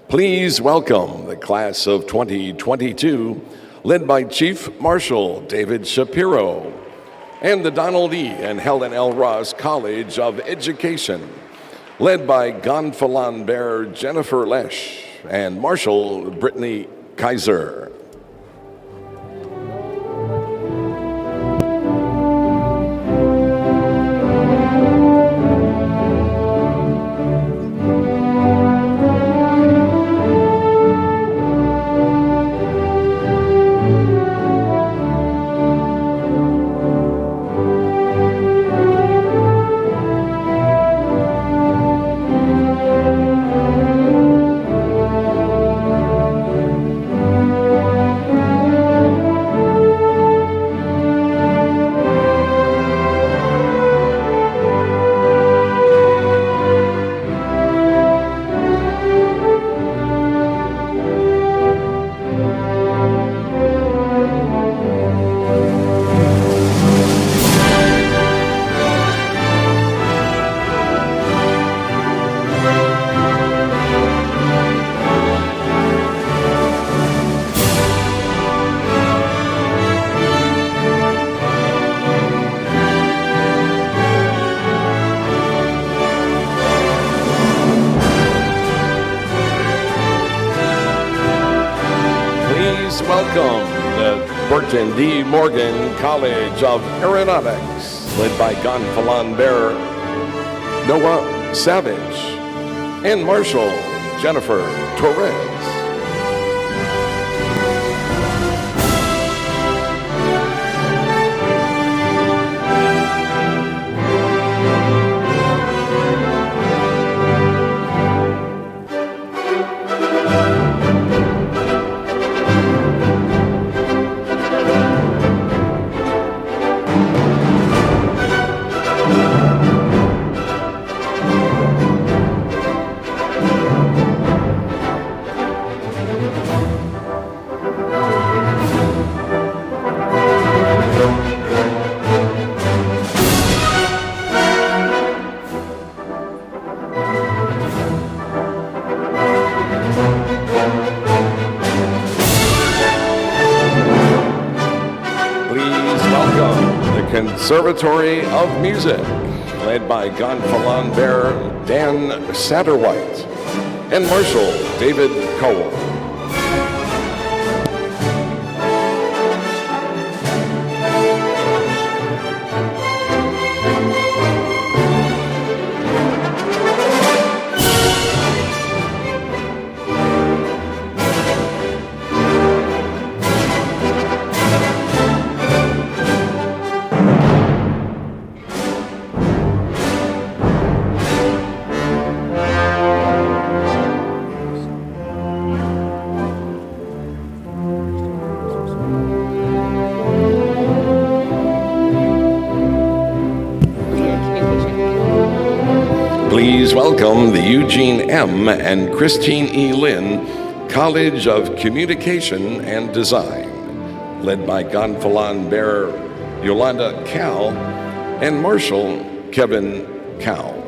Please welcome the class of 2022, led by Chief Marshal David Shapiro, and the Donald E. and Helen L. Ross College of Education, led by Gonfalon Bear Jennifer Lesh and Marshal Brittany Kaiser. Welcome the Burton D. Morgan College of Aeronautics, led by Gonfalon Bear Noah Savage and Marshal Jennifer Torres. Conservatory of Music, led by Gonfalon Bear Dan Satterwhite and Marshal David Cole. Please welcome the Eugene M. and Christine E. Lynn College of Communication and Design, led by Gonfalon Bear Yolanda Cal and Marshal Kevin Cal.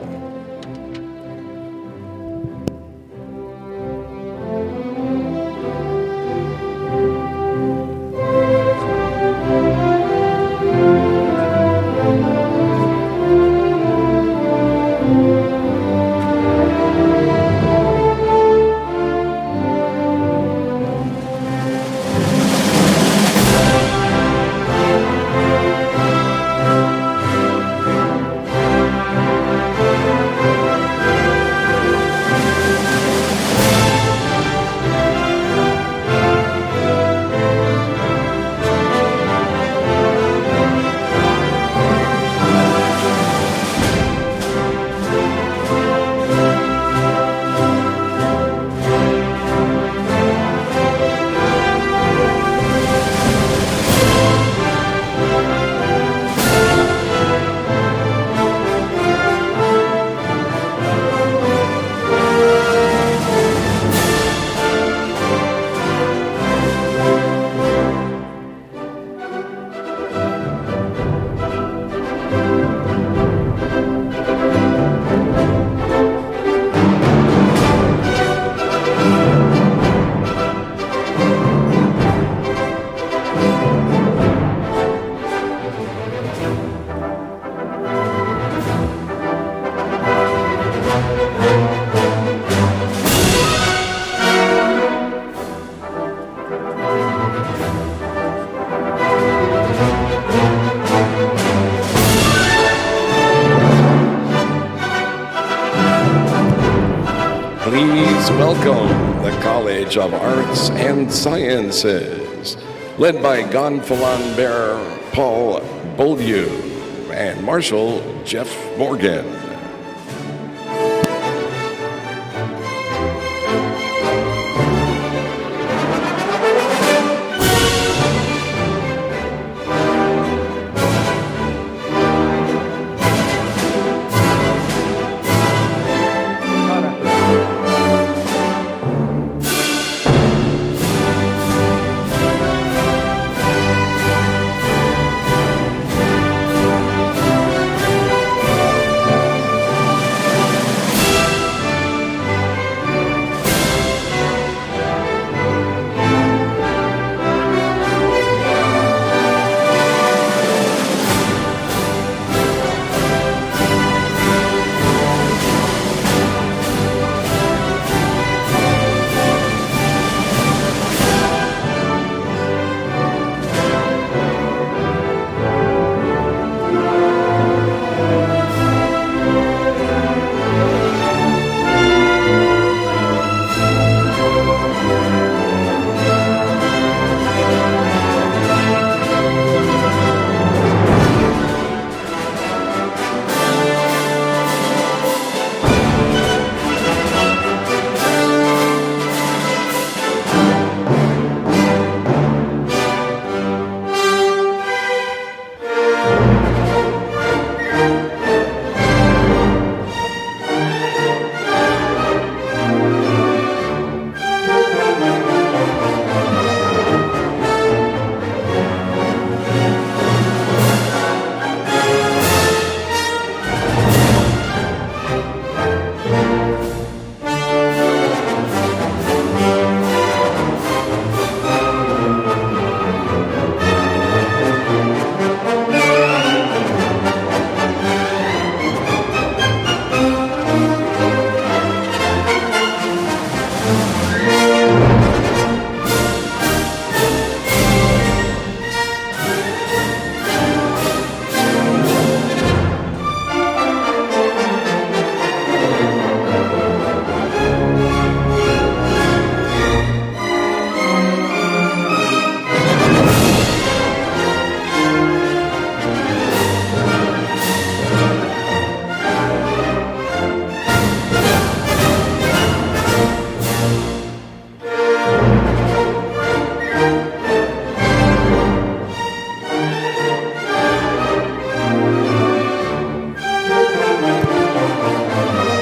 welcome the College of Arts and Sciences, led by Gonfalon Bear Paul Beaulieu and Marshal Jeff Morgan.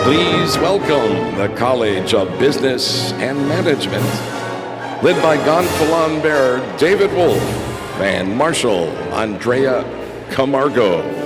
Please welcome the College of Business and Management, led by Gonfalon Bear David Wolf and Marshal Andrea Camargo.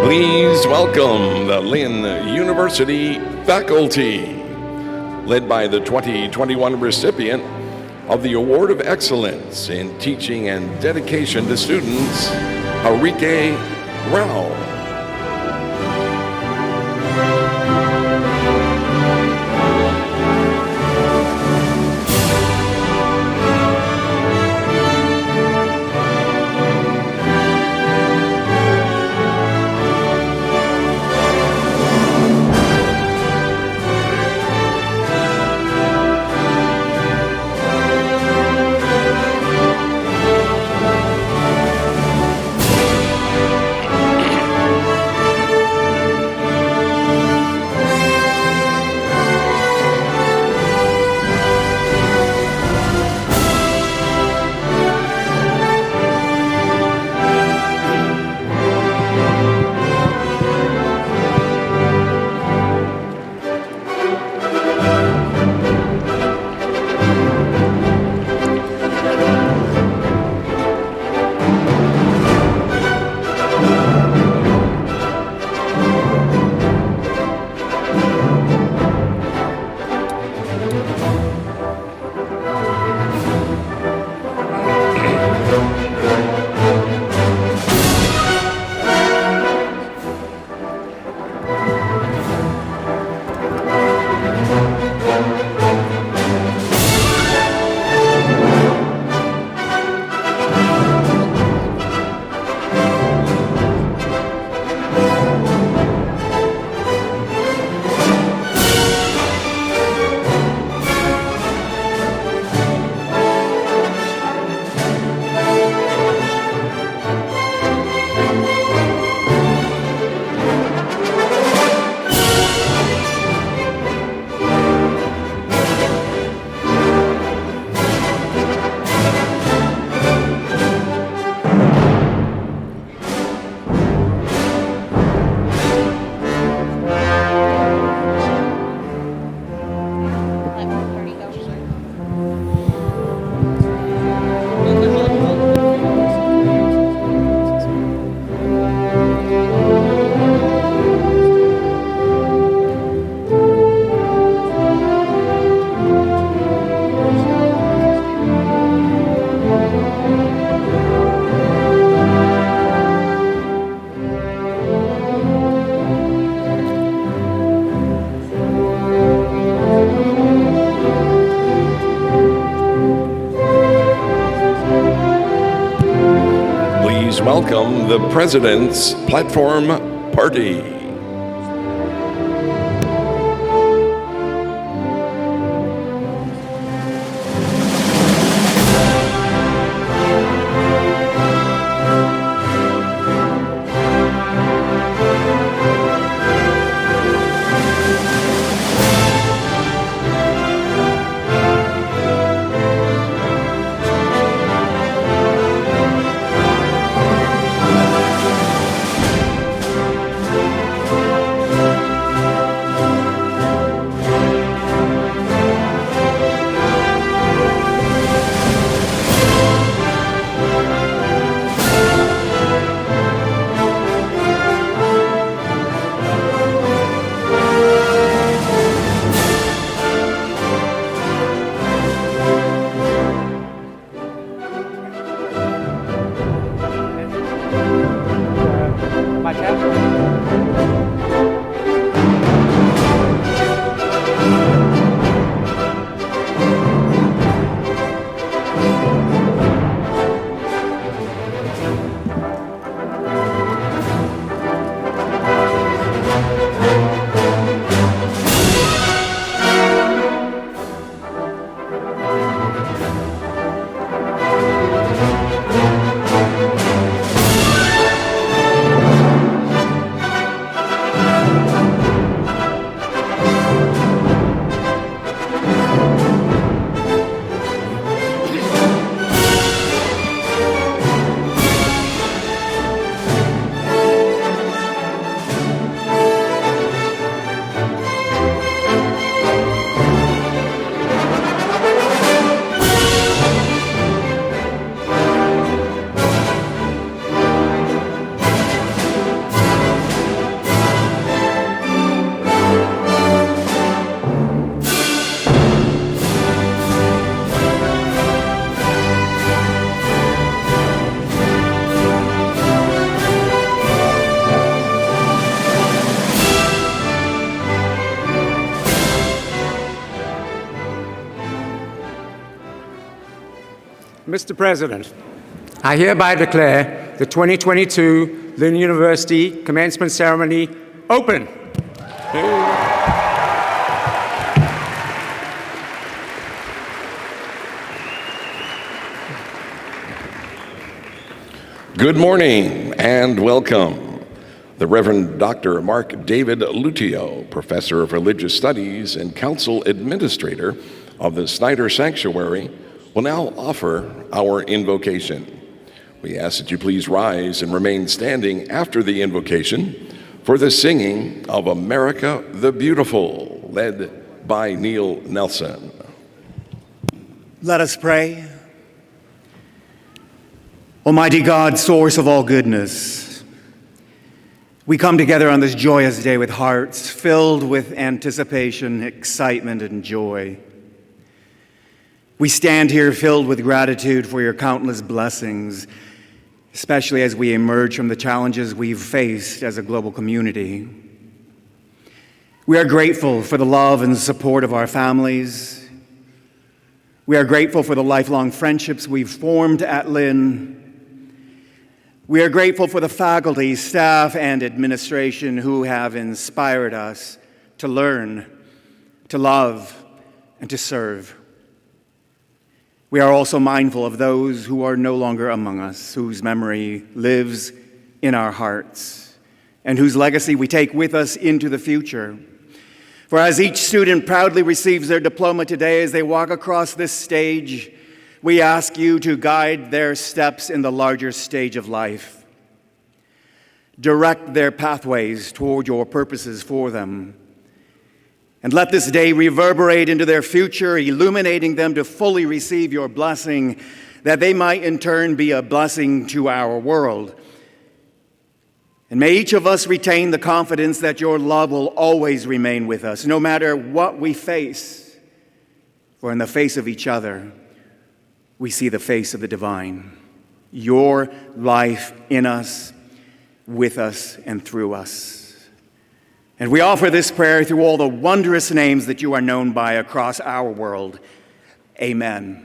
Please welcome the Lynn University faculty, led by the 2021 recipient of the Award of Excellence in Teaching and Dedication to Students, Harike Rao. Welcome the President's Platform Party. Mr. President, I hereby declare the 2022 Lynn University Commencement Ceremony open. Good morning and welcome. The Reverend Dr. Mark David Lutio, Professor of Religious Studies and Council Administrator of the Snyder Sanctuary, will now offer our invocation. We ask that you please rise and remain standing after the invocation for the singing of America the Beautiful, led by Neil Nelson. Let us pray. Almighty God, source of all goodness, we come together on this joyous day with hearts filled with anticipation, excitement, and joy. We stand here filled with gratitude for your countless blessings, especially as we emerge from the challenges we've faced as a global community. We are grateful for the love and support of our families. We are grateful for the lifelong friendships we've formed at Lynn. We are grateful for the faculty, staff, and administration who have inspired us to learn, to love, and to serve. We are also mindful of those who are no longer among us, whose memory lives in our hearts, and whose legacy we take with us into the future. For as each student proudly receives their diploma today as they walk across this stage, we ask you to guide their steps in the larger stage of life. Direct their pathways toward your purposes for them. And let this day reverberate into their future, illuminating them to fully receive your blessing, that they might in turn be a blessing to our world. And may each of us retain the confidence that your love will always remain with us, no matter what we face. For in the face of each other, we see the face of the divine, your life in us, with us, and through us. And we offer this prayer through all the wondrous names that you are known by across our world. Amen.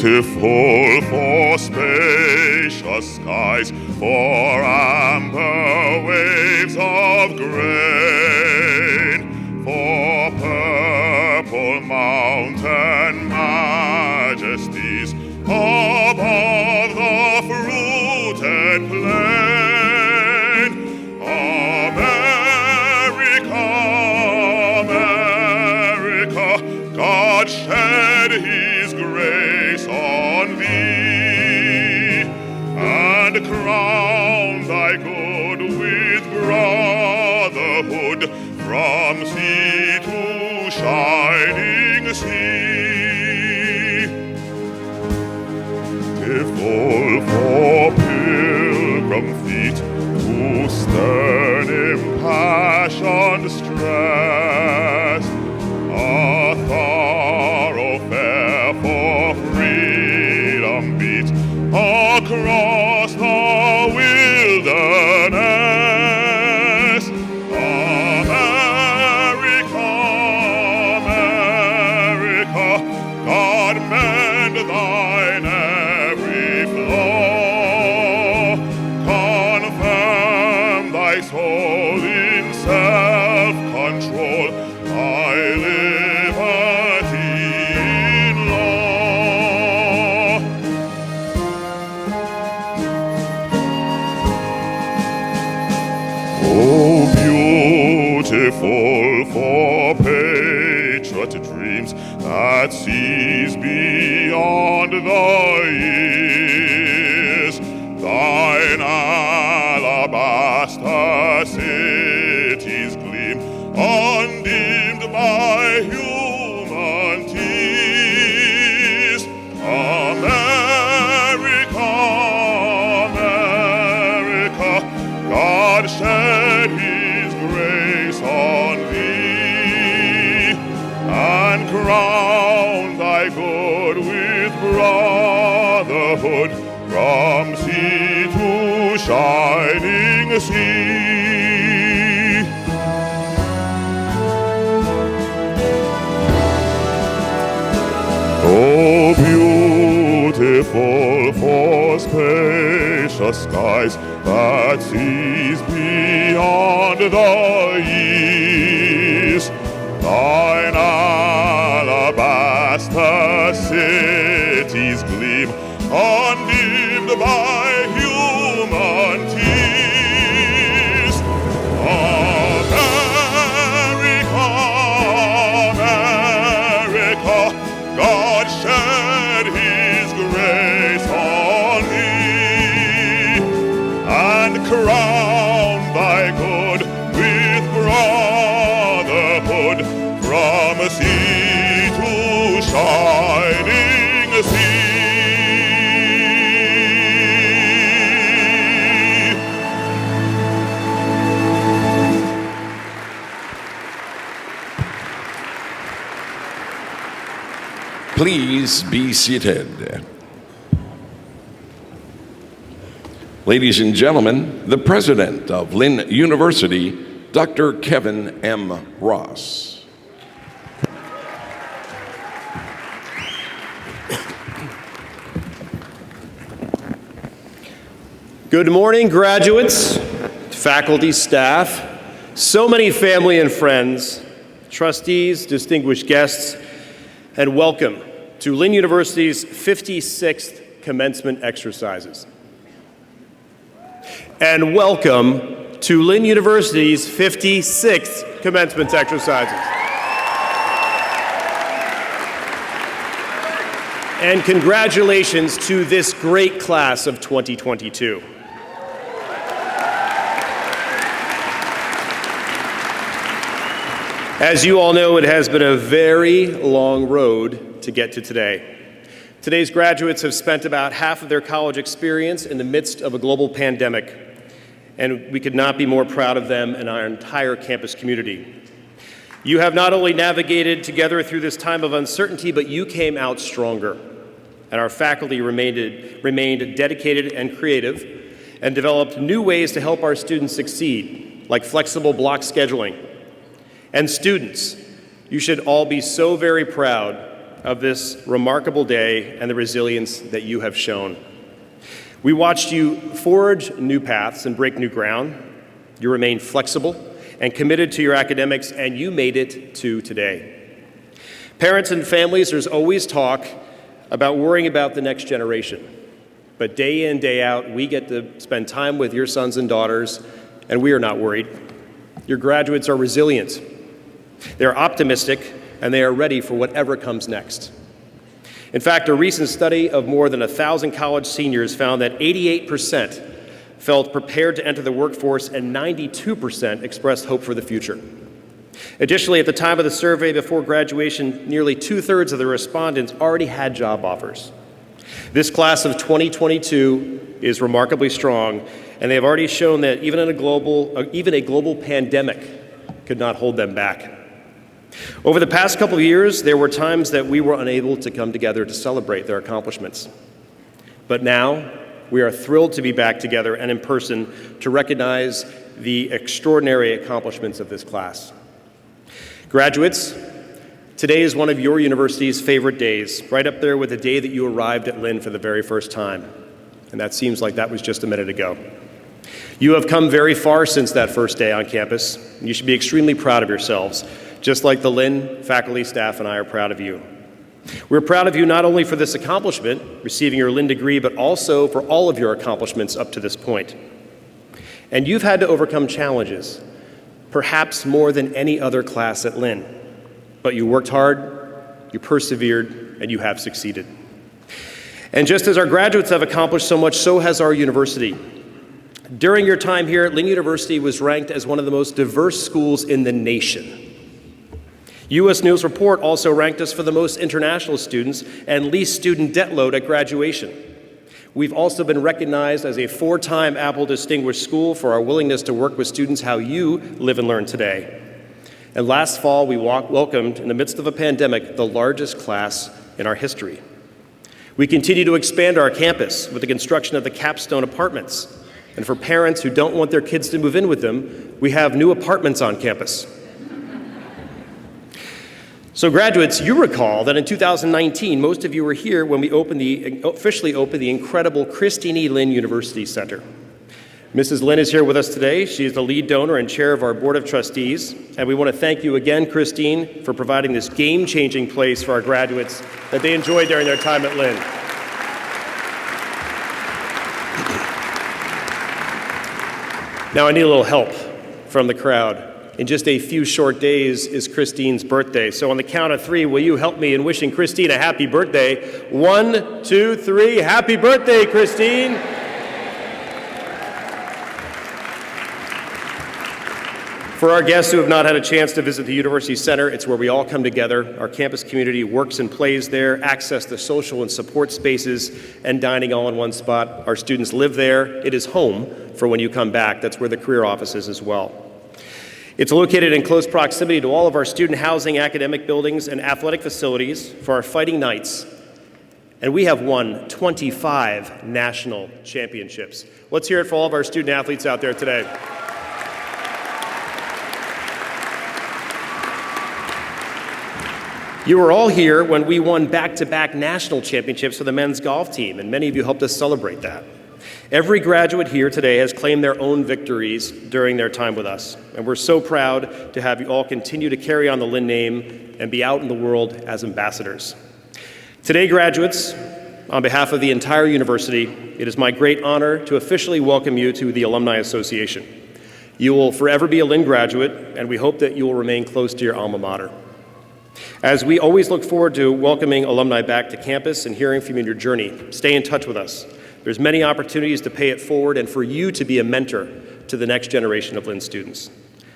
Beautiful for spacious skies, for amber waves of grain, for purple mountain majesties above the fruited plain. America, America, God shed his grace on thee, and crown thy good with brotherhood from sea to shining sea. Beautiful for pilgrim feet who stern impassioned stress, a thoroughfare for freedom beat across the wilderness. America, America, God mend thine every flaw, confirm thy soul in self-control, thy liberty in law. Oh, beautiful for patriot dreams that sees beyond the years, thine alabaster cities gleam, undimmed by human tears. America, America, God shed his grace on thee, and crown thy good with brotherhood brotherhood from sea to shining sea. Oh, beautiful for spacious skies that sees beyond the east, thine alabaster cities gleam, undimmed by human tears. America, America, God shed his grace on thee, and crown thy good with brotherhood from sea to shining sea. Please be seated. Ladies and gentlemen, the president of Lynn University, Dr. Kevin M. Ross. Good morning, graduates, faculty, staff, so many family and friends, trustees, distinguished guests, and welcome to Lynn University's 56th commencement exercises. And welcome to Lynn University's 56th commencement exercises. And congratulations to this great class of 2022. As you all know, it has been a very long road to get to today. Today's graduates have spent about half of their college experience in the midst of a global pandemic, and we could not be more proud of them and our entire campus community. You have not only navigated together through this time of uncertainty, but you came out stronger, and our faculty remained dedicated and creative and developed new ways to help our students succeed, like flexible block scheduling. And students, you should all be so very proud of this remarkable day and the resilience that you have shown. We watched you forge new paths and break new ground. You remained flexible and committed to your academics, and you made it to today. Parents and families, there's always talk about worrying about the next generation. But day in, day out, we get to spend time with your sons and daughters, and we are not worried. Your graduates are resilient. They are optimistic, and they are ready for whatever comes next. In fact, a recent study of more than 1,000 college seniors found that 88% felt prepared to enter the workforce and 92% expressed hope for the future. Additionally, at the time of the survey before graduation, nearly 2/3 of the respondents already had job offers. This class of 2022 is remarkably strong, and they have already shown that even a global pandemic could not hold them back. Over the past couple of years, there were times that we were unable to come together to celebrate their accomplishments. But now, we are thrilled to be back together and in person to recognize the extraordinary accomplishments of this class. Graduates, today is one of your university's favorite days, right up there with the day that you arrived at Lynn for the very first time. And that seems like that was just a minute ago. You have come very far since that first day on campus. You should be extremely proud of yourselves, just like the Lynn faculty, staff, and I are proud of you. We're proud of you not only for this accomplishment, receiving your Lynn degree, but also for all of your accomplishments up to this point. And you've had to overcome challenges, perhaps more than any other class at Lynn. But you worked hard, you persevered, and you have succeeded. And just as our graduates have accomplished so much, so has our university. During your time here, Lynn University was ranked as one of the most diverse schools in the nation. U.S. News Report also ranked us for the most international students and least student debt load at graduation. We've also been recognized as a 4-time Apple Distinguished School for our willingness to work with students how you live and learn today. And last fall, we welcomed, in the midst of a pandemic, the largest class in our history. We continue to expand our campus with the construction of the Capstone Apartments. And for parents who don't want their kids to move in with them, we have new apartments on campus. So graduates, you recall that in 2019, most of you were here when we officially opened the incredible Christine E. Lynn University Center. Mrs. Lynn is here with us today. She is the lead donor and chair of our Board of Trustees. And we want to thank you again, Christine, for providing this game-changing place for our graduates that they enjoyed during their time at Lynn. Now I need a little help from the crowd. In just a few short days is Christine's birthday. So on the count of 3, will you help me in wishing Christine a happy birthday? 1, 2, 3, happy birthday, Christine. For our guests who have not had a chance to visit the University Center, it's where we all come together. Our campus community works and plays there, access the social and support spaces, and dining all in one spot. Our students live there. It is home for when you come back. That's where the career office is as well. It's located in close proximity to all of our student housing, academic buildings, and athletic facilities for our Fighting Knights. And we have won 25 national championships. Let's hear it for all of our student athletes out there today. You were all here when we won back-to-back national championships for the men's golf team, and many of you helped us celebrate that. Every graduate here today has claimed their own victories during their time with us, and we're so proud to have you all continue to carry on the Lynn name and be out in the world as ambassadors. Today, graduates, on behalf of the entire university, it is my great honor to officially welcome you to the Alumni Association. You will forever be a Lynn graduate, and we hope that you will remain close to your alma mater. As we always look forward to welcoming alumni back to campus and hearing from you in your journey, stay in touch with us. There's many opportunities to pay it forward and for you to be a mentor to the next generation of Lynn students.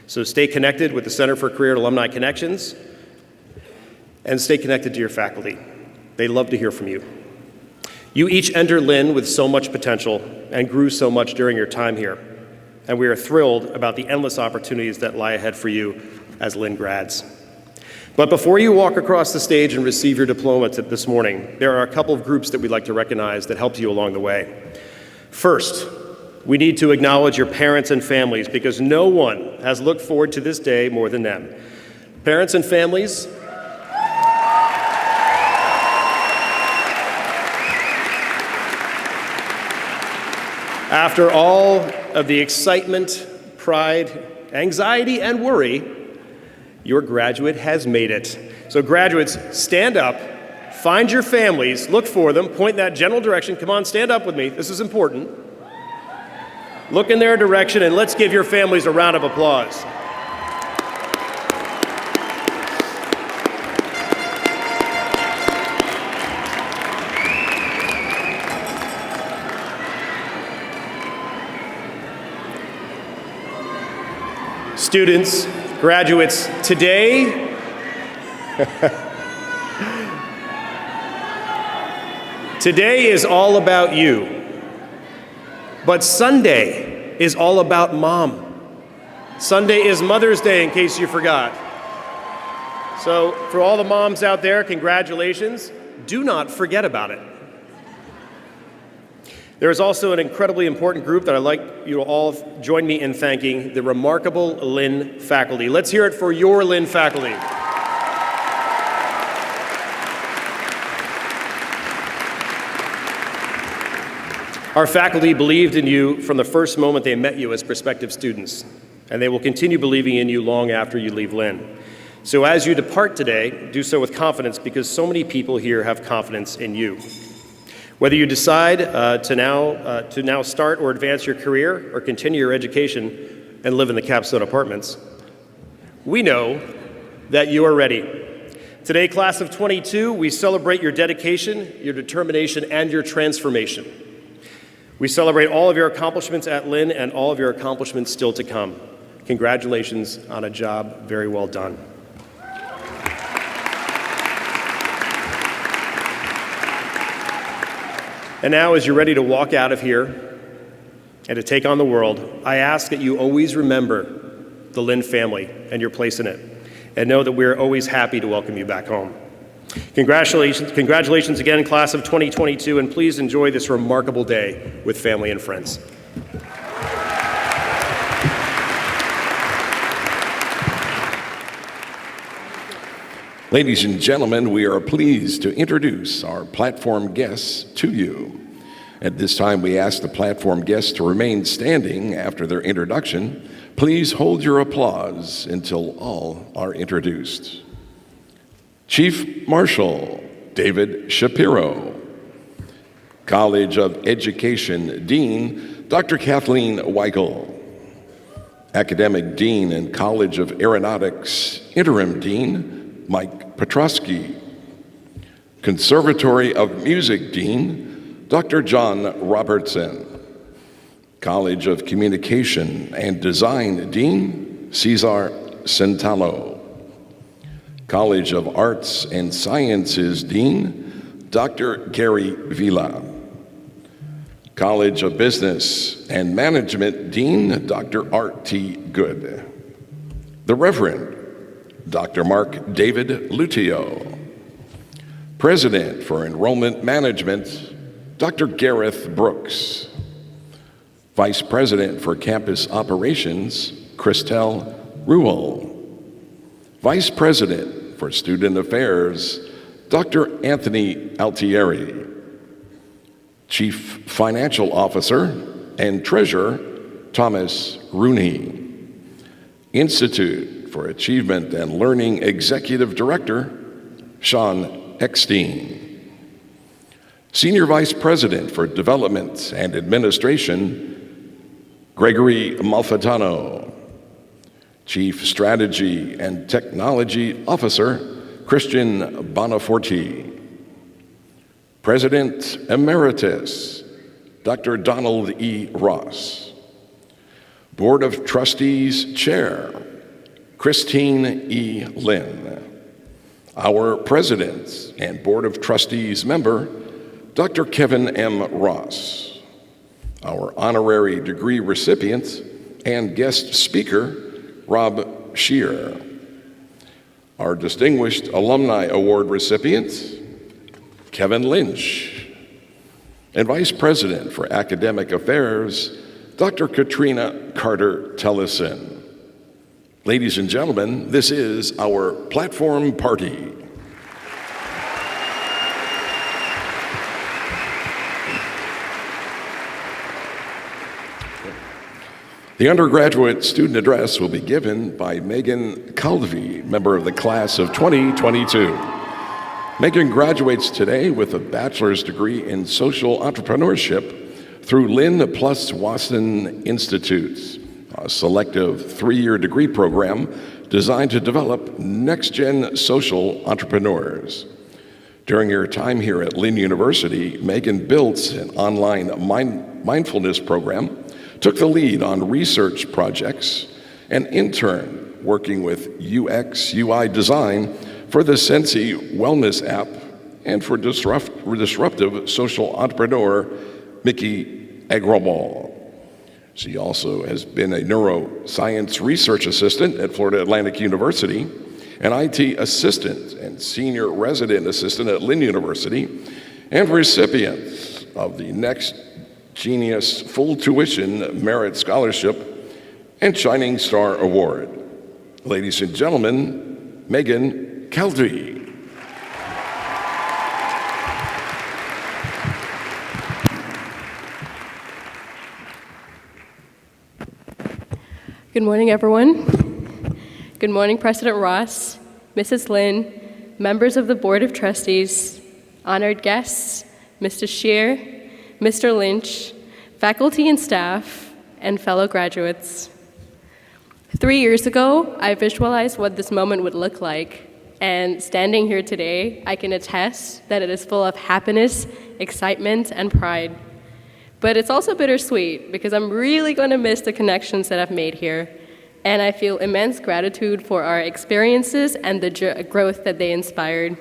So stay connected with the Center for Career and Alumni Connections and stay connected to your faculty. They love to hear from you. You each entered Lynn with so much potential and grew so much during your time here. And we are thrilled about the endless opportunities that lie ahead for you as Lynn grads. But before you walk across the stage and receive your diploma this morning, there are a couple of groups that we'd like to recognize that helped you along the way. First, we need to acknowledge your parents and families because no one has looked forward to this day more than them. Parents and families, after all of the excitement, pride, anxiety, and worry, your graduate has made it. So graduates, stand up, find your families, look for them, point in that general direction. Come on, stand up with me. This is important. Look in their direction and let's give your families a round of applause. Students, graduates, today, today is all about you, but Sunday is all about Mom. Sunday is Mother's Day, in case you forgot. So for all the moms out there, congratulations. Do not forget about it. There is also an incredibly important group that I'd like you to all join me in thanking, the remarkable Lynn faculty. Let's hear it for your Lynn faculty. Our faculty believed in you from the first moment they met you as prospective students, and they will continue believing in you long after you leave Lynn. So as you depart today, do so with confidence because so many people here have confidence in you. Whether you decide to now start or advance your career or continue your education and live in the Capstone Apartments, we know that you are ready. Today, class of 22, we celebrate your dedication, your determination, and your transformation. We celebrate all of your accomplishments at Lynn and all of your accomplishments still to come. Congratulations on a job very well done. And now, as you're ready to walk out of here and to take on the world, I ask that you always remember the Lynn family and your place in it, and know that we're always happy to welcome you back home. Congratulations again, class of 2022, and please enjoy this remarkable day with family and friends. Ladies and gentlemen, we are pleased to introduce our platform guests to you. At this time, we ask the platform guests to remain standing after their introduction. Please hold your applause until all are introduced. Chief Marshal David Shapiro, College of Education Dean Dr. Kathleen Weigel, Academic Dean and College of Aeronautics Interim Dean Mike Petrosky, Conservatory of Music Dean Dr. John Robertson, College of Communication and Design Dean Cesar Centalo, College of Arts and Sciences Dean Dr. Gary Vila, College of Business and Management Dean Dr. Art T. Good, the Reverend Dr. Mark David Lutio, President for Enrollment Management Dr. Gareth Brooks, Vice President for Campus Operations Christelle Ruhl, Vice President for Student Affairs, Dr. Anthony Altieri, Chief Financial Officer and Treasurer, Thomas Rooney, Institute for Achievement and Learning Executive Director, Sean Eckstein, Senior Vice President for Development and Administration, Gregory Malfitano, Chief Strategy and Technology Officer, Christian Bonaforti, President Emeritus, Dr. Donald E. Ross, Board of Trustees Chair, Christine E. Lynn, our President and Board of Trustees member, Dr. Kevin M. Ross, our honorary degree recipient and guest speaker, Rob Shear, our Distinguished Alumni Award recipient, Kevin Lynch, and Vice President for Academic Affairs, Dr. Katrina Carter-Tellison. Ladies and gentlemen, this is our platform party. The undergraduate student address will be given by Megan Calvi, member of the class of 2022. Megan graduates today with a bachelor's degree in social entrepreneurship through Lynn plus Wasson Institutes, a selective 3-year degree program designed to develop next-gen social entrepreneurs. During her time here at Lynn University, Megan built an online mindfulness program, took the lead on research projects, and interned working with UX/UI design for the Sensi Wellness app and for disruptive social entrepreneur Mickey Agrawal. She also has been a neuroscience research assistant at Florida Atlantic University, an IT assistant and senior resident assistant at Lynn University, and recipient of the Next Genius Full Tuition Merit Scholarship and Shining Star Award. Ladies and gentlemen, Megan Calvi. Good morning, everyone. Good morning, President Ross, Mrs. Lynn, members of the Board of Trustees, honored guests, Mr. Shear, Mr. Lynch, faculty and staff, and fellow graduates. 3 years ago, I visualized what this moment would look like, and standing here today, I can attest that it is full of happiness, excitement, and pride. But it's also bittersweet because I'm really going to miss the connections that I've made here, and I feel immense gratitude for our experiences and the growth that they inspired.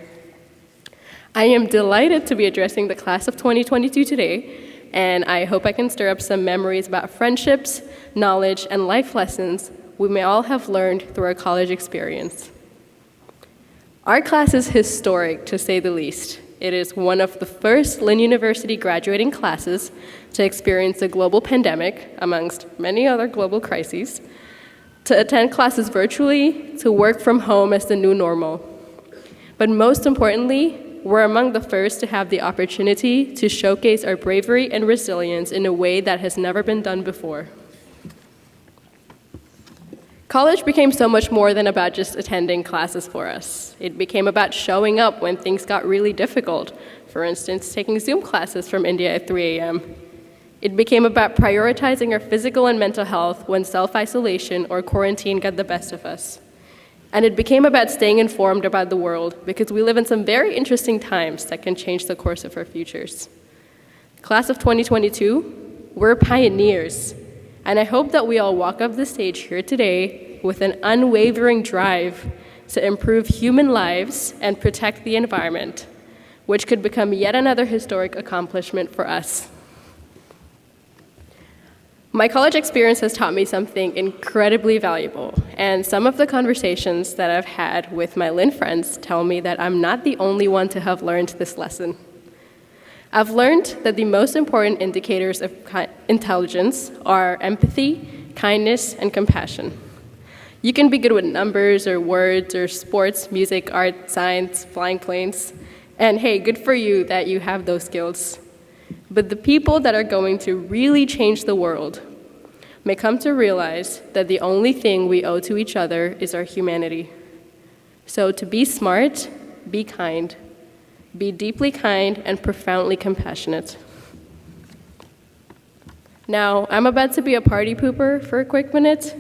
I am delighted to be addressing the class of 2022 today, and I hope I can stir up some memories about friendships, knowledge, and life lessons we may all have learned through our college experience. Our class is historic, to say the least. It is one of the first Lynn University graduating classes to experience a global pandemic, amongst many other global crises, to attend classes virtually, to work from home as the new normal. But most importantly, we're among the first to have the opportunity to showcase our bravery and resilience in a way that has never been done before. College became so much more than about just attending classes for us. It became about showing up when things got really difficult. For instance, taking Zoom classes from India at 3 a.m. It became about prioritizing our physical and mental health when self-isolation or quarantine got the best of us. And it became about staying informed about the world because we live in some very interesting times that can change the course of our futures. Class of 2022, we're pioneers. And I hope that we all walk up the stage here today with an unwavering drive to improve human lives and protect the environment, which could become yet another historic accomplishment for us. My college experience has taught me something incredibly valuable, and some of the conversations that I've had with my Lynn friends tell me that I'm not the only one to have learned this lesson. I've learned that the most important indicators of intelligence are empathy, kindness, and compassion. You can be good with numbers or words or sports, music, art, science, flying planes, and hey, good for you that you have those skills. But the people that are going to really change the world may come to realize that the only thing we owe to each other is our humanity. So to be smart, be kind. Be deeply kind and profoundly compassionate. Now, I'm about to be a party pooper for a quick minute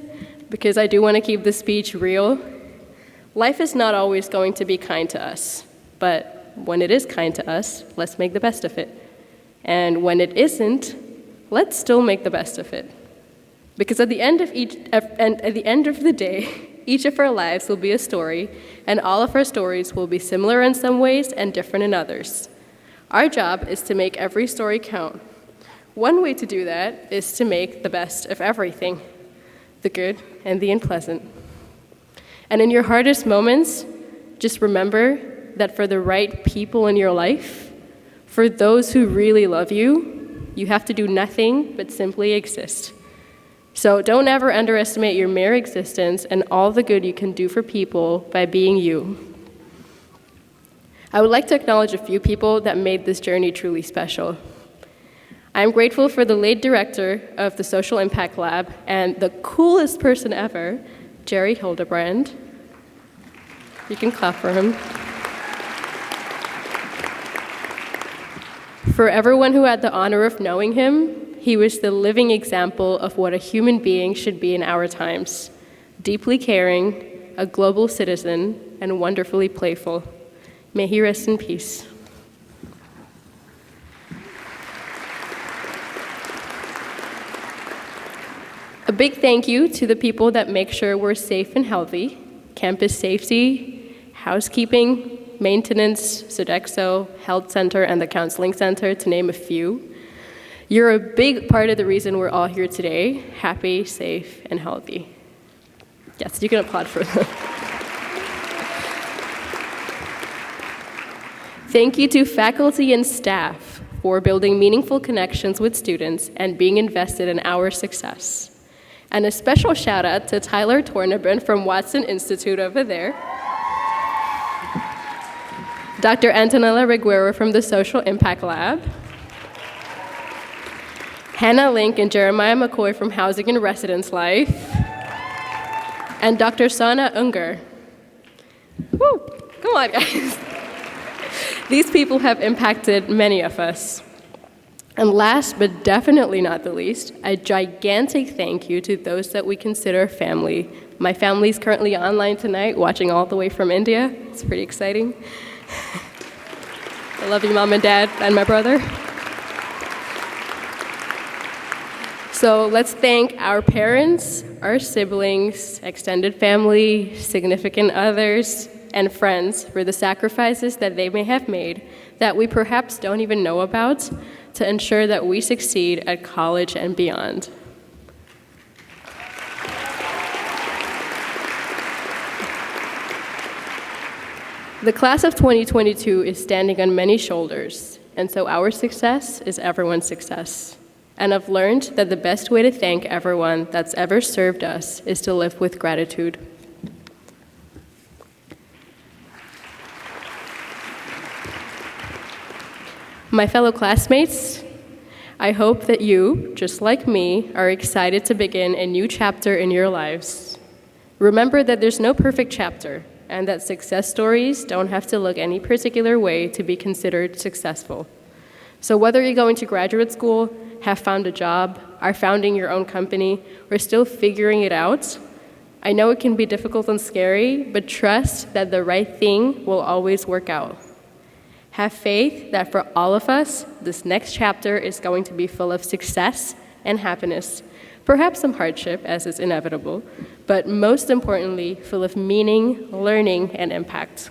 because I do want to keep the speech real. Life is not always going to be kind to us, but when it is kind to us, let's make the best of it. And when it isn't, let's still make the best of it. Because at the end of the day, each of our lives will be a story, and all of our stories will be similar in some ways and different in others. Our job is to make every story count. One way to do that is to make the best of everything, the good and the unpleasant. And in your hardest moments, just remember that for the right people in your life, for those who really love you, you have to do nothing but simply exist. So don't ever underestimate your mere existence and all the good you can do for people by being you. I would like to acknowledge a few people that made this journey truly special. I'm grateful for the late director of the Social Impact Lab and the coolest person ever, Jerry Hildebrand. You can clap for him. For everyone who had the honor of knowing him, he was the living example of what a human being should be in our times. Deeply caring, a global citizen, and wonderfully playful. May he rest in peace. A big thank you to the people that make sure we're safe and healthy. Campus safety, housekeeping, maintenance, Sodexo, Health Center, and the Counseling Center, to name a few. You're a big part of the reason we're all here today, happy, safe, and healthy. Yes, you can applaud for them. Thank you to faculty and staff for building meaningful connections with students and being invested in our success. And a special shout out to Tyler Tornabin from Watson Institute over there. Dr. Antonella Reguero from the Social Impact Lab. Hannah Link and Jeremiah McCoy from Housing and Residence Life, and Dr. Sana Unger. Woo! Come on, guys. These people have impacted many of us. And last but definitely not the least, a gigantic thank you to those that we consider family. My family's currently online tonight, watching all the way from India. It's pretty exciting. I love you, Mom and Dad, and my brother. So let's thank our parents, our siblings, extended family, significant others, and friends for the sacrifices that they may have made that we perhaps don't even know about to ensure that we succeed at college and beyond. The class of 2022 is standing on many shoulders, and so our success is everyone's success. And I've learned that the best way to thank everyone that's ever served us is to live with gratitude. My fellow classmates, I hope that you, just like me, are excited to begin a new chapter in your lives. Remember that there's no perfect chapter, and that success stories don't have to look any particular way to be considered successful. So whether you're going to graduate school, have found a job, are founding your own company, or still figuring it out, I know it can be difficult and scary, but trust that the right thing will always work out. Have faith that for all of us, this next chapter is going to be full of success and happiness, perhaps some hardship, as is inevitable, but most importantly, full of meaning, learning, and impact.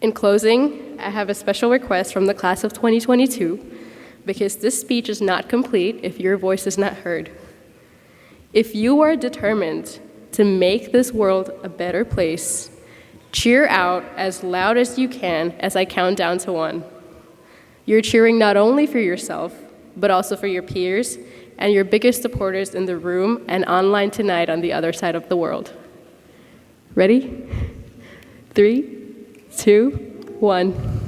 In closing, I have a special request from the class of 2022, because this speech is not complete if your voice is not heard. If you are determined to make this world a better place, cheer out as loud as you can as I count down to 1. You're cheering not only for yourself, but also for your peers and your biggest supporters in the room and online tonight on the other side of the world. Ready? 3, 2, 1.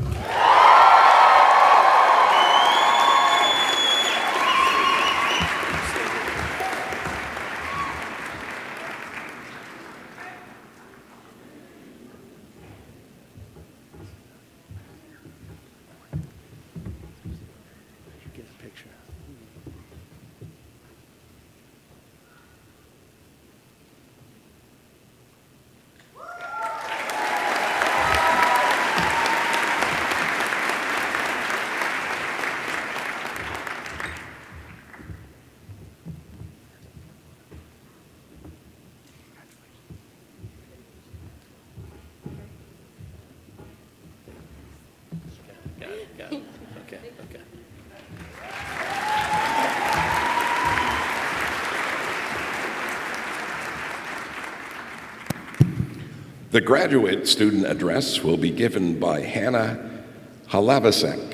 Okay. The graduate student address will be given by Hannah Halavasek.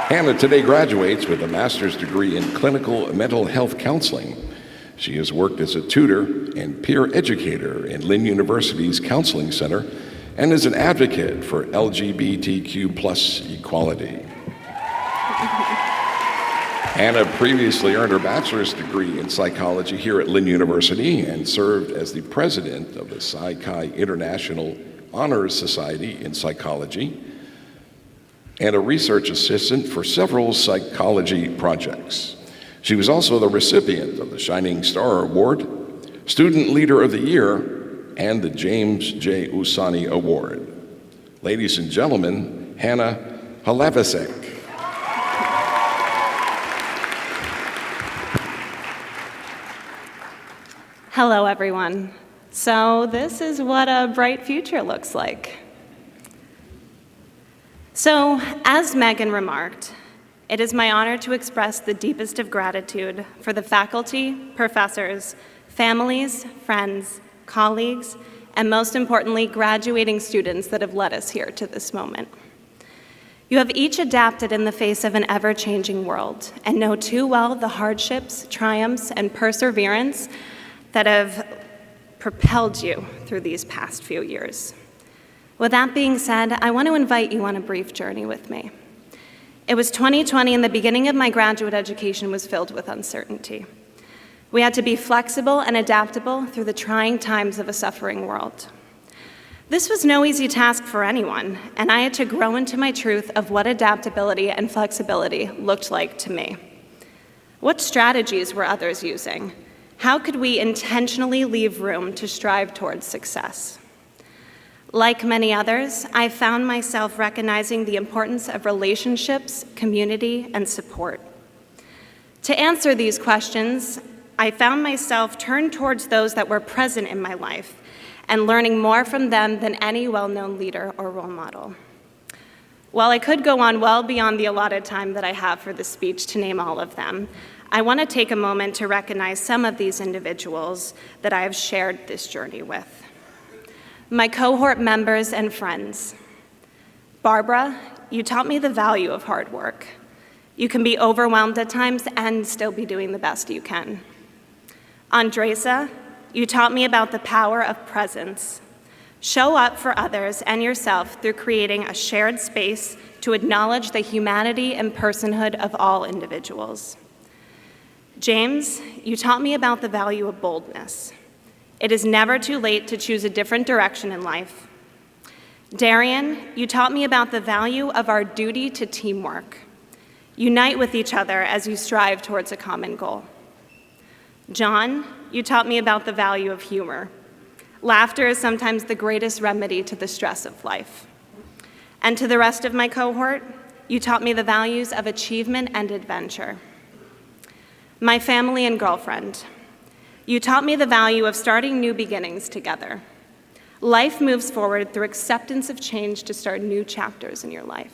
Hannah today graduates with a master's degree in clinical mental health counseling. She has worked as a tutor and peer educator in Lynn University's Counseling Center and is an advocate for LGBTQ+ equality. Hannah previously earned her bachelor's degree in psychology here at Lynn University and served as the president of the Psi Chi International Honors Society in Psychology and a research assistant for several psychology projects. She was also the recipient of the Shining Star Award, Student Leader of the Year, and the James J. Usani Award. Ladies and gentlemen, Hannah Halavasek. Hello, everyone. So this is what a bright future looks like. So, as Megan remarked, it is my honor to express the deepest of gratitude for the faculty, professors, families, friends, colleagues, and most importantly, graduating students that have led us here to this moment. You have each adapted in the face of an ever-changing world and know too well the hardships, triumphs, and perseverance that have propelled you through these past few years. With that being said, I want to invite you on a brief journey with me. It was 2020 and the beginning of my graduate education was filled with uncertainty. We had to be flexible and adaptable through the trying times of a suffering world. This was no easy task for anyone, and I had to grow into my truth of what adaptability and flexibility looked like to me. What strategies were others using? How could we intentionally leave room to strive towards success? Like many others, I found myself recognizing the importance of relationships, community, and support. To answer these questions, I found myself turned towards those that were present in my life and learning more from them than any well-known leader or role model. While I could go on well beyond the allotted time that I have for this speech to name all of them, I want to take a moment to recognize some of these individuals that I have shared this journey with. my cohort members and friends. Barbara, you taught me the value of hard work. You can be overwhelmed at times and still be doing the best you can. Andresa, you taught me about the power of presence. Show up for others and yourself through creating a shared space to acknowledge the humanity and personhood of all individuals. James, you taught me about the value of boldness. It is never too late to choose a different direction in life. Darian, you taught me about the value of our duty to teamwork. Unite with each other as you strive towards a common goal. John, you taught me about the value of humor. Laughter is sometimes the greatest remedy to the stress of life. And to the rest of my cohort, you taught me the values of achievement and adventure. My family and girlfriend, you taught me the value of starting new beginnings together. Life moves forward through acceptance of change to start new chapters in your life.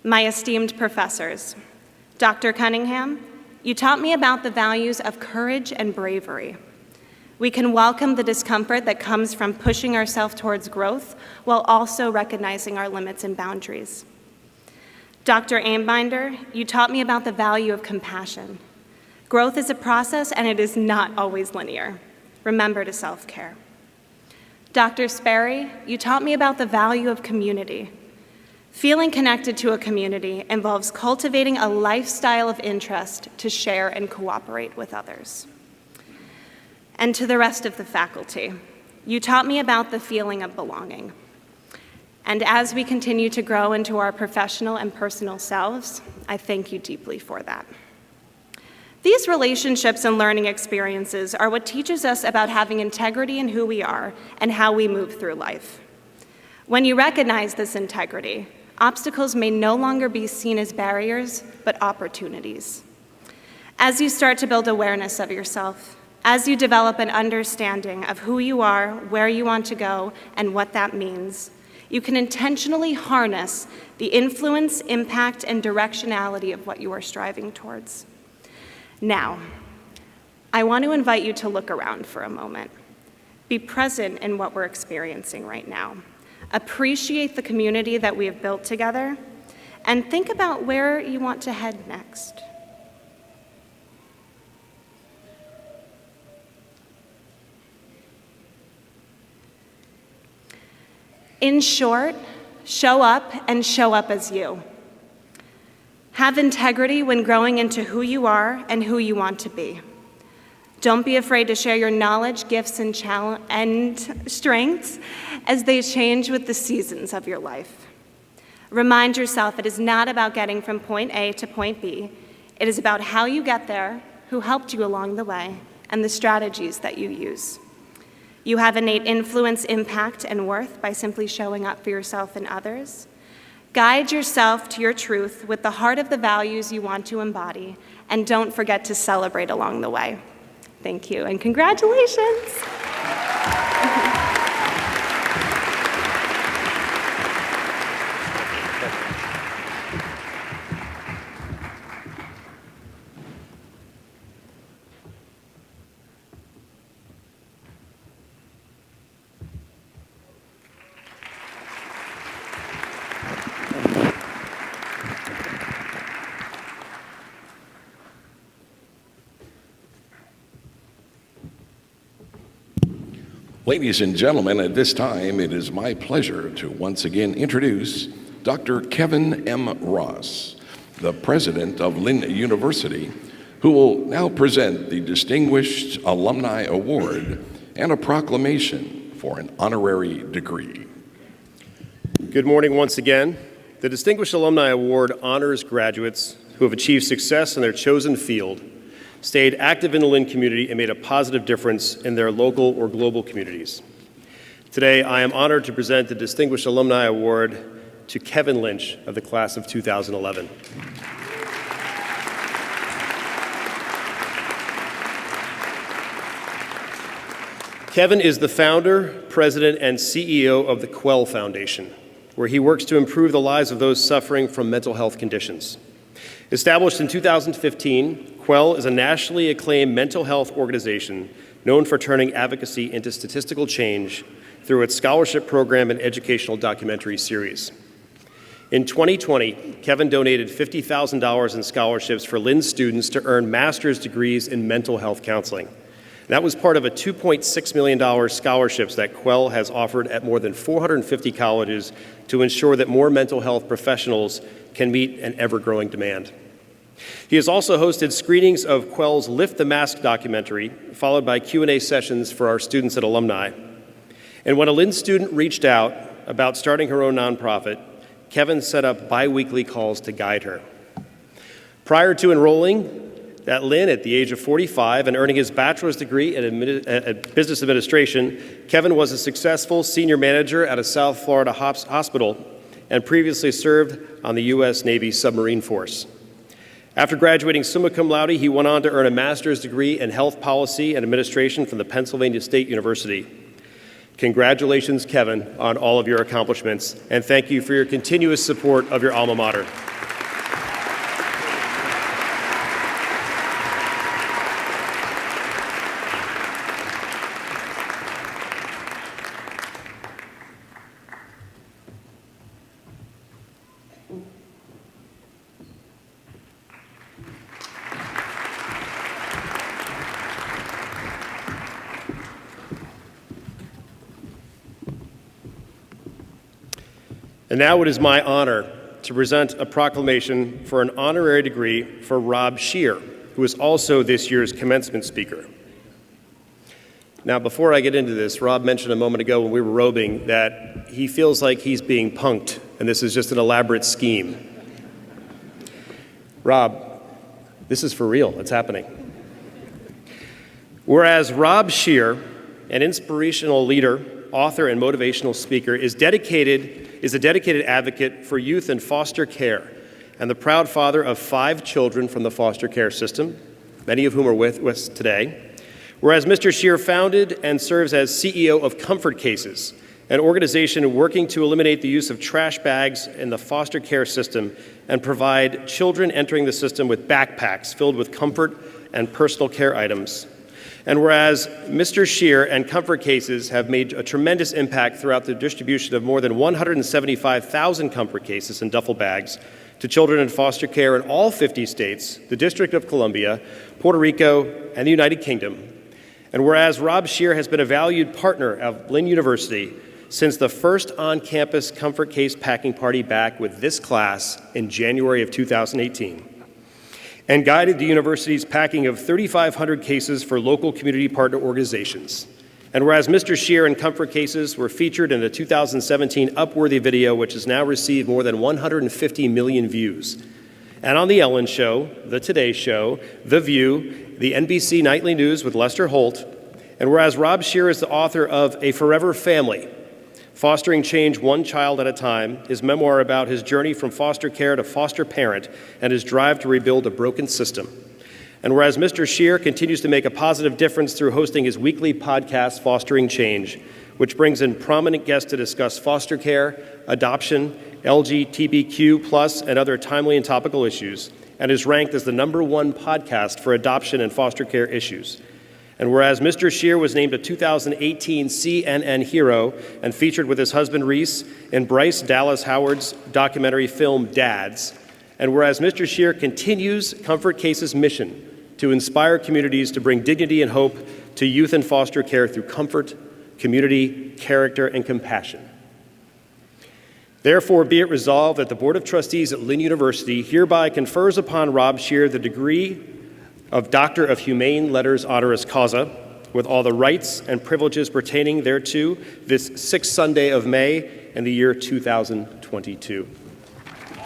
My esteemed professors, Dr. Cunningham, you taught me about the values of courage and bravery. We can welcome the discomfort that comes from pushing ourselves towards growth while also recognizing our limits and boundaries. Dr. Aimbinder, you taught me about the value of compassion. Growth is a process and it is not always linear. Remember to self-care. Dr. Sperry, you taught me about the value of community. Feeling connected to a community involves cultivating a lifestyle of interest to share and cooperate with others. And to the rest of the faculty, you taught me about the feeling of belonging. And as we continue to grow into our professional and personal selves, I thank you deeply for that. These relationships and learning experiences are what teaches us about having integrity in who we are and how we move through life. When you recognize this integrity, obstacles may no longer be seen as barriers, but opportunities. As you start to build awareness of yourself, as you develop an understanding of who you are, where you want to go, and what that means, you can intentionally harness the influence, impact, and directionality of what you are striving towards. Now, I want to invite you to look around for a moment. Be present in what we're experiencing right now. Appreciate the community that we have built together, and think about where you want to head next. In short, show up and show up as you. Have integrity when growing into who you are and who you want to be. Don't be afraid to share your knowledge, gifts, and strengths as they change with the seasons of your life. Remind yourself it is not about getting from point A to point B. It is about how you get there, who helped you along the way, and the strategies that you use. You have innate influence, impact, and worth by simply showing up for yourself and others. Guide yourself to your truth with the heart of the values you want to embody, and don't forget to celebrate along the way. Thank you, and congratulations. Ladies and gentlemen, at this time, it is my pleasure to once again introduce Dr. Kevin M. Ross, the president of Lynn University, who will now present the Distinguished Alumni Award and a proclamation for an honorary degree. Good morning once again. The Distinguished Alumni Award honors graduates who have achieved success in their chosen field, stayed active in the Lynn community, and made a positive difference in their local or global communities. Today, I am honored to present the Distinguished Alumni Award to Kevin Lynch of the class of 2011. Kevin is the founder, president, and CEO of the Quell Foundation, where he works to improve the lives of those suffering from mental health conditions. Established in 2015, Quell is a nationally acclaimed mental health organization known for turning advocacy into statistical change through its scholarship program and educational documentary series. In 2020, Kevin donated $50,000 in scholarships for Lynn's students to earn master's degrees in mental health counseling. That was part of a $2.6 million scholarships that Quell has offered at more than 450 colleges to ensure that more mental health professionals can meet an ever-growing demand. He has also hosted screenings of Quell's Lift the Mask documentary, followed by Q&A sessions for our students and alumni. And when a Lynn student reached out about starting her own nonprofit, Kevin set up bi-weekly calls to guide her. Prior to enrolling at Lynn at the age of 45 and earning his bachelor's degree at business administration, Kevin was a successful senior manager at a South Florida hospital and previously served on the U.S. Navy submarine force. After graduating summa cum laude, he went on to earn a master's degree in health policy and administration from the Pennsylvania State University. Congratulations, Kevin, on all of your accomplishments, and thank you for your continuous support of your alma mater. And now it is my honor to present a proclamation for an honorary degree for Rob Scheer, who is also this year's commencement speaker. Now, before I get into this, Rob mentioned a moment ago when we were robing that he feels like he's being punked, and this is just an elaborate scheme. Rob, this is for real. It's happening. Whereas Rob Scheer, an inspirational leader, author, and motivational speaker, is a dedicated advocate for youth in foster care and the proud father of 5 children from the foster care system, many of whom are with us today. Whereas Mr. Scheer founded and serves as CEO of Comfort Cases, an organization working to eliminate the use of trash bags in the foster care system and provide children entering the system with backpacks filled with comfort and personal care items. And whereas Mr. Scheer and Comfort Cases have made a tremendous impact throughout the distribution of more than 175,000 Comfort Cases in duffel bags to children in foster care in all 50 states, the District of Columbia, Puerto Rico, and the United Kingdom. And whereas Rob Scheer has been a valued partner of Lynn University since the first on-campus Comfort Case packing party back with this class in January of 2018. And guided the university's packing of 3,500 cases for local community partner organizations. And whereas Mr. Scheer and Comfort Cases were featured in the 2017 Upworthy video, which has now received more than 150 million views. And on The Ellen Show, The Today Show, The View, the NBC Nightly News with Lester Holt. And whereas Rob Scheer is the author of A Forever Family, Fostering Change One Child at a Time, his memoir about his journey from foster care to foster parent and his drive to rebuild a broken system. And whereas Mr. Scheer continues to make a positive difference through hosting his weekly podcast, Fostering Change, which brings in prominent guests to discuss foster care, adoption, LGBTQ+, and other timely and topical issues, and is ranked as the #1 podcast for adoption and foster care issues. And whereas Mr. Scheer was named a 2018 CNN Hero and featured with his husband Reese in Bryce Dallas Howard's documentary film Dads, and whereas Mr. Scheer continues Comfort Case's mission to inspire communities to bring dignity and hope to youth in foster care through comfort, community, character, and compassion. Therefore, be it resolved that the Board of Trustees at Lynn University hereby confers upon Rob Scheer the degree of Doctor of Humane Letters honoris causa, with all the rights and privileges pertaining thereto, this 6th Sunday of May in the year 2022.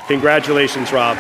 Congratulations, Rob.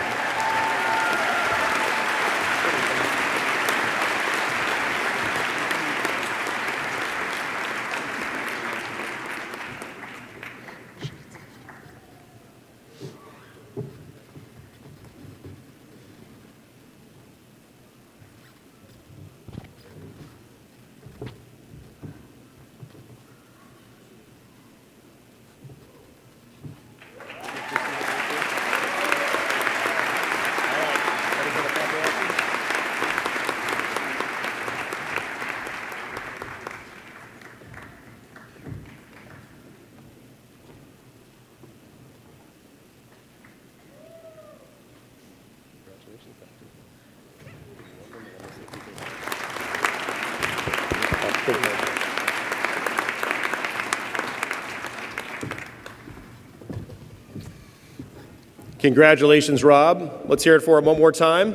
Congratulations, Rob. Let's hear it for him one more time.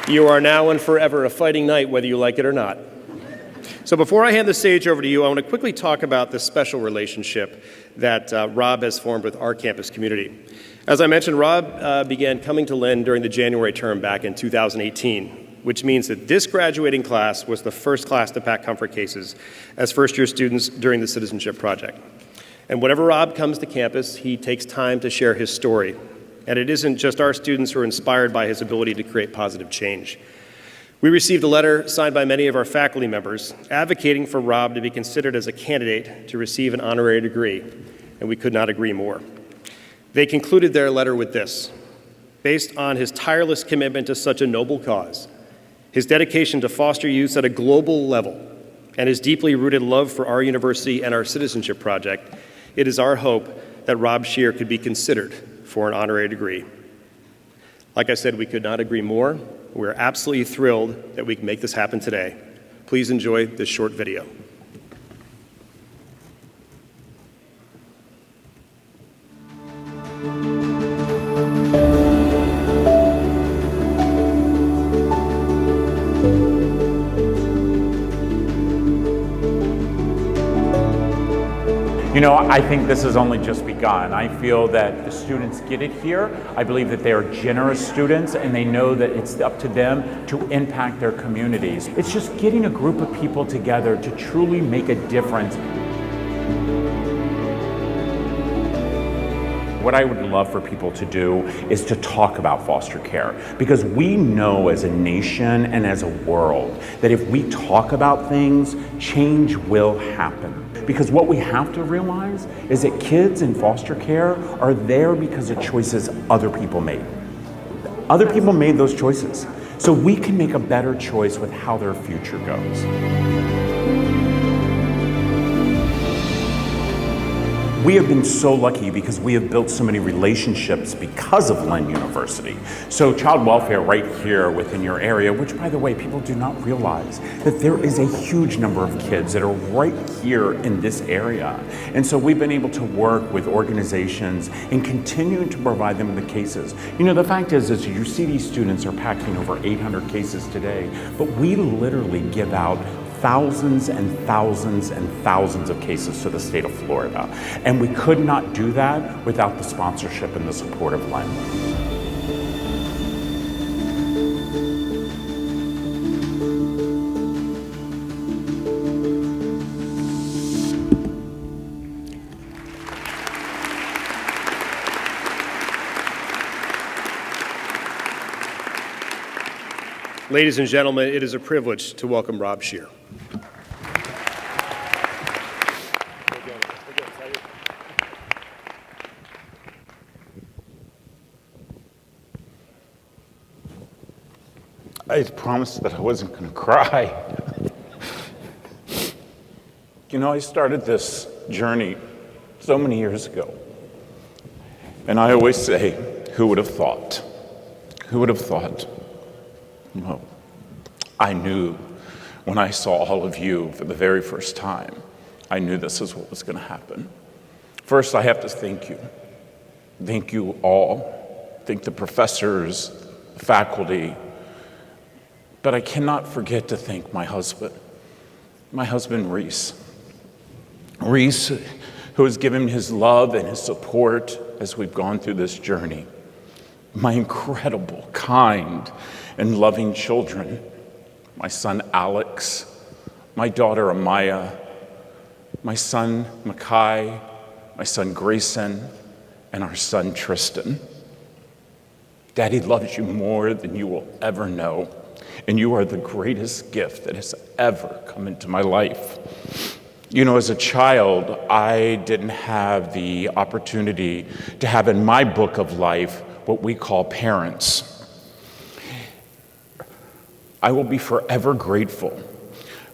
You are now and forever a fighting knight, whether you like it or not. So before I hand the stage over to you, I want to quickly talk about the special relationship that Rob has formed with our campus community. As I mentioned, Rob began coming to Lynn during the January term back in 2018. Which means that this graduating class was the first class to pack comfort cases as first-year students during the Citizenship Project. And whenever Rob comes to campus, he takes time to share his story. And it isn't just our students who are inspired by his ability to create positive change. We received a letter signed by many of our faculty members advocating for Rob to be considered as a candidate to receive an honorary degree, and we could not agree more. They concluded their letter with this: based on his tireless commitment to such a noble cause, his dedication to foster youth at a global level, and his deeply rooted love for our university and our Citizenship Project, it is our hope that Rob Scheer could be considered for an honorary degree. Like I said, we could not agree more. We're absolutely thrilled that we can make this happen today. Please enjoy this short video. You know, I think this has only just begun. I feel that the students get it here. I believe that they are generous students and they know that it's up to them to impact their communities. It's just getting a group of people together to truly make a difference. What I would love for people to do is to talk about foster care, because we know as a nation and as a world that if we talk about things, change will happen. Because what we have to realize is that kids in foster care are there because of choices other people made. Other people made those choices, so we can make a better choice with how their future goes. We have been so lucky because we have built so many relationships because of Lynn University. So child welfare right here within your area, which by the way, people do not realize that there is a huge number of kids that are right here in this area. And so we've been able to work with organizations and continuing to provide them with the cases. You know, the fact is you see these students are packing over 800 cases today, but we literally give out thousands and thousands and thousands of cases to the state of Florida. And we could not do that without the sponsorship and the support of Lynn. Ladies and gentlemen, it is a privilege to welcome Rob Scheer. I promised that I wasn't going to cry. You know, I started this journey so many years ago. And I always say, who would have thought? Who would have thought? Well, I knew when I saw all of you for the very first time, I knew this is what was going to happen. First, I have to thank you. Thank you all. Thank the professors, the faculty. But I cannot forget to thank my husband, Reese. Reese, who has given his love and his support as we've gone through this journey. My incredible, kind, and loving children, my son Alex, my daughter Amaya, my son Makai, my son Grayson, and our son Tristan. Daddy loves you more than you will ever know. And you are the greatest gift that has ever come into my life. You know, as a child, I didn't have the opportunity to have in my book of life what we call parents. I will be forever grateful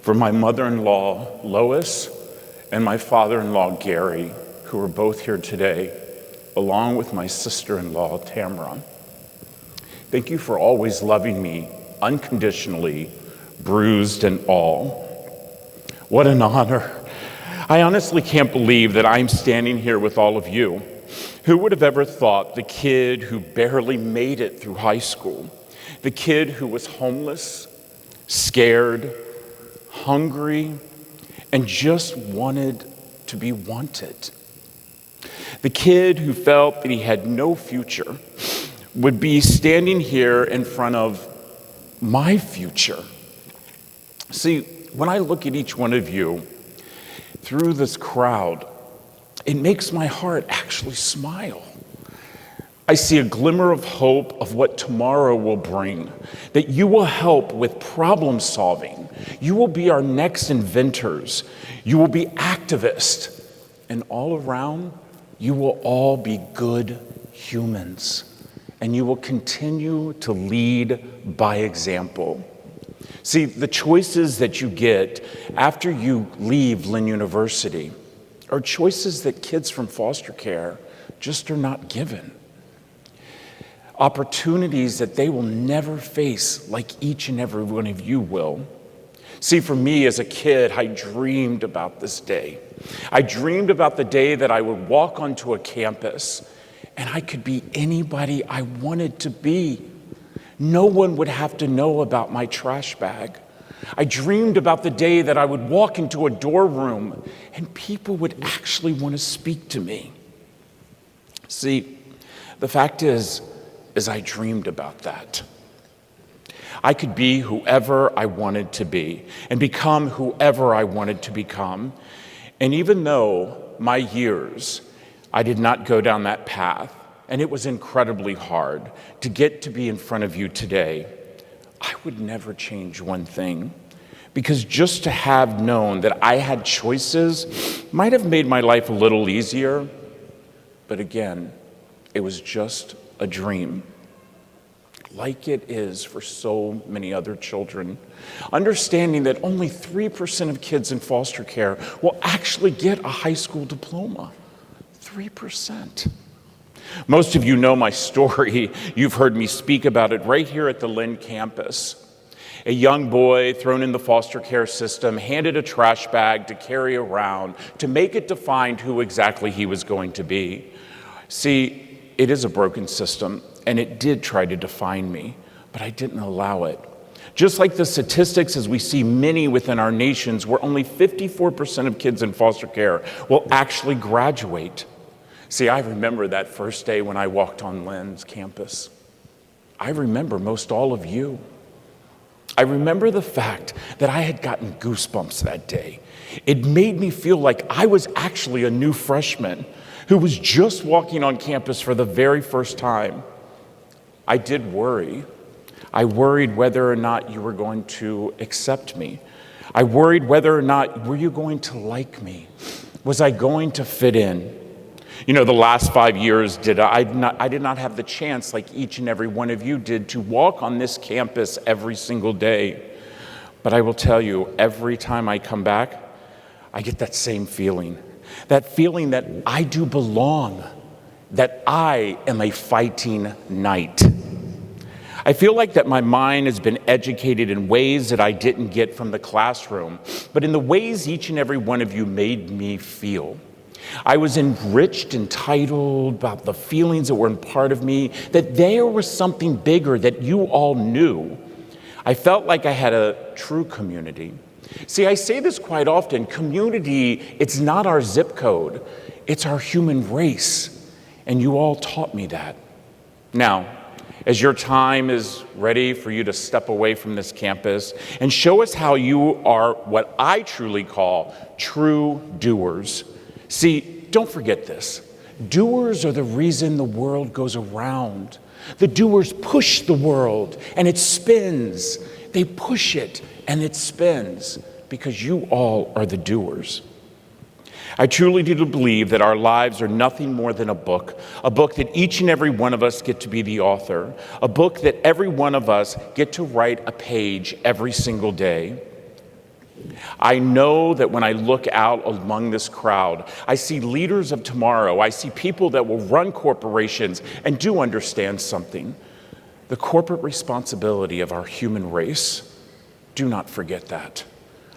for my mother-in-law, Lois, and my father-in-law, Gary, who are both here today, along with my sister-in-law, Tamara. Thank you for always loving me unconditionally, bruised and all. What an honor. I honestly can't believe that I'm standing here with all of you. Who would have ever thought the kid who barely made it through high school, the kid who was homeless, scared, hungry, and just wanted to be wanted, the kid who felt that he had no future, would be standing here in front of my future. See, when I look at each one of you through this crowd, it makes my heart actually smile. I see a glimmer of hope of what tomorrow will bring, that you will help with problem solving. You will be our next inventors. You will be activists. And all around, you will all be good humans. And you will continue to lead by example. See, the choices that you get after you leave Lynn University are choices that kids from foster care just are not given. Opportunities that they will never face like each and every one of you will. See, for me as a kid, I dreamed about this day. I dreamed about the day that I would walk onto a campus and I could be anybody I wanted to be. No one would have to know about my trash bag. I dreamed about the day that I would walk into a dorm room and people would actually want to speak to me. See, the fact is I dreamed about that. I could be whoever I wanted to be and become whoever I wanted to become. And even though my years, I did not go down that path, and it was incredibly hard to get to be in front of you today, I would never change one thing. Because just to have known that I had choices might have made my life a little easier, but again, it was just a dream, like it is for so many other children. Understanding that only 3% of kids in foster care will actually get a high school diploma. 3%. Most of you know my story. You've heard me speak about it right here at the Lynn campus. A young boy thrown in the foster care system, handed a trash bag to carry around to make it define who exactly he was going to be. See, it is a broken system, and it did try to define me, but I didn't allow it. Just like the statistics as we see many within our nations, where only 54% of kids in foster care will actually graduate. See, I remember that first day when I walked on Lynn's campus. I remember most all of you. I remember the fact that I had gotten goosebumps that day. It made me feel like I was actually a new freshman who was just walking on campus for the very first time. I did worry. I worried whether or not you were going to accept me. I worried whether or not were you going to like me. Was I going to fit in? You know, the last 5 years I did not have the chance, like each and every one of you did, to walk on this campus every single day. But I will tell you, every time I come back, I get that same feeling. That feeling that I do belong, that I am a fighting knight. I feel like that my mind has been educated in ways that I didn't get from the classroom, but in the ways each and every one of you made me feel. I was enriched, entitled about the feelings that were in part of me, that there was something bigger that you all knew. I felt like I had a true community. See, I say this quite often, community, it's not our zip code, it's our human race, and you all taught me that. Now, as your time is ready for you to step away from this campus and show us how you are what I truly call true doers. See, don't forget this. Doers are the reason the world goes around. The doers push the world and it spins. They push it and it spins because you all are the doers. I truly do believe that our lives are nothing more than a book that each and every one of us get to be the author, a book that every one of us get to write a page every single day. I know that when I look out among this crowd, I see leaders of tomorrow. I see people that will run corporations and do understand something. The corporate responsibility of our human race. Do not forget that.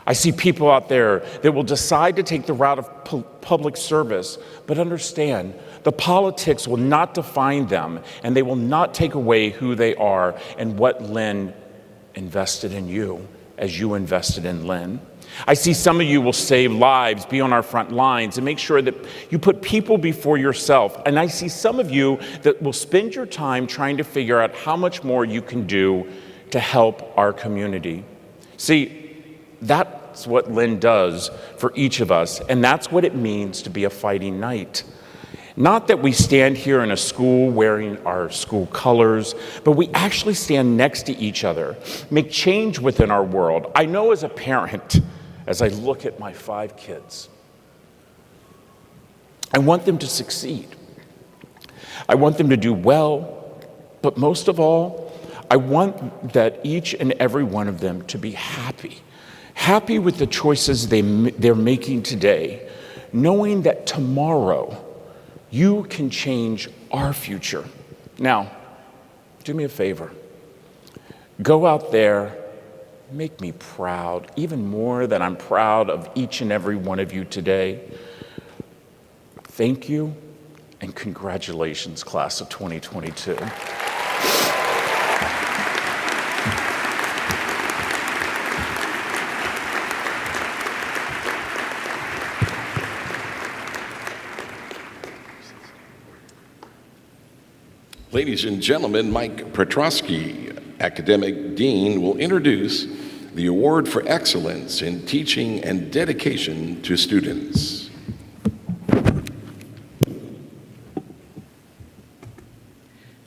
I see people out there that will decide to take the route of public service, but understand the politics will not define them, and they will not take away who they are and what Lynn invested in you as you invested in Lynn. I see some of you will save lives, be on our front lines, and make sure that you put people before yourself. And I see some of you that will spend your time trying to figure out how much more you can do to help our community. See, that's what Lynn does for each of us, and that's what it means to be a fighting knight. Not that we stand here in a school wearing our school colors, but we actually stand next to each other, make change within our world. I know as a parent, as I look at my 5 kids, I want them to succeed. I want them to do well, but most of all, I want that each and every one of them to be happy. Happy with the choices they're making today, knowing that tomorrow you can change our future. Now, do me a favor. Go out there, make me proud, even more than I'm proud of each and every one of you today. Thank you, and congratulations, class of 2022. Ladies and gentlemen, Mike Petrosky, Academic Dean, will introduce the Award for Excellence in Teaching and Dedication to Students.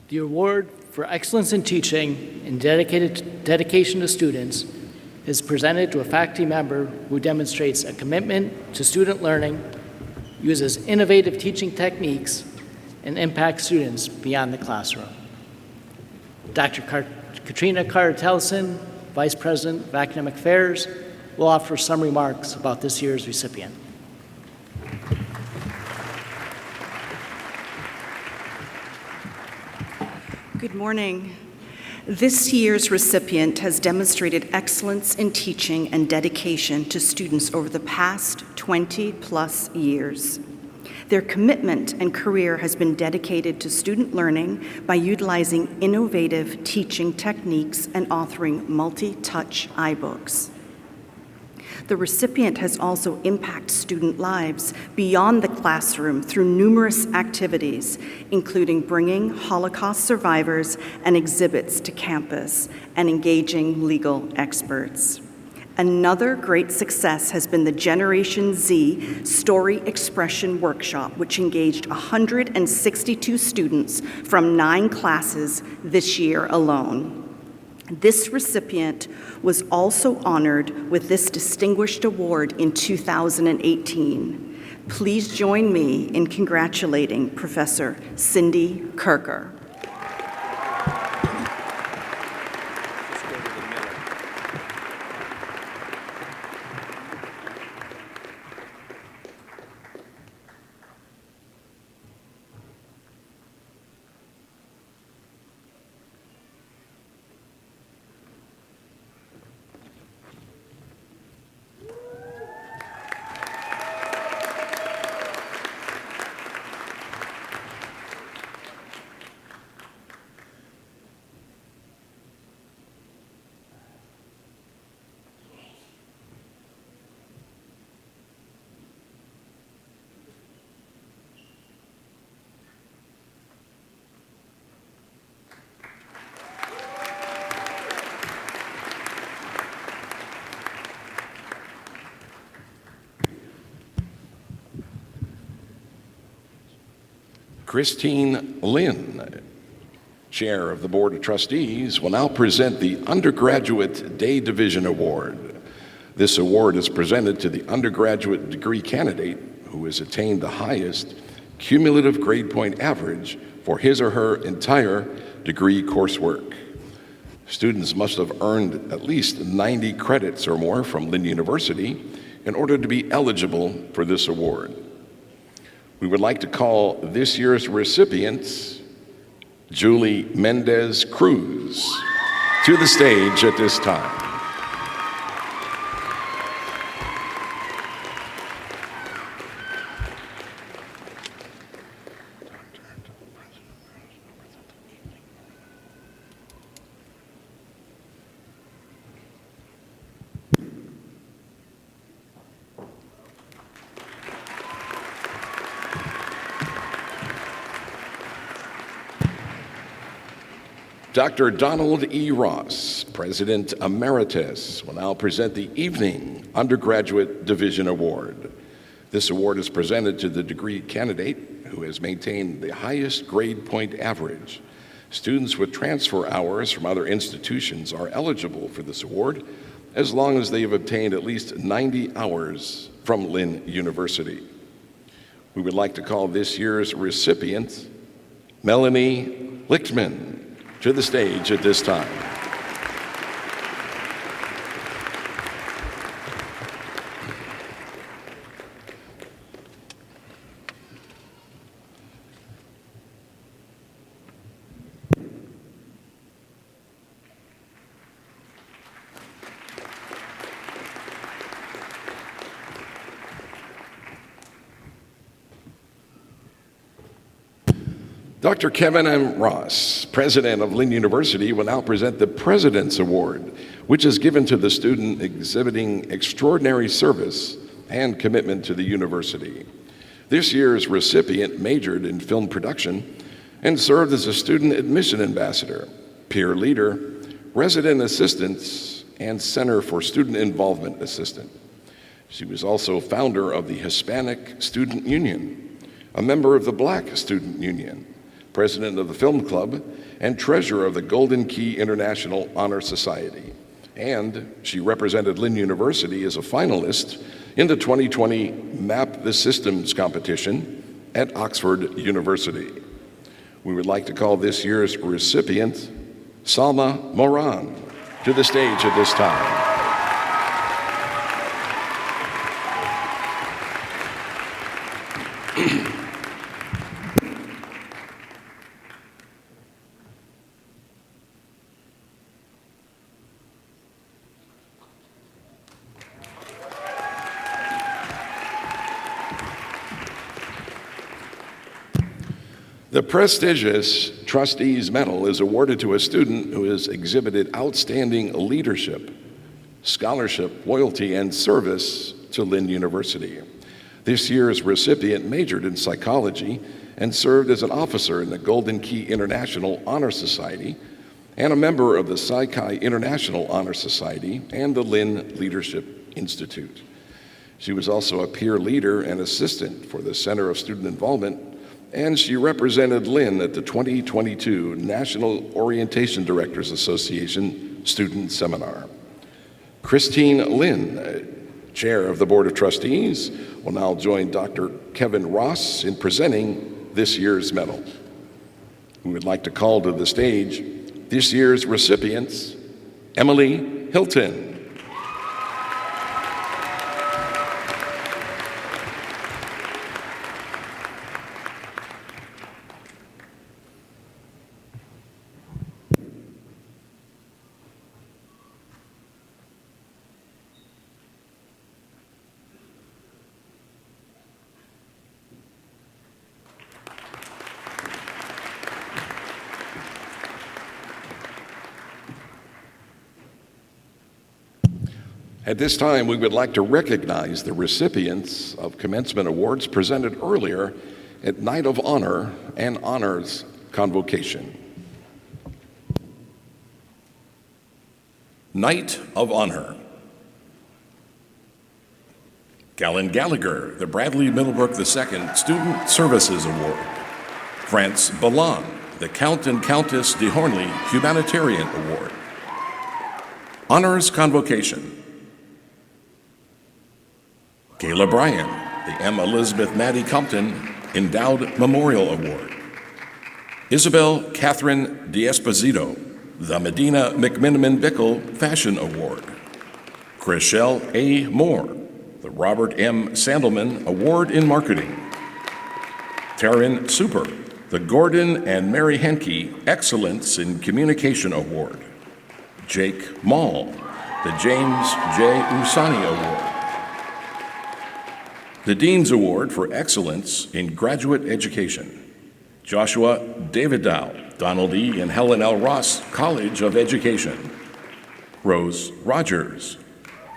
The Award for Excellence in Teaching and Dedication to Students is presented to a faculty member who demonstrates a commitment to student learning, uses innovative teaching techniques, and impacts students beyond the classroom. Dr. Katrina Carter-Tellison, Vice President of Academic Affairs, will offer some remarks about this year's recipient. Good morning. This year's recipient has demonstrated excellence in teaching and dedication to students over the past 20+ years. Their commitment and career has been dedicated to student learning by utilizing innovative teaching techniques and authoring multi-touch iBooks. The recipient has also impacted student lives beyond the classroom through numerous activities, including bringing Holocaust survivors and exhibits to campus and engaging legal experts. Another great success has been the Generation Z Story Expression Workshop, which engaged 162 students from 9 classes this year alone. This recipient was also honored with this distinguished award in 2018. Please join me in congratulating Professor Cindy Kirker. Christine Lynn, Chair of the Board of Trustees, will now present the Undergraduate Day Division Award. This award is presented to the undergraduate degree candidate who has attained the highest cumulative grade point average for his or her entire degree coursework. Students must have earned at least 90 credits or more from Lynn University in order to be eligible for this award. We would like to call this year's recipients Julie Mendez Cruz to the stage at this time. Dr. Donald E. Ross, President Emeritus, will now present the Evening Undergraduate Division Award. This award is presented to the degree candidate who has maintained the highest grade point average. Students with transfer hours from other institutions are eligible for this award as long as they have obtained at least 90 hours from Lynn University. We would like to call this year's recipient Melanie Lichtman to the stage at this time. Dr. Kevin M. Ross, President of Lynn University, will now present the President's Award, which is given to the student exhibiting extraordinary service and commitment to the university. This year's recipient majored in film production and served as a student admission ambassador, peer leader, resident assistant, and Center for Student Involvement assistant. She was also founder of the Hispanic Student Union, a member of the Black Student Union, president of the Film Club, and treasurer of the Golden Key International Honor Society. And she represented Lynn University as a finalist in the 2020 Map the Systems competition at Oxford University. We would like to call this year's recipient Salma Moran to the stage at this time. The prestigious Trustees Medal is awarded to a student who has exhibited outstanding leadership, scholarship, loyalty, and service to Lynn University. This year's recipient majored in psychology and served as an officer in the Golden Key International Honor Society and a member of the Psi Chi International Honor Society and the Lynn Leadership Institute. She was also a peer leader and assistant for the Center of Student Involvement, and she represented Lynn at the 2022 National Orientation Directors Association Student Seminar. Christine Lynn, Chair of the Board of Trustees, will now join Dr. Kevin Ross in presenting this year's medal. We would like to call to the stage this year's recipients, Emily Hilton. At this time, we would like to recognize the recipients of commencement awards presented earlier at Night of Honor and Honors Convocation. Night of Honor. Galen Gallagher, the Bradley Middlebrook II Student Services Award. France Ballon, the Count and Countess de Hornley Humanitarian Award. Honors Convocation. Kayla Bryan, the M. Elizabeth Maddie Compton Endowed Memorial Award. Isabel Catherine D'Esposito, the Medina McMiniman Bickle Fashion Award. Chriselle A. Moore, the Robert M. Sandelman Award in Marketing. Taryn Super, the Gordon and Mary Henke Excellence in Communication Award. Jake Mall, the James J. Usani Award. The Dean's Award for Excellence in Graduate Education. Joshua Davidow, Donald E. and Helen L. Ross College of Education. Rose Rogers,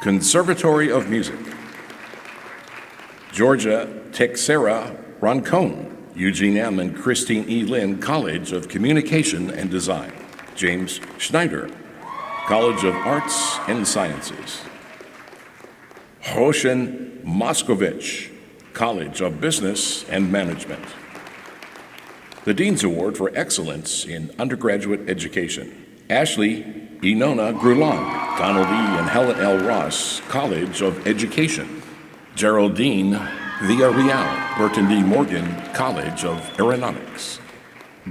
Conservatory of Music. Georgia Texera Roncone, Eugene M. and Christine E. Lynn College of Communication and Design. James Schneider, College of Arts and Sciences. Roshan Moskovich, College of Business and Management. The Dean's Award for Excellence in Undergraduate Education. Ashley Inona Grulan, Donald E. and Helen L. Ross College of Education. Geraldine Villarreal, Burton D. Morgan College of Aeronautics.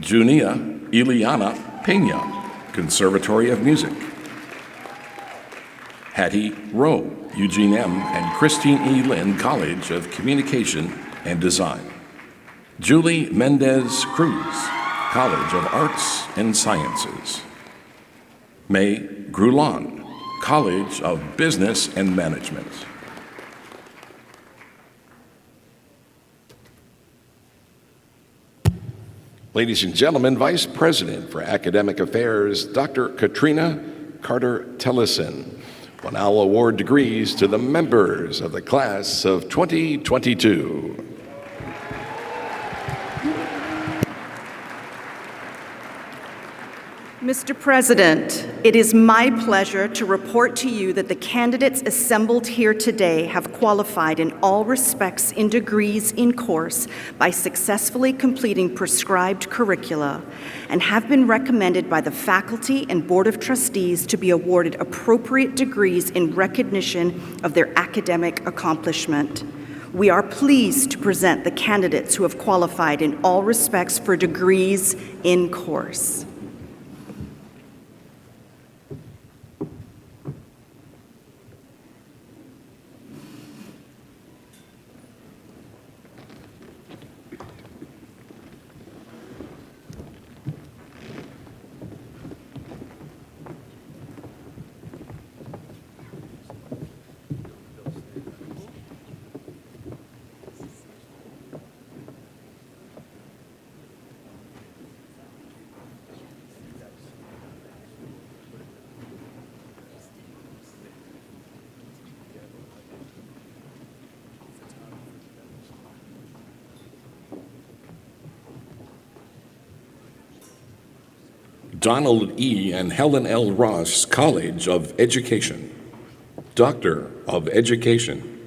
Junia Ileana Pena, Conservatory of Music. Hattie Rowe, Eugene M. and Christine E. Lynn College of Communication and Design. Julie Mendez Cruz, College of Arts and Sciences. May Grulon, College of Business and Management. Ladies and gentlemen, Vice President for Academic Affairs, Dr. Katrina Carter-Tellison will now award degrees to the members of the class of 2022. Mr. President, it is my pleasure to report to you that the candidates assembled here today have qualified in all respects in degrees in course by successfully completing prescribed curricula and have been recommended by the faculty and Board of Trustees to be awarded appropriate degrees in recognition of their academic accomplishment. We are pleased to present the candidates who have qualified in all respects for degrees in course. Donald E. and Helen L. Ross College of Education. Doctor of Education.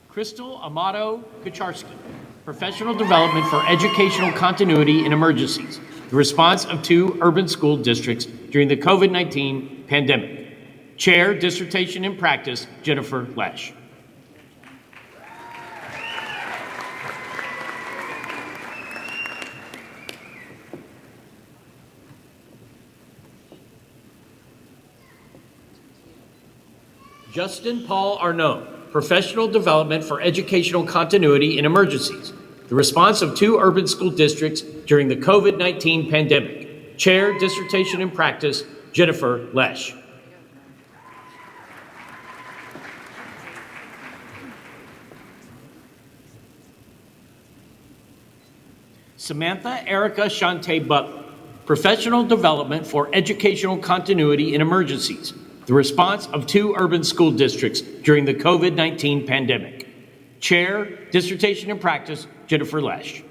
Crystal Amato Kucharski, Professional Development for Educational Continuity in Emergencies, the response of 2 urban school districts during the COVID-19 pandemic. Chair, Dissertation in Practice, Jennifer Lesh. Justin Paul Arnaud, Professional Development for Educational Continuity in Emergencies, the response of 2 urban school districts during the COVID-19 pandemic. Chair, Dissertation in Practice, Jennifer Lesh. Samantha Erica Shante Butler, Professional Development for Educational Continuity in Emergencies, the response of 2 urban school districts during the COVID-19 pandemic. Chair, Dissertation in Practice, Jennifer Lesh.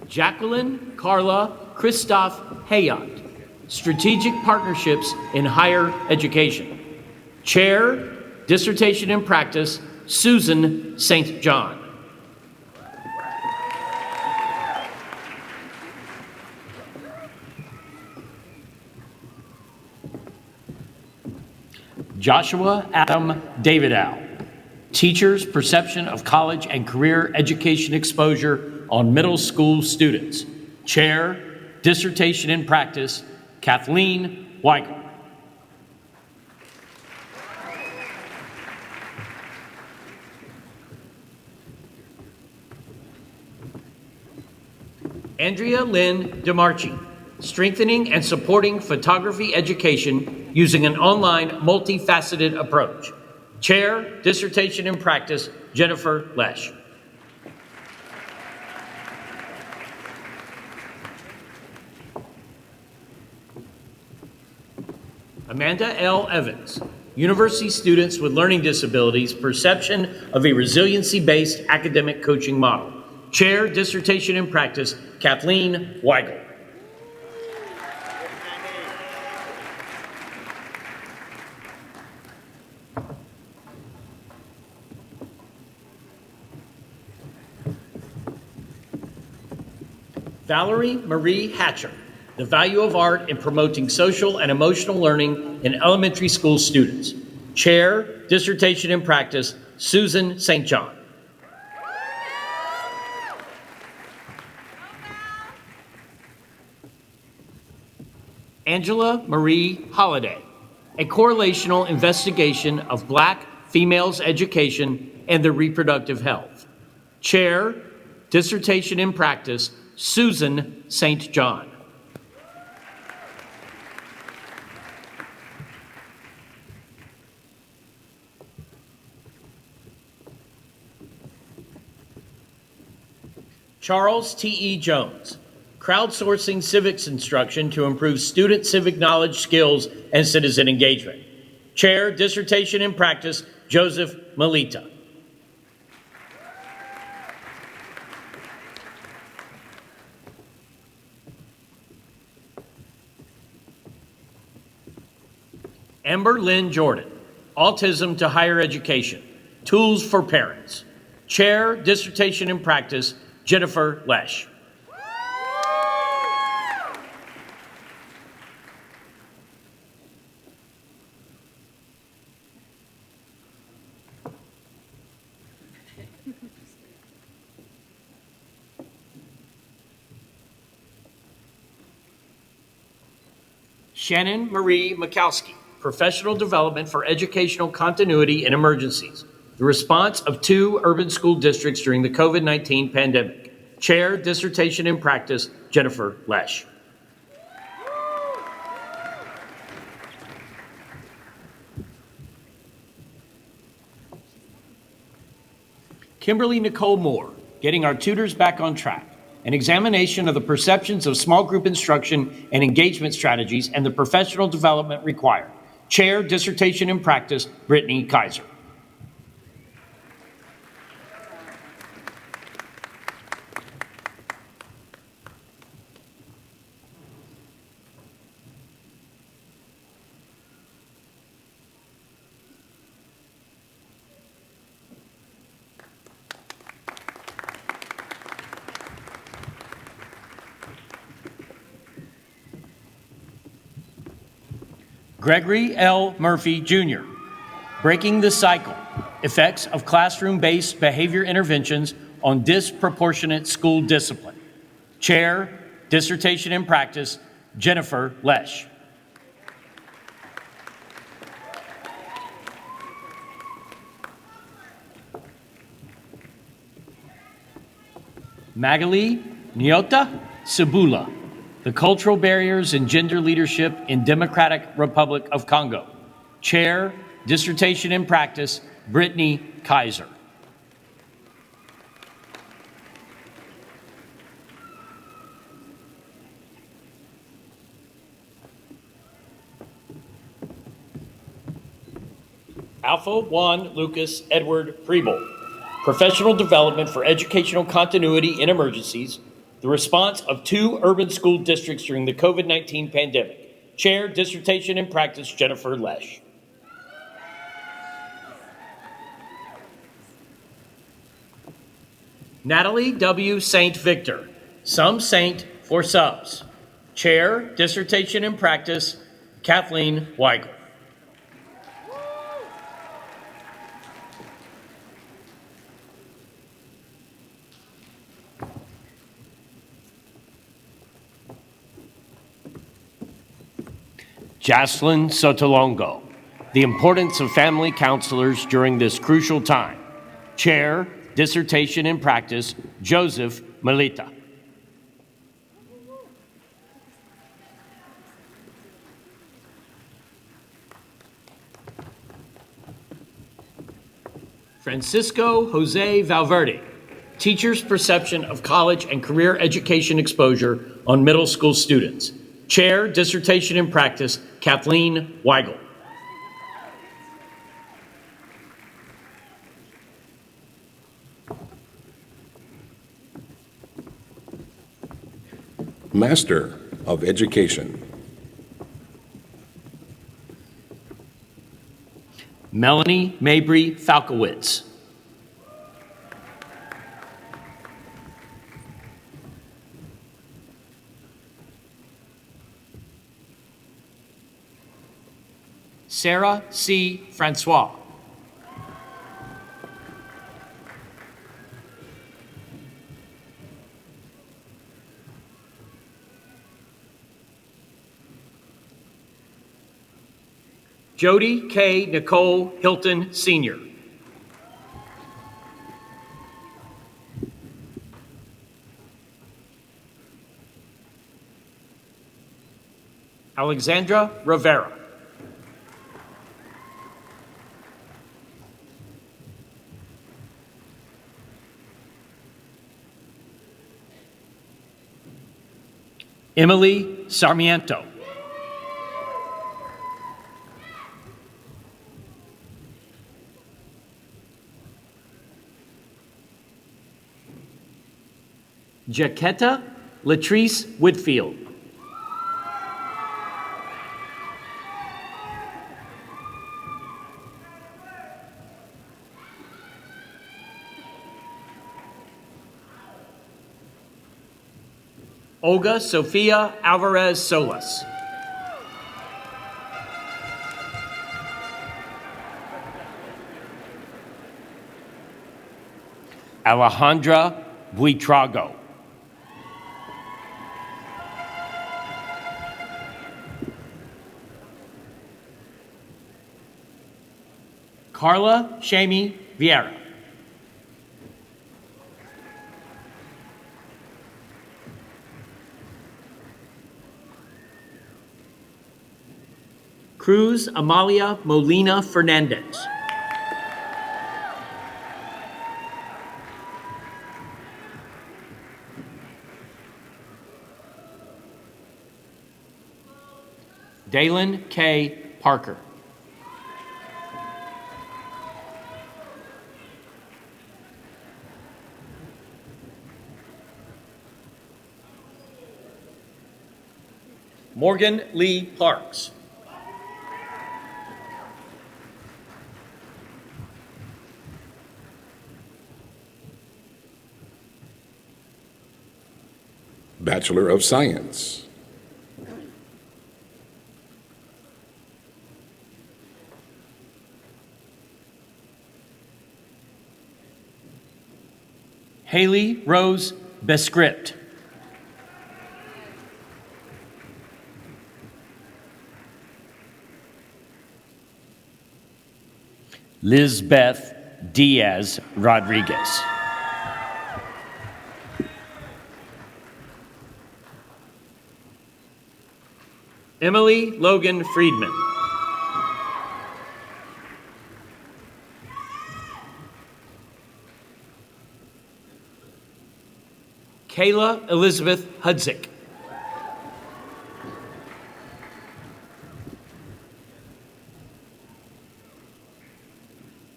Jacqueline Carla Christoph Hayat, Strategic Partnerships in Higher Education. Chair, Dissertation in Practice, Susan St. John. Joshua Adam Davidow. Teachers' perception of college and career education exposure on middle school students. Chair, Dissertation in Practice, Kathleen Weigel. Andrea Lynn DeMarchi, Strengthening and Supporting Photography Education Using an Online Multifaceted Approach. Chair, Dissertation in Practice, Jennifer Lesh. Amanda L. Evans, University Students with Learning Disabilities, Perception of a Resiliency-Based Academic Coaching Model. Chair, Dissertation in Practice, Kathleen Weigel. Valerie Marie Hatcher, The Value of Art in Promoting Social and Emotional Learning in Elementary School Students. Chair, Dissertation in Practice, Susan St. John. Angela Marie Holliday, A Correlational Investigation of Black Females' Education and Their Reproductive Health. Chair, Dissertation in Practice, Susan St. John. Charles T.E. Jones, Crowdsourcing Civics Instruction to Improve Student Civic Knowledge, Skills, and Citizen Engagement. Chair, Dissertation in Practice, Joseph Melita. Amber Lynn Jordan, Autism to Higher Education, Tools for Parents. Chair, Dissertation in Practice, Jennifer Lesh. Shannon Marie Mikowski, Professional Development for Educational Continuity in Emergencies, the response of 2 urban school districts during the COVID-19 pandemic. Chair, Dissertation in Practice, Jennifer Lesh. Kimberly Nicole Moore, Getting Our Tutors Back on Track, an examination of the perceptions of small group instruction and engagement strategies and the professional development required. Chair, Dissertation in Practice, Brittany Kaiser. Gregory L. Murphy, Jr., Breaking the Cycle, Effects of Classroom-Based Behavior Interventions on Disproportionate School Discipline. Chair, Dissertation in Practice, Jennifer Lesh. Magali Nyota Cebula, The Cultural Barriers in Gender Leadership in Democratic Republic of Congo. Chair, Dissertation in Practice, Brittany Kaiser. Alpha Juan Lucas Edward Preble, Professional Development for Educational Continuity in Emergencies, the response of 2 urban school districts during the COVID-19 pandemic. Chair, Dissertation in Practice, Jennifer Lesh. Natalie W. St. Victor, Some Saint for Subs. Chair, Dissertation in Practice, Kathleen Weigel. Jaslyn Sotolongo, the importance of family counselors during this crucial time. Chair, Dissertation in Practice, Joseph Melita. Francisco Jose Valverde, Teacher's Perception of College and Career Education Exposure on Middle School Students. Chair, Dissertation in Practice, Kathleen Weigel. Master of Education. Melanie Mabry Falkowitz. Sarah C. Francois. Jody K. Nicole Hilton, Sr. Alexandra Rivera. Emily Sarmiento. Jaquetta Latrice Whitfield. Olga Sofia Alvarez Solas. Alejandra Buitrago. Carla Shamey Vieira. Cruz Amalia Molina Fernandez. Dalen K. Parker. Morgan Lee Parks. Bachelor of Science. Haley Rose Bescript. Lizbeth Diaz Rodriguez. Emily Logan Friedman. Kayla Elizabeth Hudzik.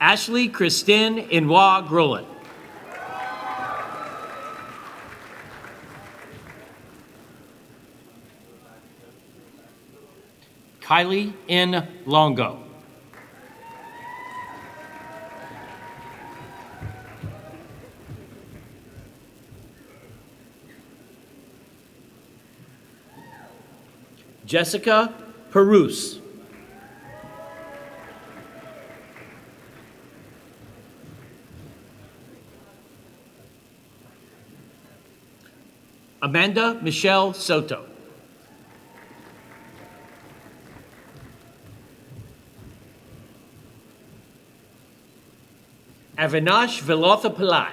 Ashley Christine Inwa Grolin. Kylie N. Longo. Jessica Perus. Amanda Michelle Soto. Avinash Vilothapillai.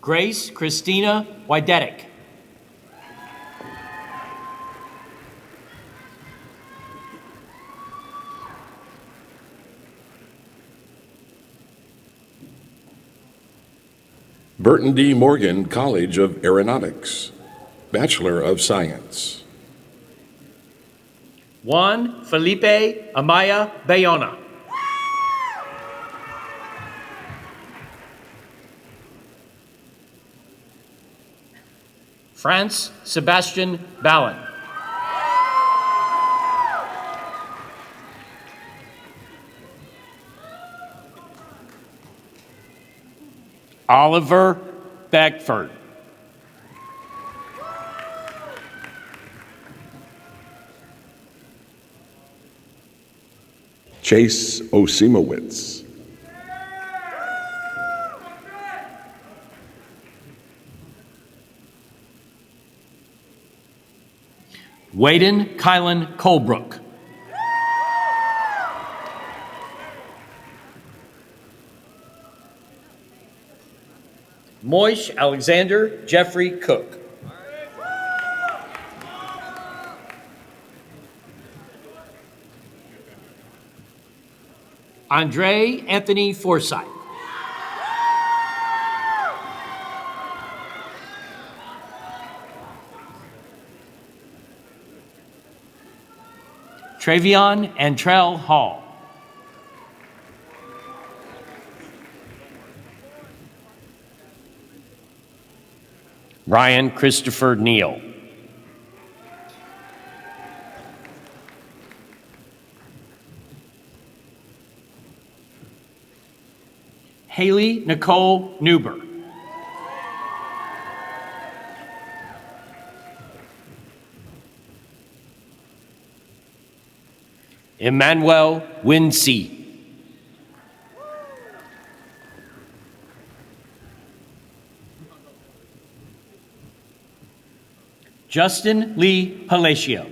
Grace Christina Wydetic. Burton D. Morgan College of Aeronautics, Bachelor of Science. Juan Felipe Amaya Bayona. France Sebastian Ballin. Oliver Beckford. Chase Osimowitz. Waden Kylan Colebrook. Moish Alexander Jeffrey Cook. Andre Anthony Forsythe. Travion Antrell Hall. Ryan Christopher Neal. Haley Nicole Newber. Emmanuel Winsey. Justin Lee Palacio.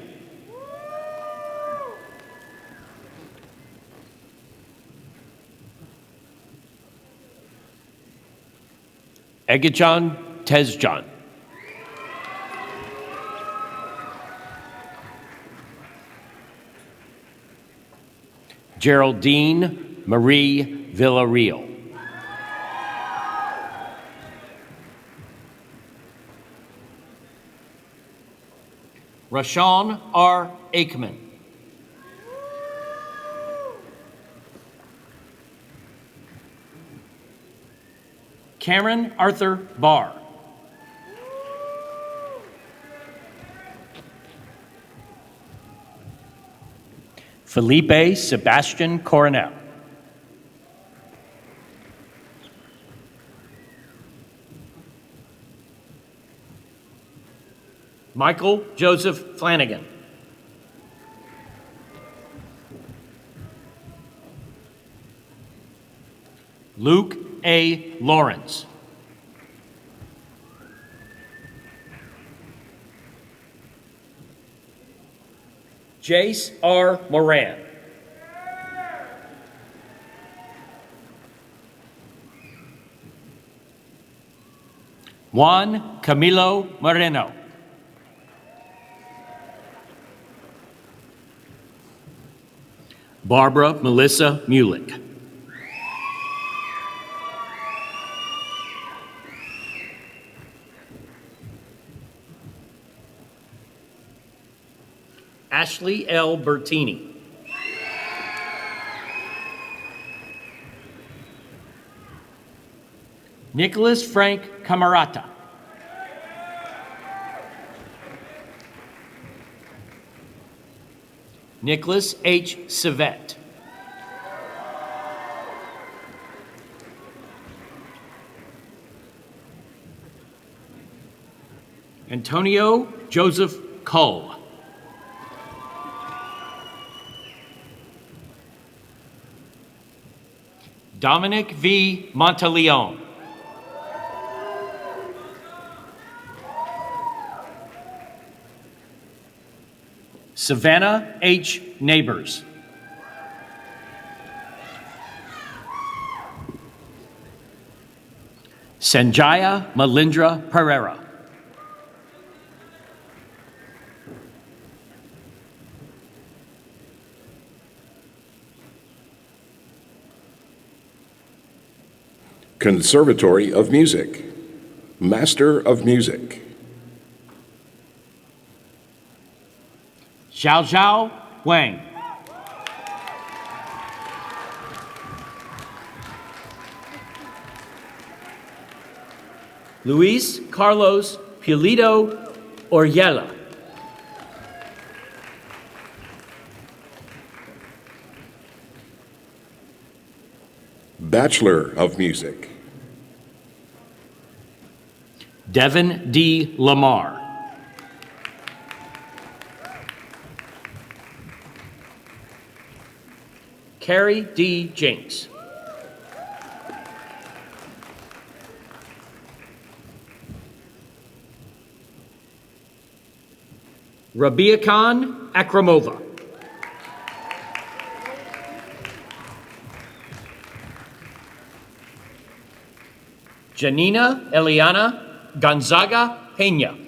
Egajon Tezjon. Geraldine Marie Villarreal. Rashawn R. Aikman. Cameron Arthur Barr. Felipe Sebastian Coronel. Michael Joseph Flanagan. Luke A. Lawrence. Jace R. Moran. Juan Camilo Moreno. Barbara Melissa Mulick. Ashley L. Bertini. Nicholas Frank Camarata. Nicholas H. Savette. Antonio Joseph Cull. Dominic V. Monteleone. Savannah H. Neighbors. Sanjaya Malindra Pereira. Conservatory of Music, Master of Music. Xiao Zhao Wang. Luis Carlos Pulido Oriela. Bachelor of Music. Devin D. Lamar. Carrie D. Jinks. Rabia Khan Akramova. Janina Eliana Gonzaga Peña.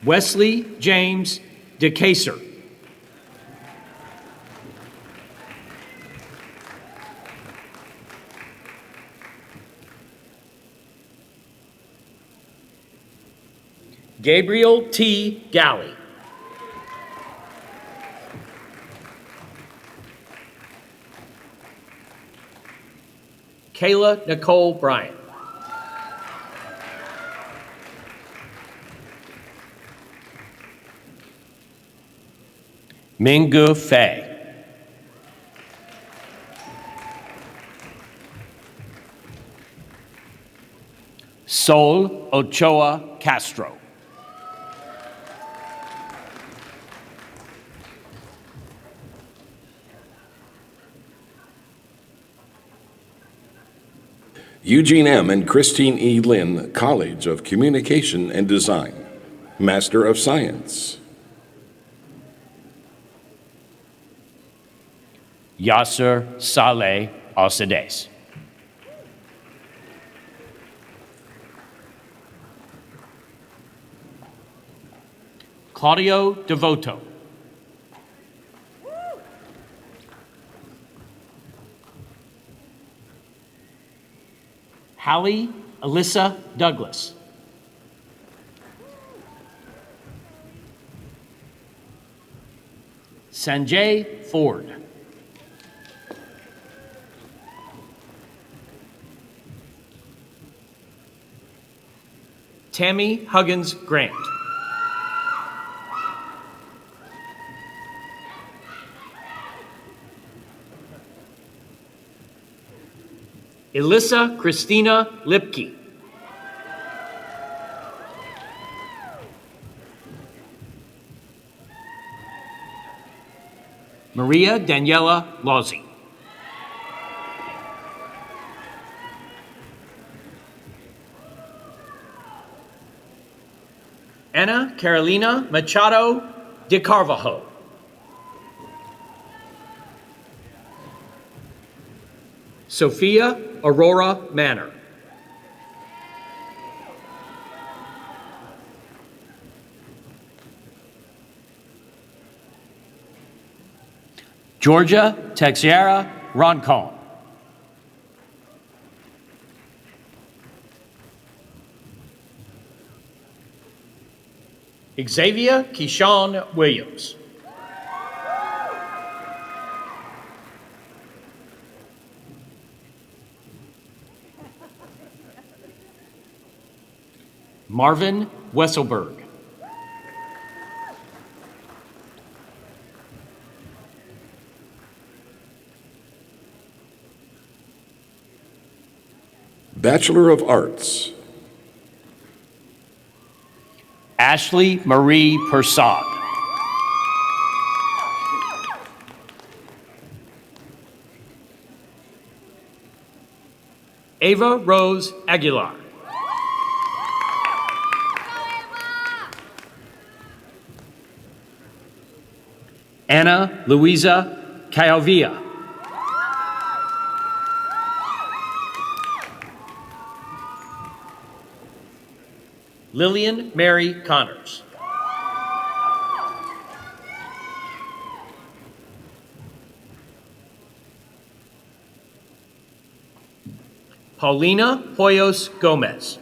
Wesley James DeCaser. Gabriel T. Galley. Kayla Nicole Bryant. Mingu Fei. Sol Ochoa Castro. Eugene M. and Christine E. Lynn, College of Communication and Design, Master of Science. Yasser Saleh Alcides. Claudio Devoto. Hallie Alyssa Douglas. Sanjay Ford. Tammy Huggins Grant. Elissa Christina Lipke. Maria Daniela Lozzi. Ana Carolina Machado de Carvalho. Sophia Aurora Manor. Georgia Texiera Roncon. Xavier Keyshawn Williams. Marvin Wesselberg. Bachelor of Arts. Ashley Marie Persad. Ava Rose Aguilar. Anna Luisa Calvia. Lillian Mary Connors. Paulina Hoyos Gomez.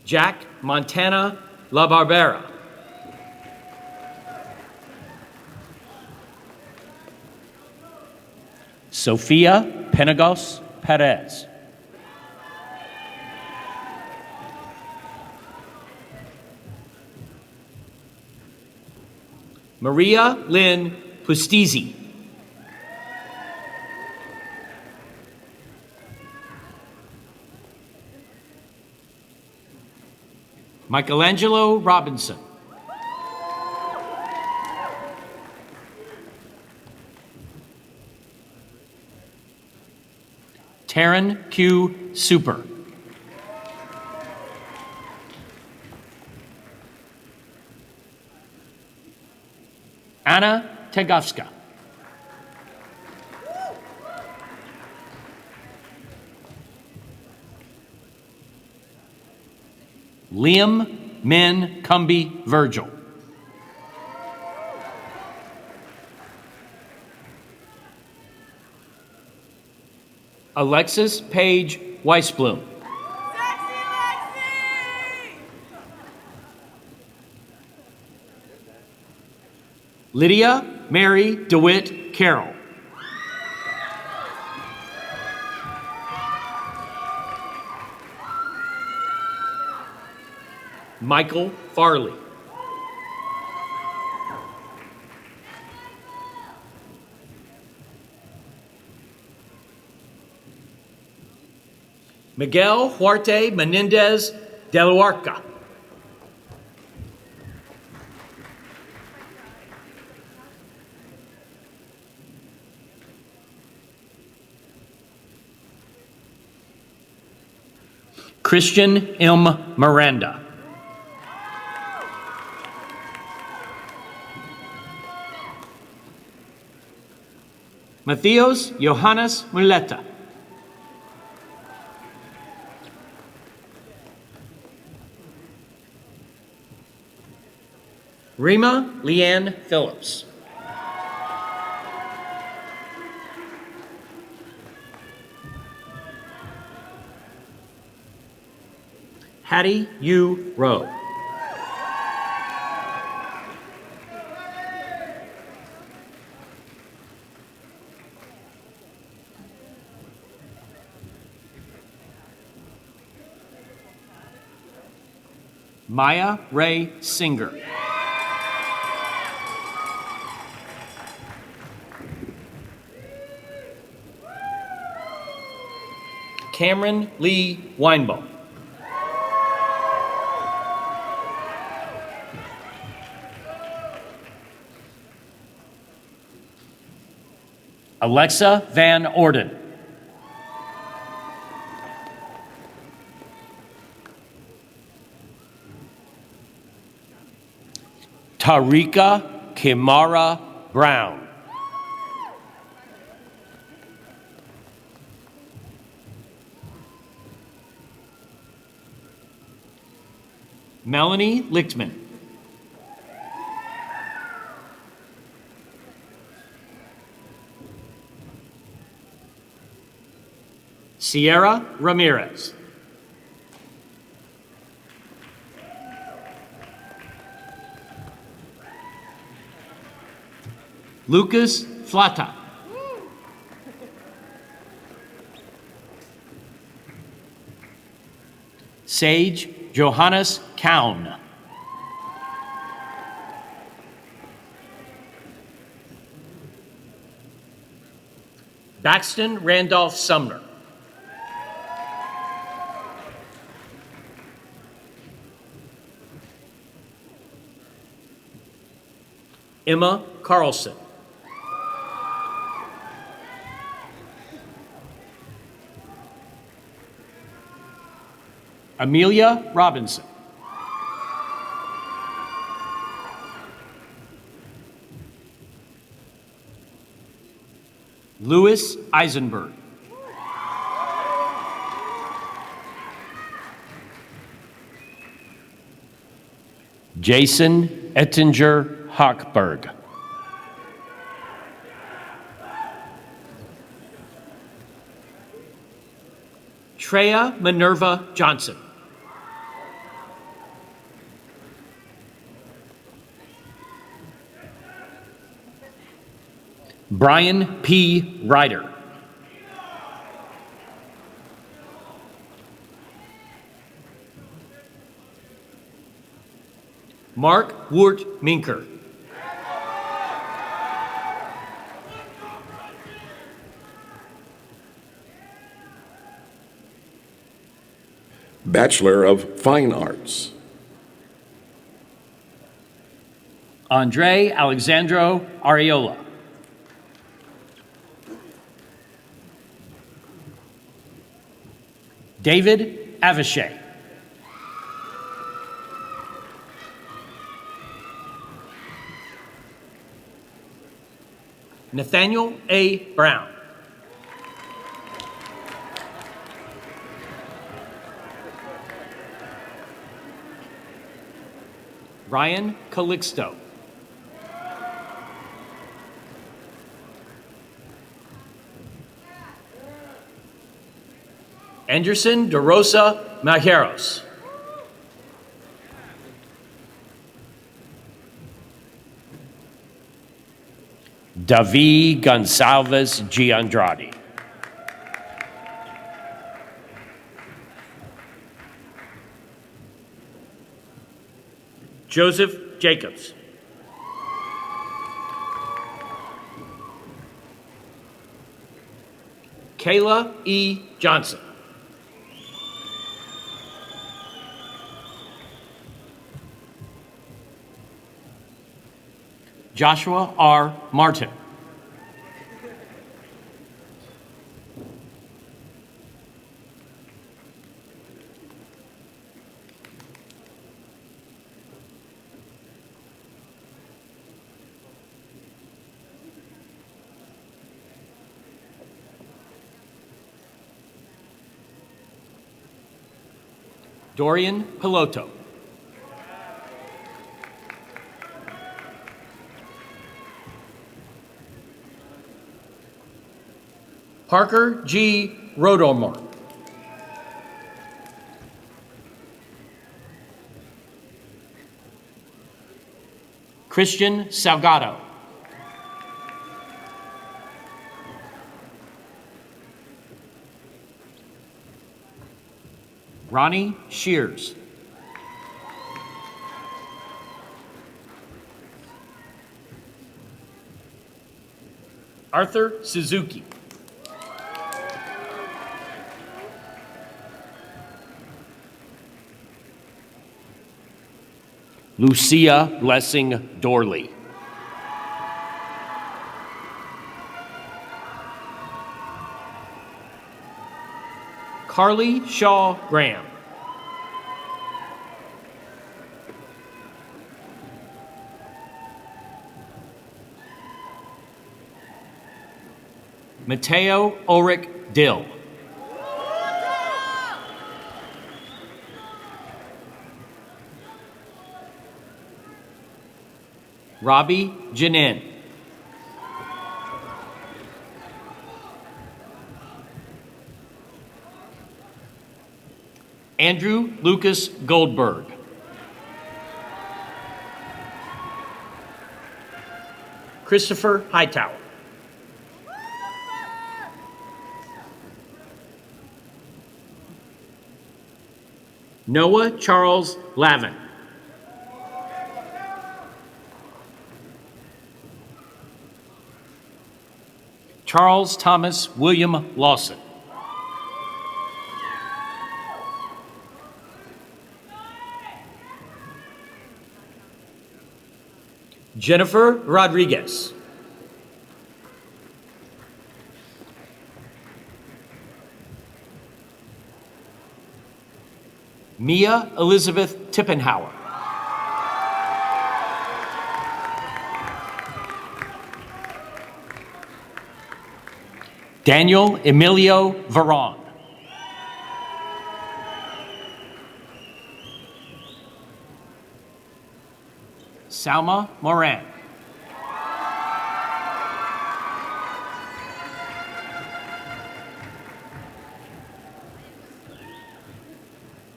Jack Montana La Barbera. Sofia Penagos Perez. Maria Lynn Pustizi. Michelangelo Robinson. Taryn Q. Super. Anna Tegovska. Liam Min Cumby Virgil. Alexis Paige Weisblum. Lydia Mary DeWitt Carroll. Michael Farley. Miguel Huarte Menendez de Luarca. Christian M. Miranda. Matheos Johannes Muleta. Rima Leanne Phillips. Hattie Yu Rowe. Maya Ray Singer. Cameron Lee Weinbaum. Alexa Van Orden. Tarika Kimara Brown. Melanie Lichtman. Sierra Ramirez. Lucas Flata. Sage Johannes Kaun. Baxton Randolph Sumner. Emma Carlson. Amelia Robinson. Louis Eisenberg. Jason Ettinger Hochberg. Treya Minerva Johnson. Brian P. Ryder. Mark Woert Minker. Bachelor of Fine Arts. Andre Alexandro Ariola. David Avishai. Nathaniel A. Brown. Ryan Calixto. Anderson DeRosa Majeros. Davi Gonçalves Giandradi. Joseph Jacobs. Kayla E. Johnson. Joshua R. Martin. Dorian Piloto. Parker G. Rodomore. Christian Salgado. Ronnie Shears. Arthur Suzuki. Lucia Blessing Dorley. Carly Shaw Graham. Mateo Ulrich Dill. Robbie Janin. Andrew Lucas Goldberg. Christopher Hightower. Noah Charles Lavin. Charles Thomas William Lawson. Jennifer Rodriguez. Mia Elizabeth Tippenhauer. Daniel Emilio Veron. Salma Moran.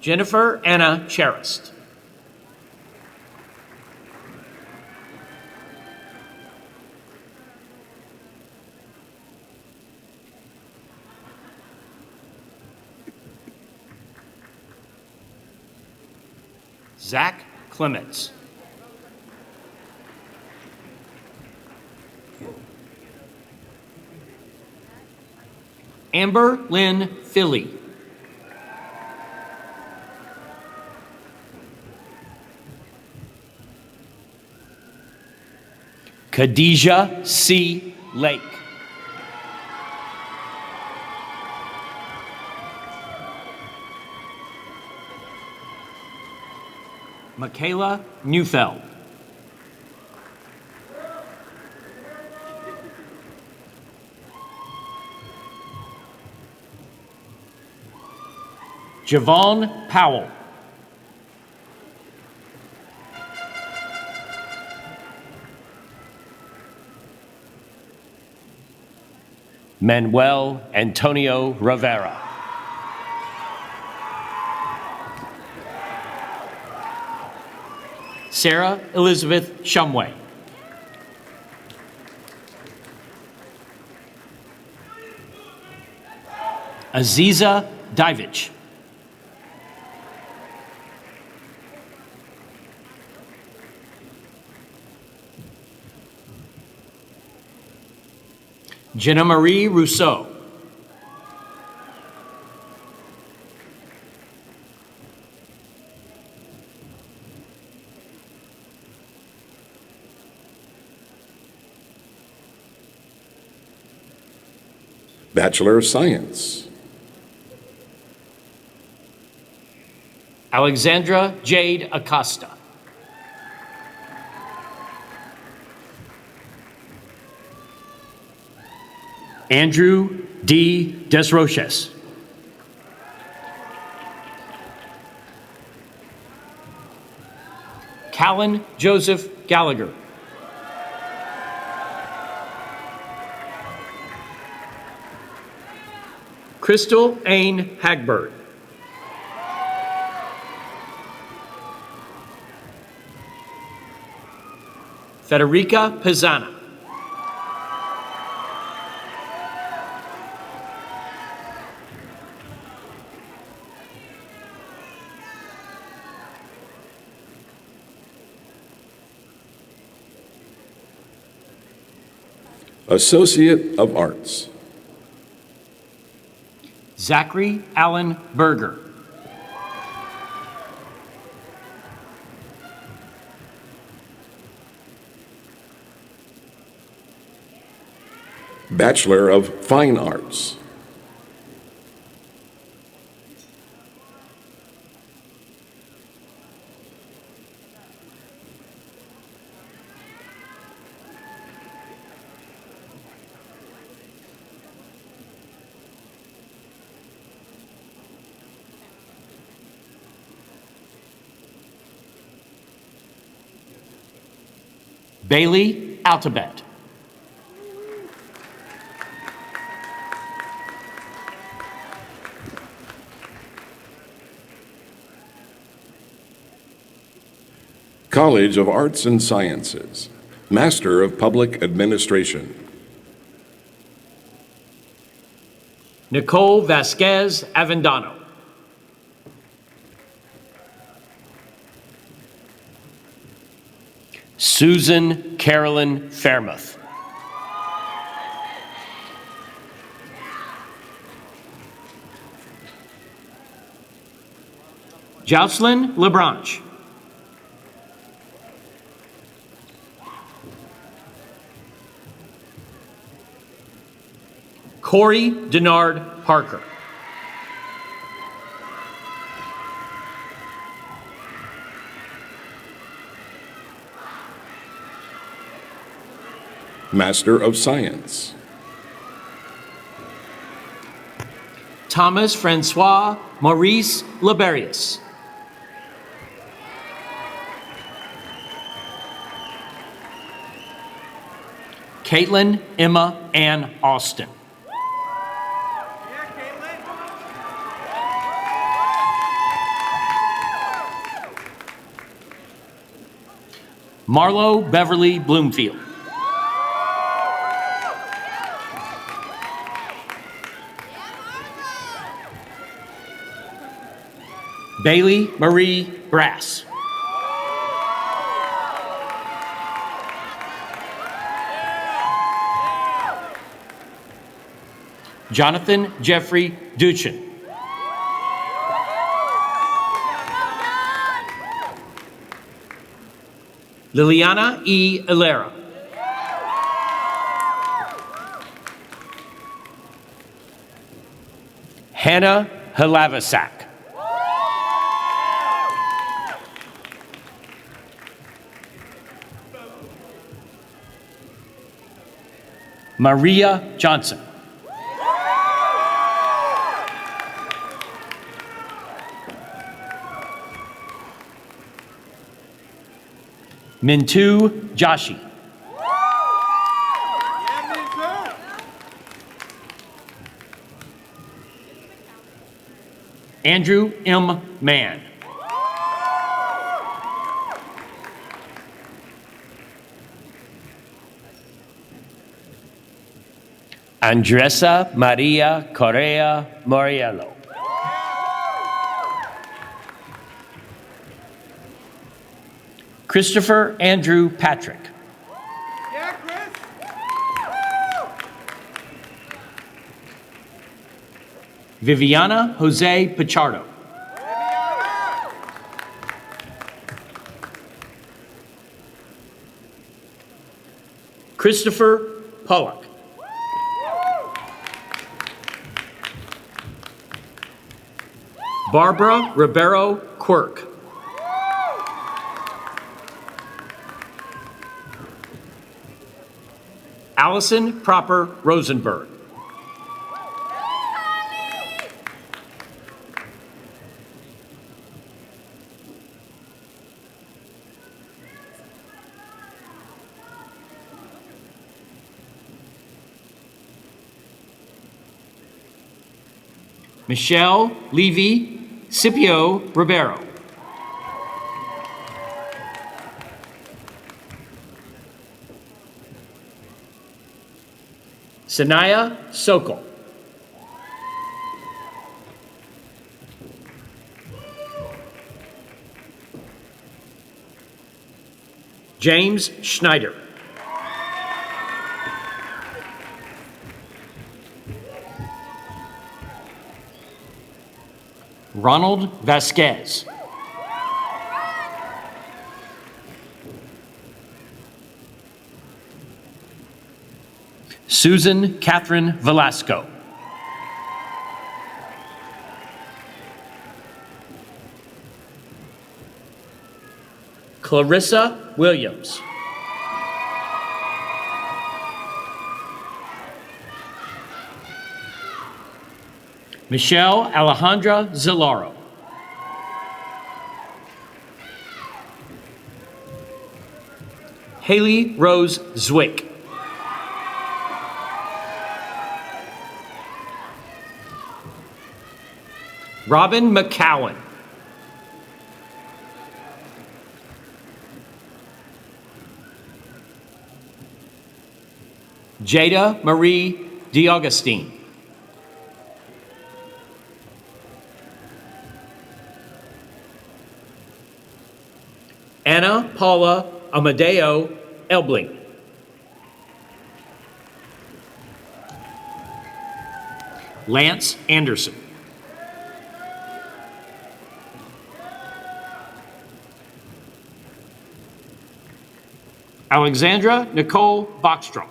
Jennifer Anna Charist. Zach Clements. Amber Lynn Philly. Khadijah C. Lake. Michaela Neufeld. Javon Powell. Manuel Antonio Rivera. Sarah Elizabeth Shumway. Aziza Divich. Jenna Marie Rousseau. Bachelor of Science. Alexandra Jade Acosta. Andrew D. Desroches. Callan Joseph Gallagher. Crystal Ain Hagbird. Federica Pizzana. Associate of Arts. Zachary Allen Berger. Bachelor of Fine Arts. Bailey Altabet. College of Arts and Sciences. Master of Public Administration. Nicole Vasquez Avendano. Susan Carolyn Fairmouth. Jocelyn LeBranche. Corey Denard Parker. Master of Science. Thomas Francois Maurice Laberius. Caitlin Emma Ann Austin. Marlo Beverly Bloomfield. Bailey Marie Brass. Jonathan Jeffrey Duchin. Liliana E. Ilera. Hannah Halavasak. Maria Johnson. Mintu Joshi. Andrew M. Mann. Andressa Maria Correa Moriello. Christopher Andrew Patrick. Viviana Jose Pichardo. Christopher Pollock. Barbara Ribeiro Quirk. Allison Proper Rosenberg. Michelle Levy Scipio Ribeiro. Sanaya Sokol. James Schneider. Ronald Vasquez. Susan Catherine Velasco. Clarissa Williams. Michelle Alejandra Zilaro. Haley Rose Zwick. Robin McCowan. Jada Marie DiAugustine. Anna Paula Amadeo Elbling. Lance Anderson. Alexandra Nicole Bachstrom.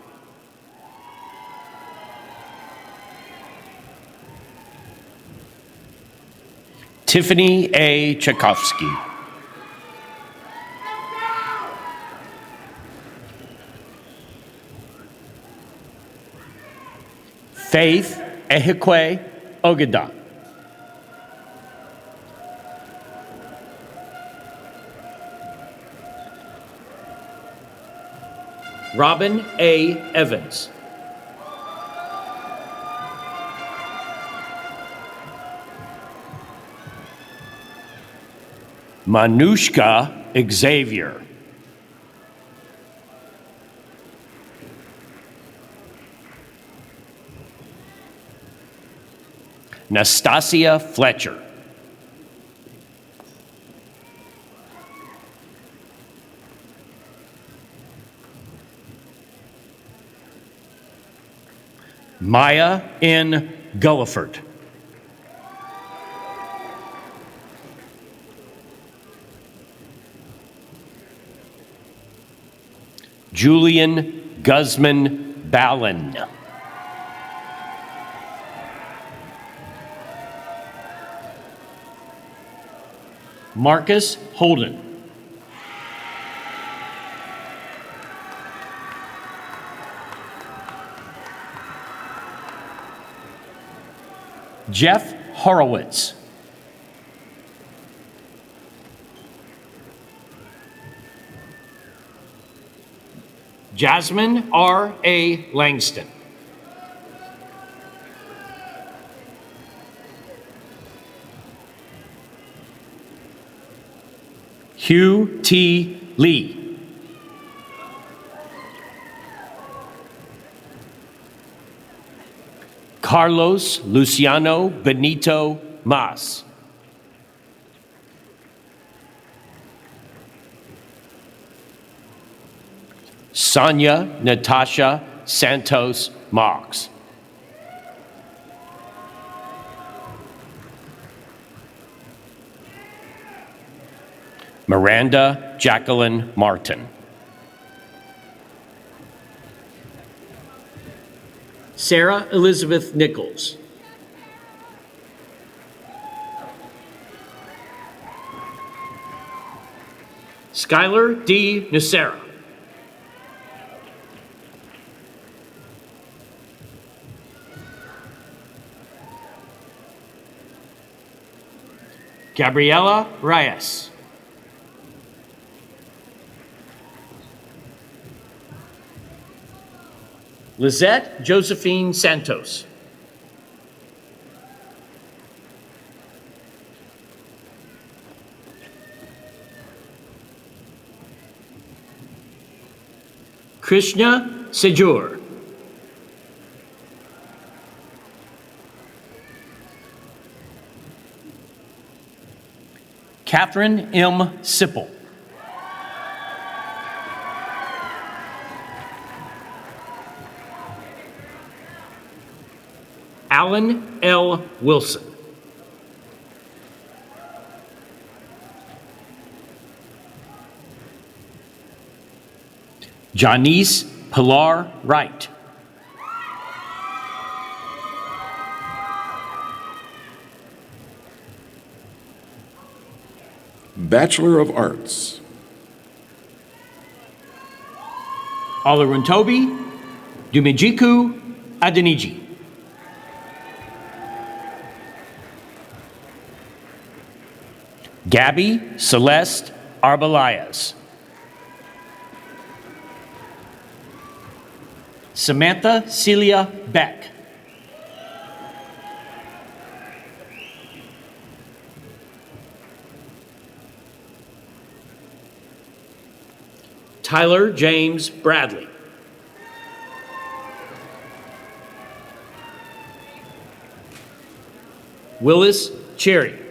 Tiffany A. Tchaikovsky. Faith Ehikwe Ogida. Robin A. Evans. Manushka Xavier. Nastasia Fletcher. Maya N. Gulliford. Julian Guzman Ballin. Marcus Holden. Jeff Horowitz. Jasmine R. A. Langston. Hugh T. Lee. Carlos Luciano Benito Mas. Sonia Natasha Santos Marks. Miranda Jacqueline Martin. Sarah Elizabeth Nichols. Skylar D. Nacera. Gabriela Reyes. Lizette Josephine Santos. Krishna Sejur. Catherine M. Sipple. Alan L. Wilson. Janice Pilar Wright. Bachelor of Arts. Oloruntobi Dumejiku Adeniji. Gabby Celeste Arbelayas. Samantha Celia Beck. Tyler James Bradley. Willis Cherry.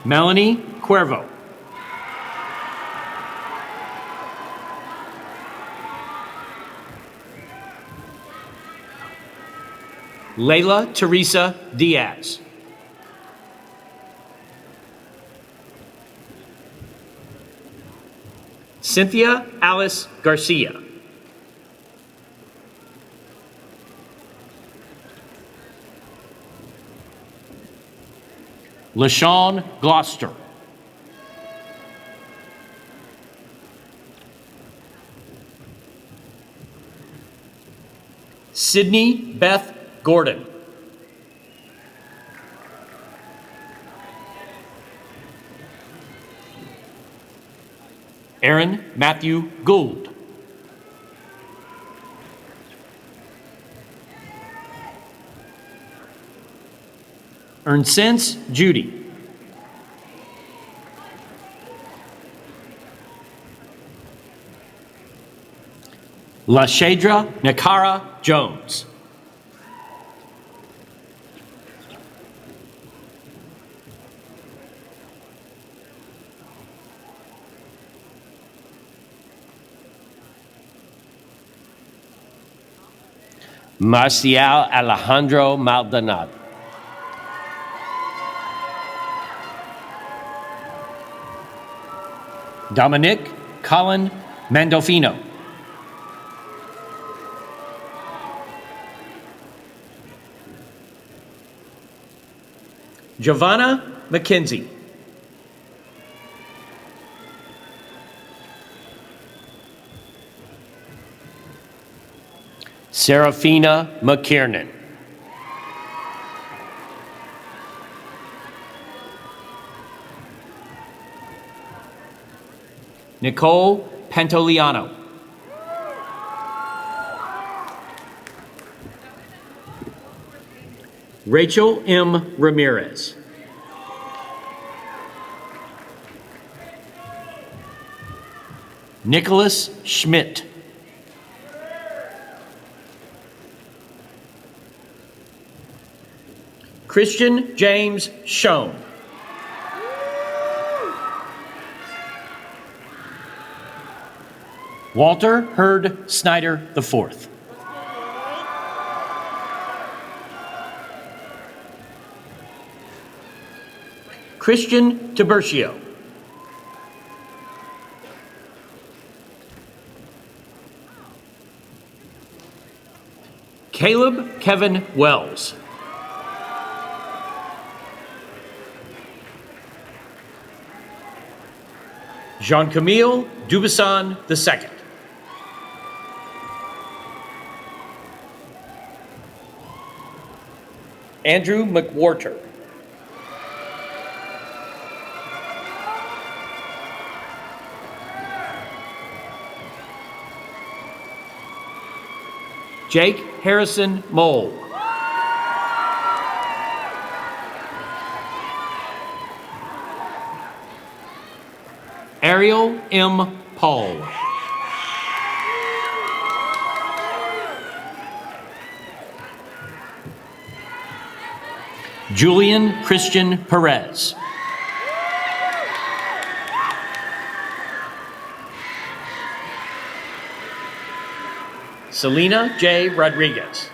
Melanie Cuervo. Layla Teresa Diaz. Cynthia Alice Garcia. LaShawn Gloucester. Sydney Beth Gordon. Aaron Matthew Gould. Ernsense Judy. Lashadra Nakara Jones. Marcial Alejandro Maldonado. Dominic Colin Mandolfino. Giovanna McKenzie. Serafina McKiernan. Nicole Pantoliano. Rachel M. Ramirez. Nicholas Schmidt. Christian James Schoen. Walter Hurd Snyder IV. Christian Tiburcio. Caleb Kevin Wells. Jean-Camille Dubasson II. Andrew McWhorter. Jake Harrison Mole. Ariel M. Paul. Julian Christian Perez. Selena J. Rodriguez.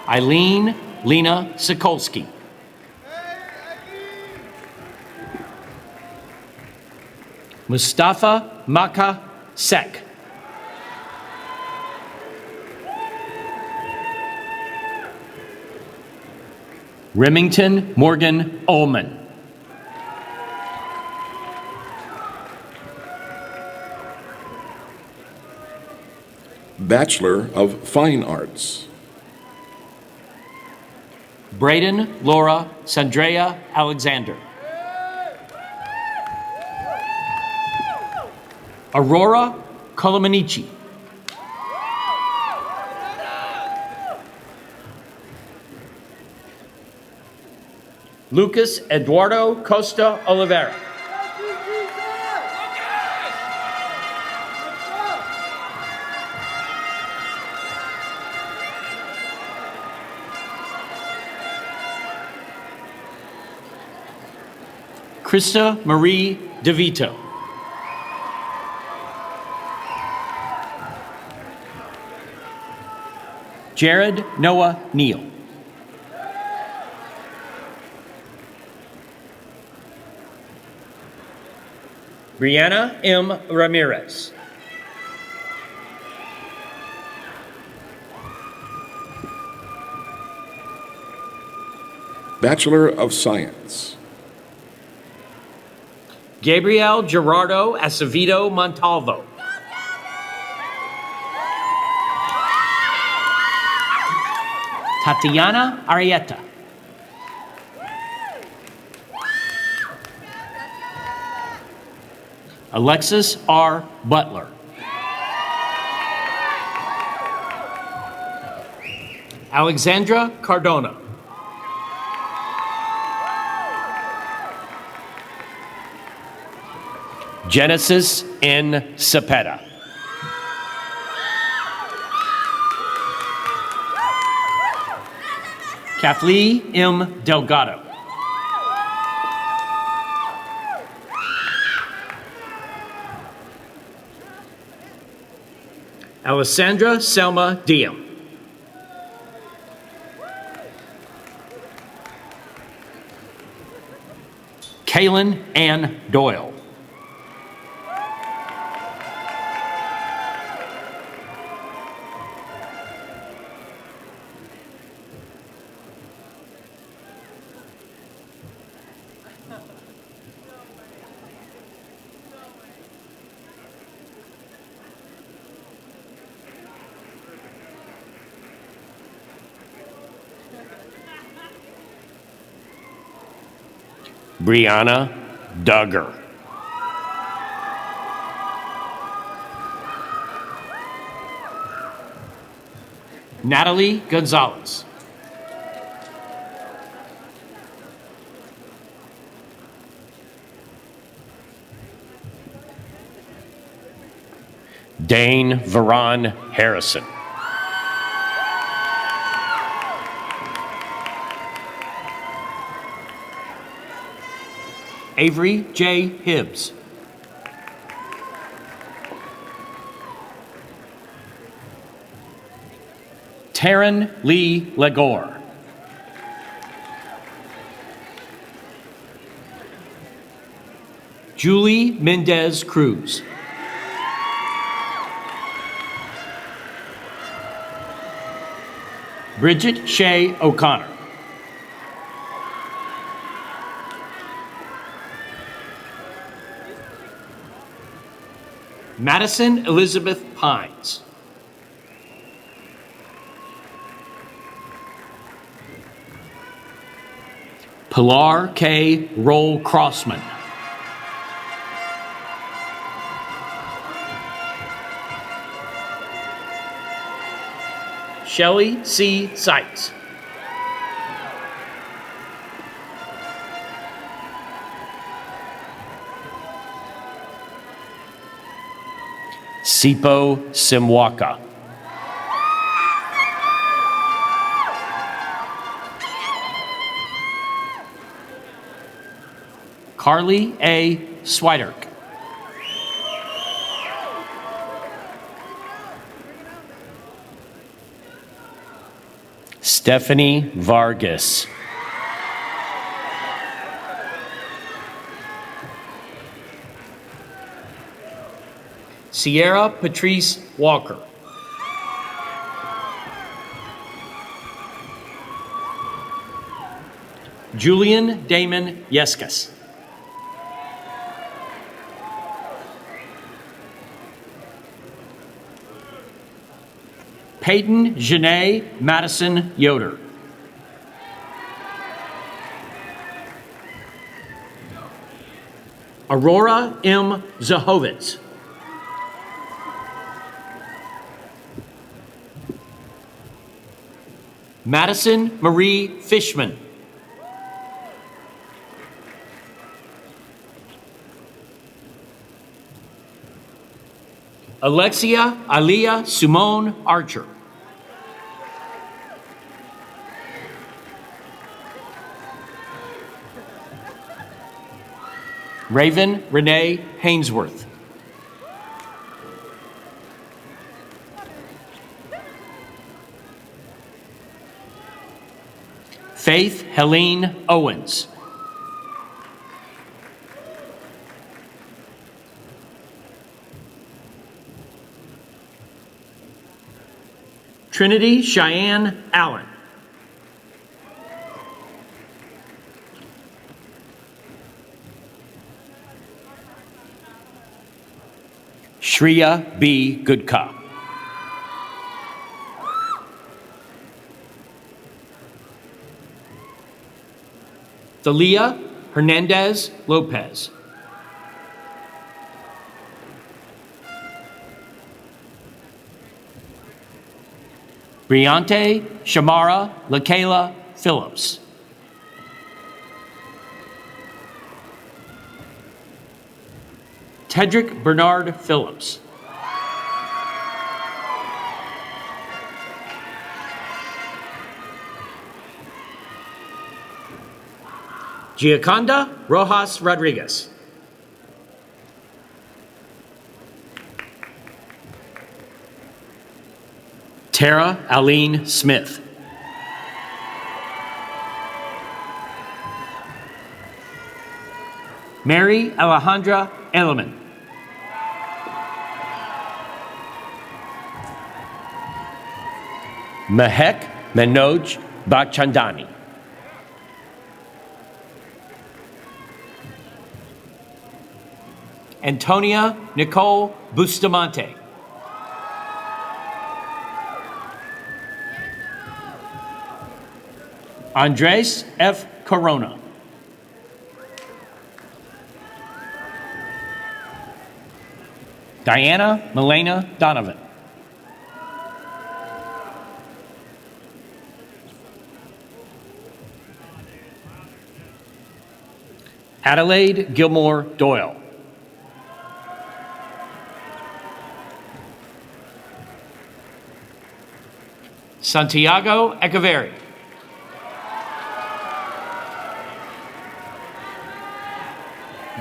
Eileen Lena Sikolsky. Mustafa Maka Sek. Remington Morgan Ullman. Bachelor of Fine Arts. Braden Laura Sandrea Alexander. Aurora Colomanici. Lucas Eduardo Costa Oliveira. Krista Marie DeVito. Jared Noah Neal. Brianna M. Ramirez. Bachelor of Science. Gabriel Gerardo Acevedo Montalvo. Tatiana Arieta. Alexis R. Butler. Alexandra Cardona. Genesis N. Cepeda. Kathleen M. Delgado. Alessandra Selma Diem. Kaylin Ann Doyle. Brianna Duggar. Natalie Gonzalez. Dane Veron Harrison. Avery J. Hibbs. Taryn Lee Legore. Julie Mendez Cruz. Bridget Shea O'Connor. Madison Elizabeth Pines. Pilar K. Roll Crossman. Shelley C. Sykes. Sipo Simwaka. Carly A. Swiderk. Stephanie Vargas. Sierra Patrice Walker. Julian Damon Yescas. Peyton Janae Madison Yoder. Aurora M. Zahovitz. Madison Marie Fishman. Alexia Aliyah Simone Archer. Raven Renee Hainsworth. Faith Helene Owens. Trinity Cheyenne Allen. Shreya B. Goodka. Thalia Hernandez Lopez. Briante Shamara LaKayla Phillips. Tedrick Bernard Phillips. Gioconda Rojas Rodriguez. Tara Aline Smith. Mary Alejandra Elliman. Mehek Manoj Bachandani. Antonia Nicole Bustamante. Andres F. Corona. Diana Milena Donovan. Adelaide Gilmore Doyle. Santiago Echeverri.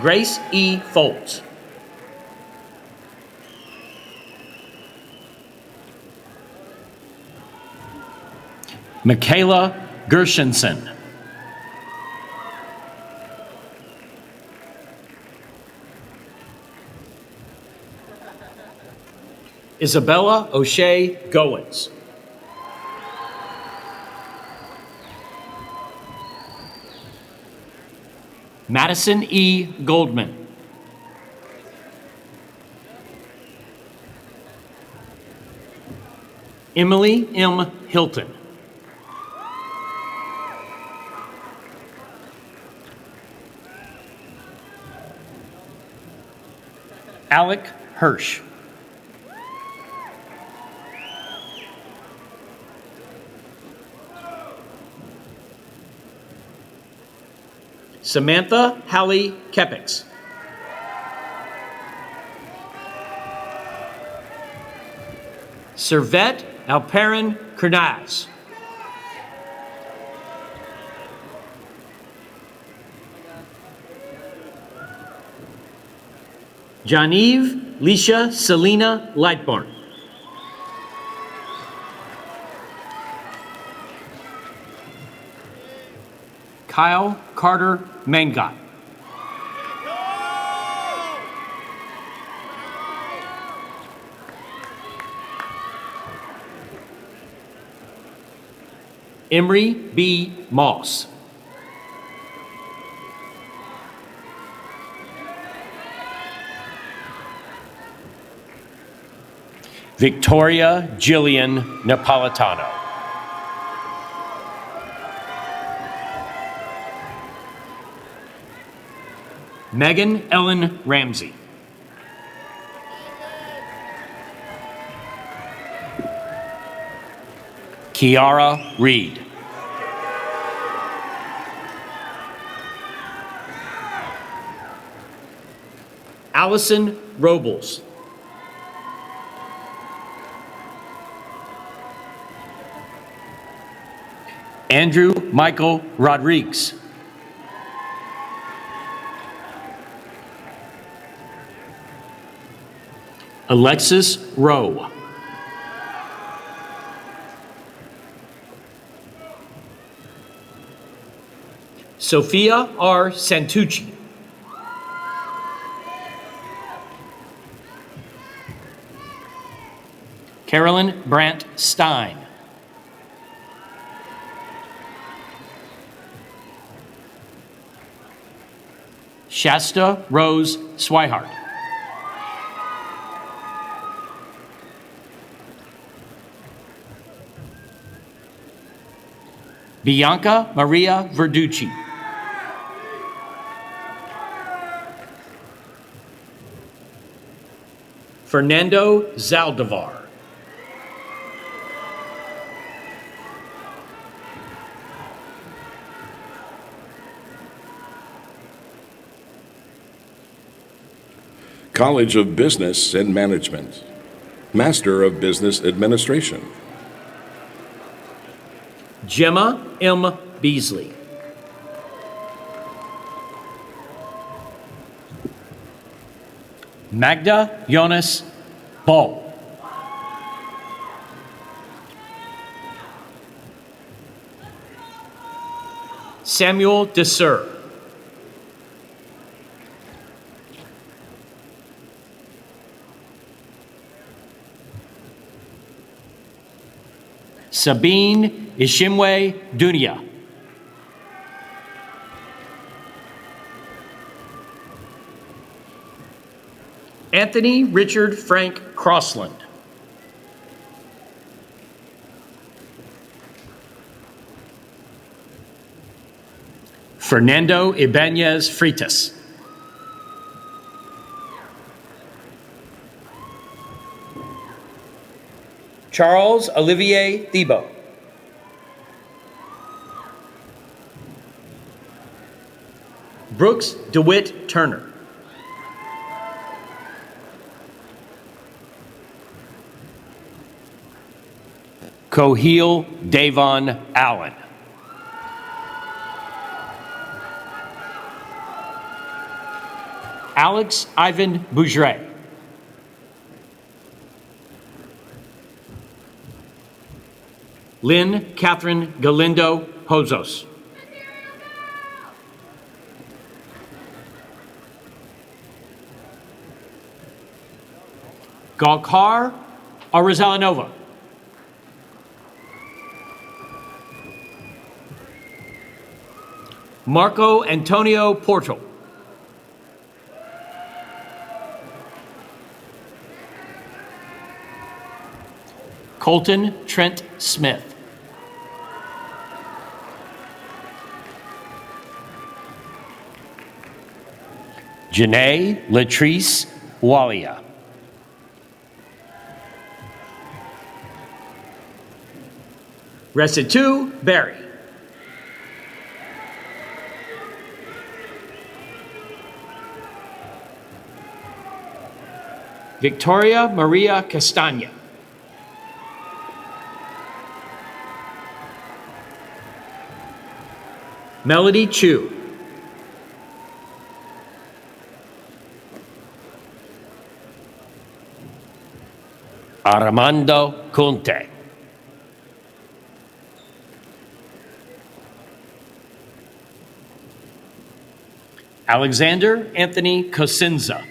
Grace E. Foltz. Michaela Gershenson. Isabella O'Shea Goins. Madison E. Goldman. Emily M. Hilton. Alec Hirsch. Samantha Hallie Kepix. Servette Alperin Kernaz. Janive Lisha Selena Lightborn. Kyle Carter Mangot. Emery B. Moss. Victoria Jillian Napolitano. Megan Ellen Ramsey. Kiara Reed. Allison Robles. Andrew Michael Rodriguez. Alexis Rowe. Sophia R. Santucci. Carolyn Brandt Stein. Shasta Rose Swihart. Bianca Maria Verducci. Fernando Zaldivar. College of Business and Management, Master of Business Administration. Gemma M. Beasley. Magda Jonas Ball. Samuel Desir. Sabine Ishimwe Dunia. Anthony Richard Frank Crossland. Fernando Ibanez Freitas. Charles Olivier Thibault. Brooks DeWitt Turner. Coheel Davon Allen. Alex Ivan Bougeret. Lynn Catherine Galindo Pozos. Gokar Arizalanova. Marco Antonio Portal. Colton Trent Smith. Janae Latrice Walia. Resitu Barry. Victoria Maria Castagna. Melody Chu. Armando Conte. Alexander Anthony Cosenza.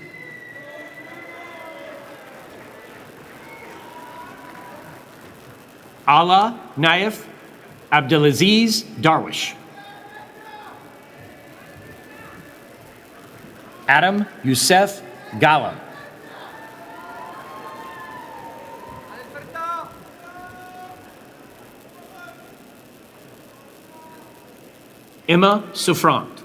Ala Naif Abdelaziz Darwish. Adam Youssef Galam. Emma Souffrant.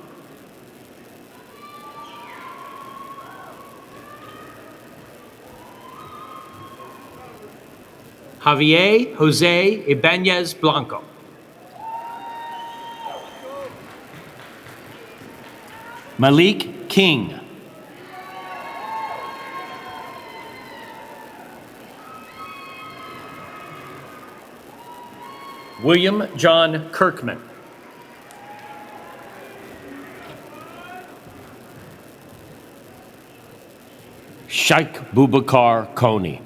Javier Jose Ibanez Blanco. Malik King. William John Kirkman. Sheikh Bubakar Koni.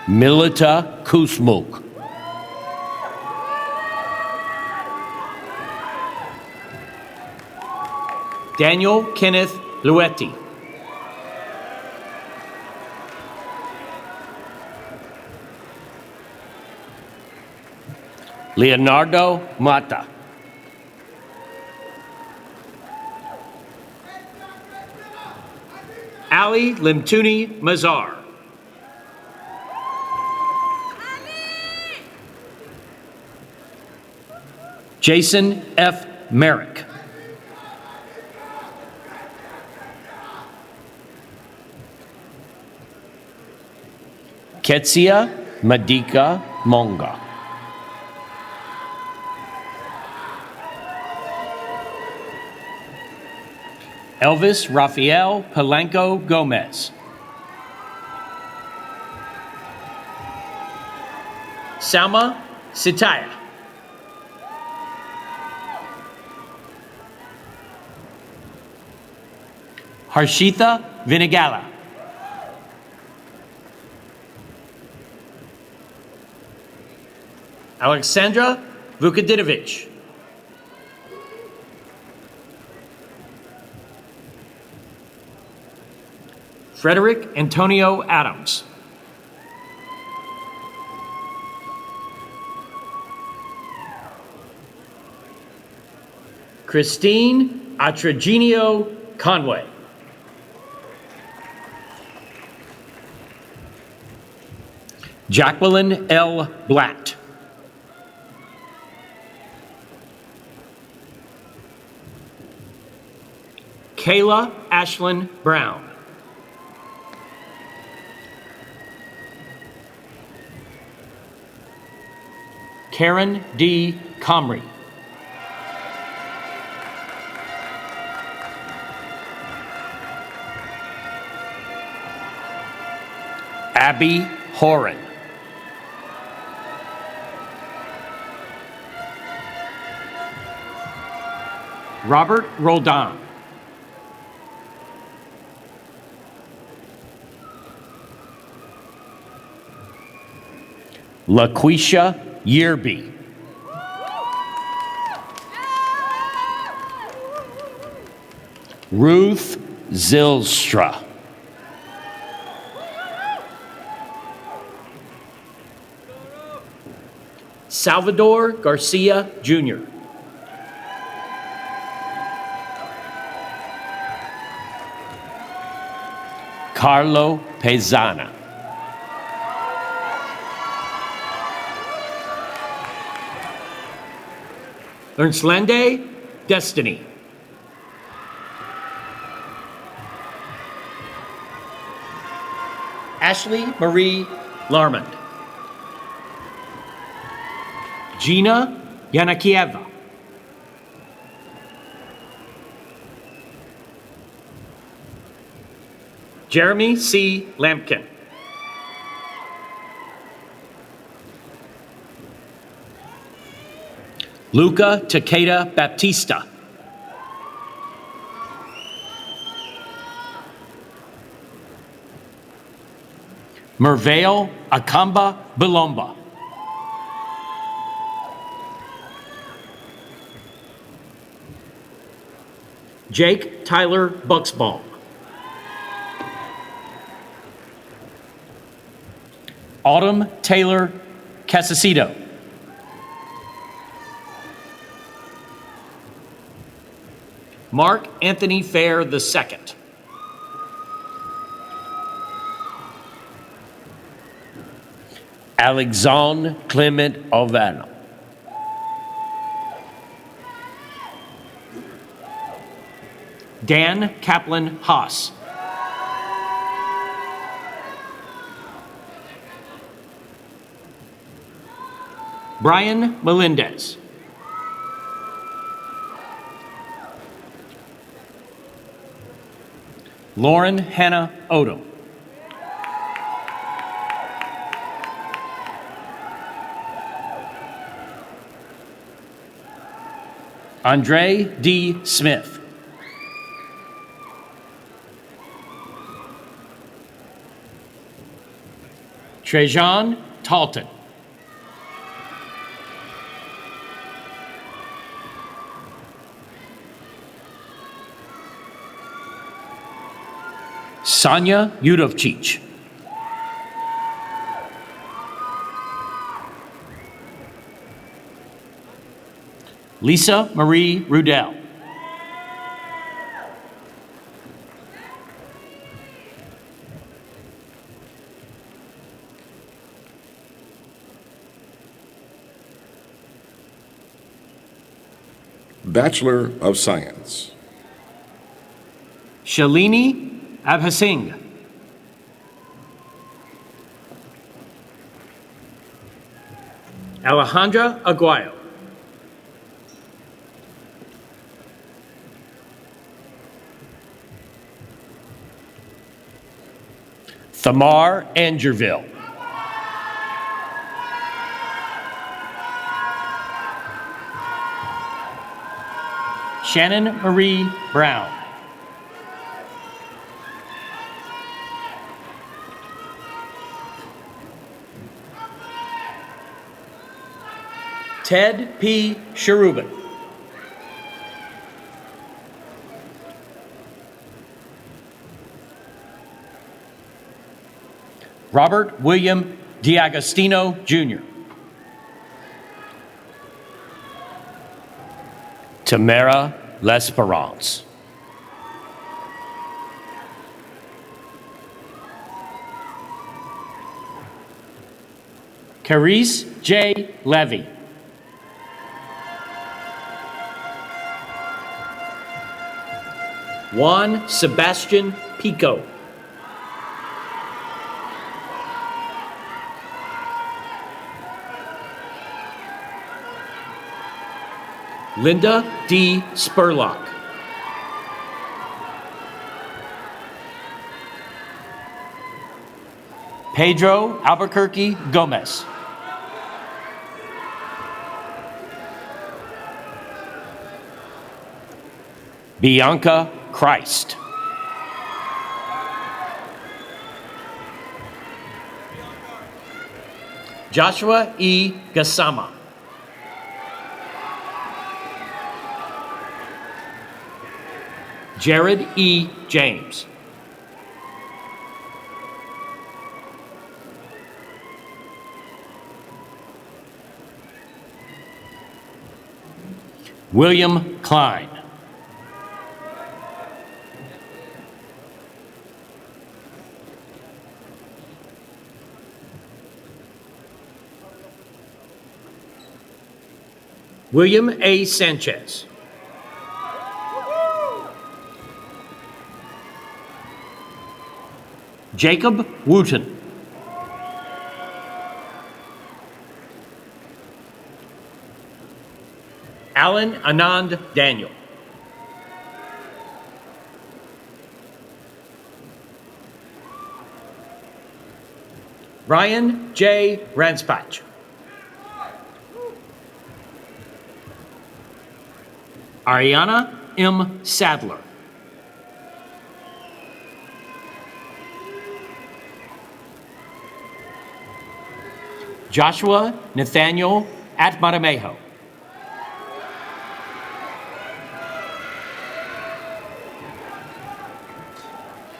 Milita Kusmuk. Daniel Kenneth Luetti. Leonardo Mata. Ali Limtuni Mazar. Jason F. Merrick. Ketsia Madika Monga. Elvis Rafael Palenco Gomez. Salma Sitaya. Harshitha Vinagala. Alexandra Vukadinovich. Frederick Antonio Adams. Christine Atragenio Conway. Jacqueline L. Blatt. Kayla Ashlyn Brown. Karen D. Comrie. Abby Horan. Robert Roldan. LaQuisha Yearby. Ruth Zilstra. Salvador Garcia Jr. Carlo Pezana. Ernslande Destiny. Ashley Marie Larmond. Gina Yanakieva. Jeremy C. Lampkin. Luca Takeda Baptista. Mervale Akamba Bilomba. Jake Tyler Bucksbaum. Autumn Taylor Casacito. Mark Anthony Fair II. Alexandre Clement Ovano. Dan Kaplan Haas. Brian Melendez. Lauren Hannah Odom. Andre D. Smith. Trejan Talton. Sanya Yudovchich. Lisa Marie Rudell. Bachelor of Science. Shalini Abhasingh. Alejandra Aguayo. Thamar Angerville. Shannon Marie Brown. Ted P. Cherubin. Robert William D'Agostino, Jr. Tamara L'Esperance. Carice J. Levy. Juan Sebastian Pico. Linda D. Spurlock. Pedro Albuquerque Gomez. Bianca Christ. Joshua E. Gassama. Jared E. James. William Klein. William A. Sanchez. Jacob Wooten. Alan Anand Daniel. Ryan J. Ranspach. Ariana M. Sadler. Joshua Nathaniel Atmadamejo.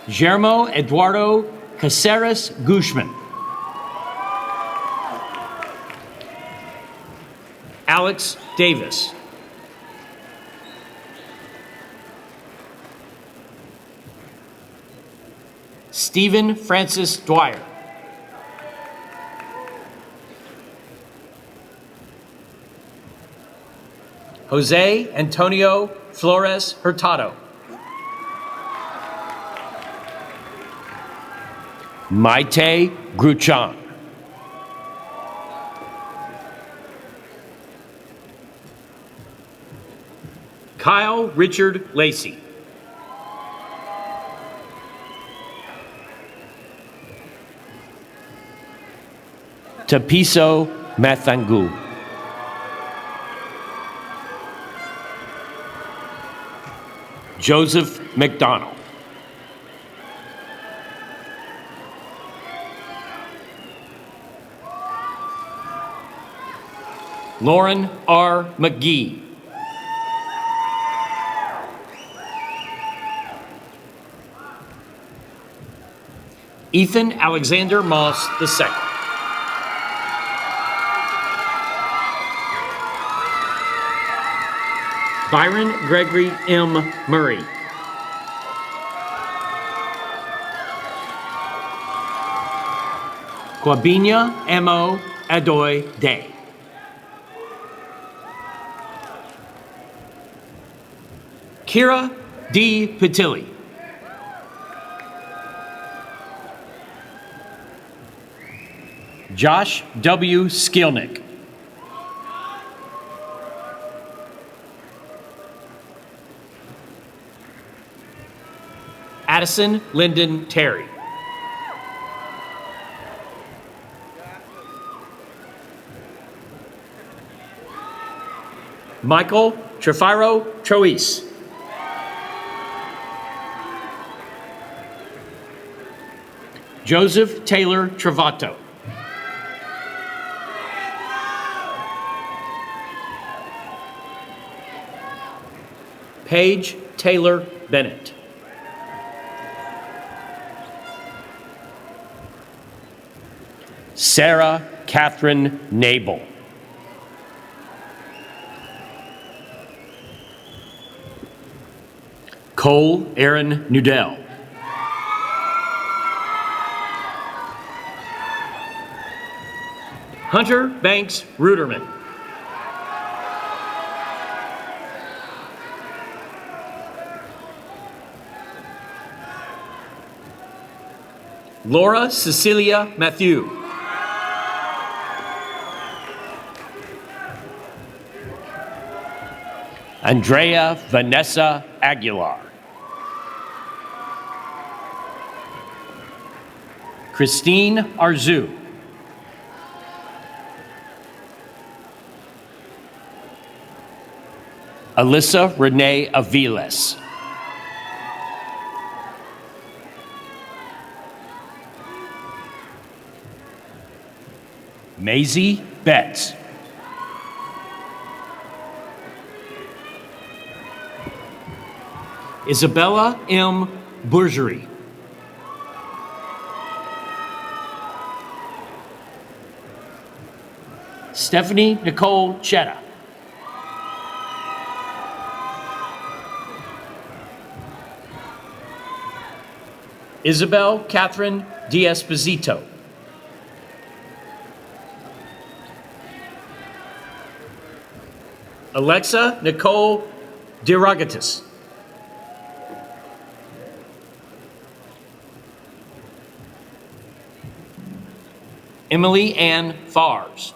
Guillermo Eduardo Caceres Guzman. Alex Davis. Stephen Francis Dwyer. Jose Antonio Flores Hurtado. Maite Gruchan. Kyle Richard Lacey. Tapiso Mathangu. Joseph McDonald. Lauren R. McGee. Ethan Alexander Moss II. Byron Gregory M. Murray. Quabinia M.O. Adoy Day. Kira D. Patilli. Josh W. Skilnick. Addison Lyndon Terry. Michael Trefiro Trois. Joseph Taylor Travato. Paige Taylor Bennett. Sarah Catherine Nabel. Cole Aaron Nudell. Hunter Banks Ruderman. Laura Cecilia Matthew. Andrea Vanessa Aguilar. Christine Arzu. Alyssa Renee Aviles. Maisie Betts. Isabella M. Bourgerie. Stephanie Nicole Chetta. Isabel Catherine D'Esposito. Alexa Nicole DeRogatis. Emily Ann Fars.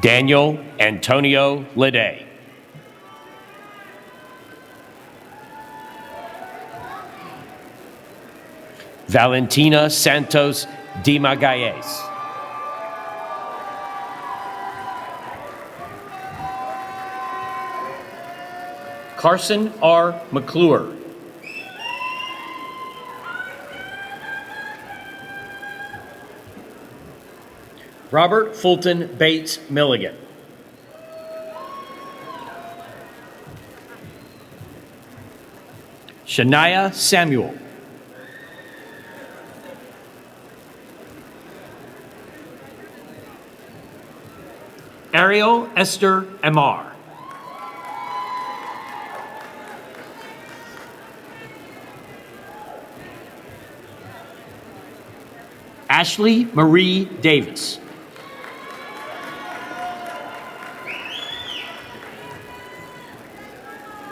Daniel Antonio Lede. Valentina Santos Di Magalhaes. Carson R. McClure. Robert Fulton Bates Milligan. Shania Samuel. Ariel Esther Amar. Ashley Marie Davis.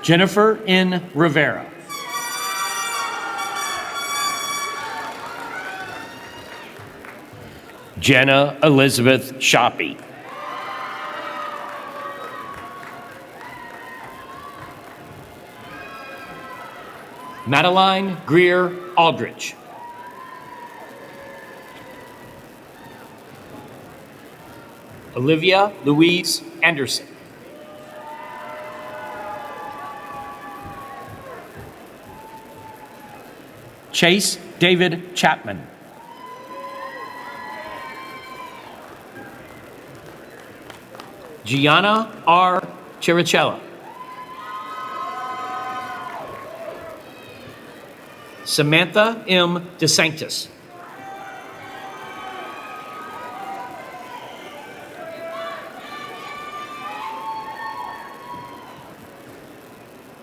Jennifer N. Rivera. Jenna Elizabeth Shoppy. Madeline Greer Aldrich. Olivia Louise Anderson. Chase David Chapman. Gianna R. Chiricella. Samantha M. DeSanctis.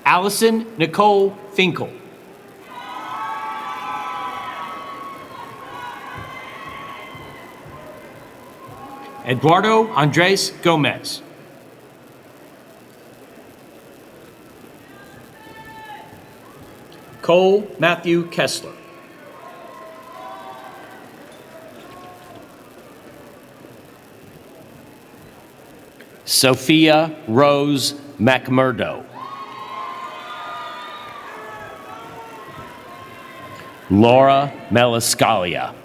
Allison Nicole Finkel. Eduardo Andres Gomez. Cole Matthew Kessler. Sophia Rose McMurdo. Laura Meliscalia.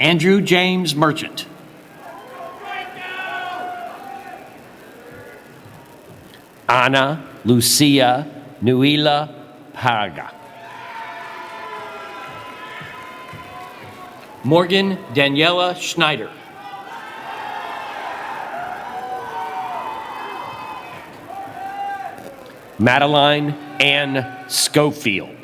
Andrew James Merchant. Ana Lucia Nuila Paraga. Morgan Daniela Schneider. Madeline Ann Schofield.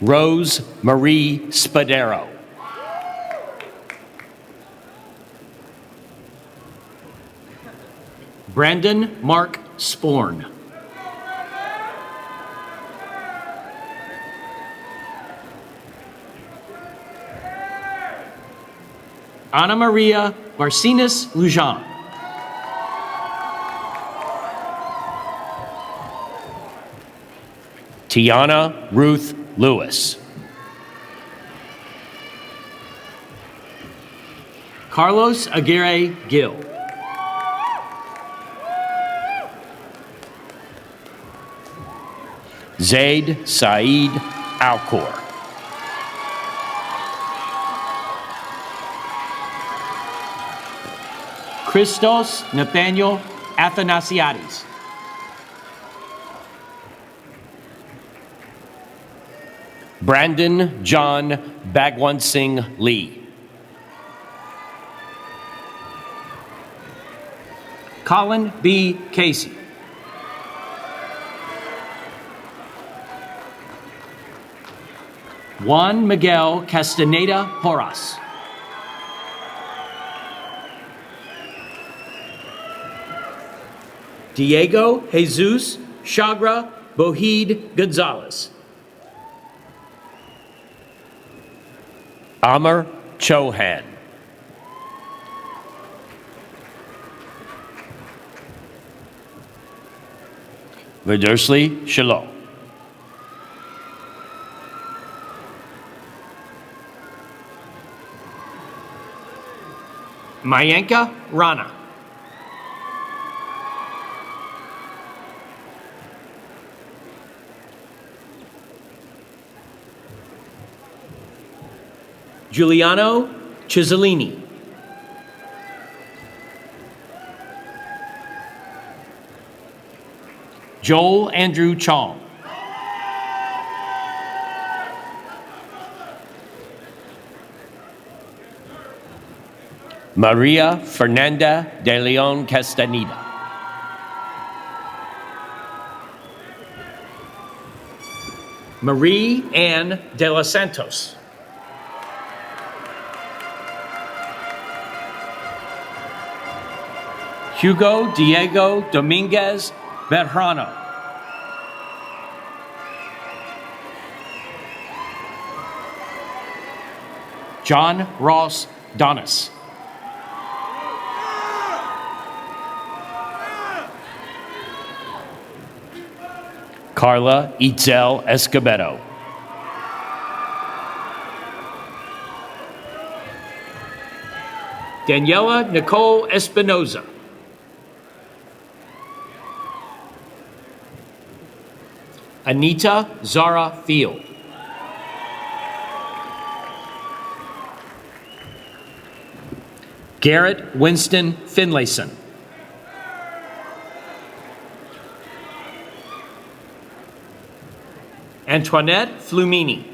Rose Marie Spadero. Brandon Mark Sporn. Ana Maria Marcinus Lujan. Tiana Ruth Lewis. Carlos Aguirre Gill. Zaid Saeed Alcor. Christos Nathaniel Athanasiadis. Brandon John Bagwan-Singh Lee. Colin B. Casey. Juan Miguel Castaneda Porras. Diego Jesus Chagra Bohid Gonzalez. Amar Chohan. Vidursli Shalom. Mayanka Rana. Giuliano Cisalini. Joel Andrew Chong. Maria Fernanda de Leon Castaneda. Marie Ann de los Santos. Hugo Diego Dominguez Berrano. John Ross Donis. Carla Itzel Escobedo. Daniela Nicole Espinoza. Anita Zara Field. Garrett Winston Finlayson. Antoinette Flumini.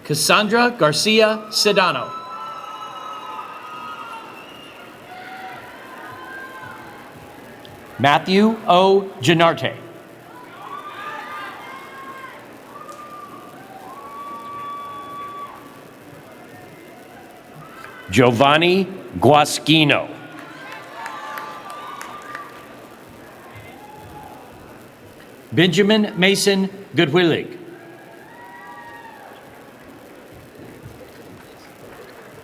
Cassandra Garcia Sedano. Matthew O. Janarte. Giovanni Guaschino. Benjamin Mason Goodwillig.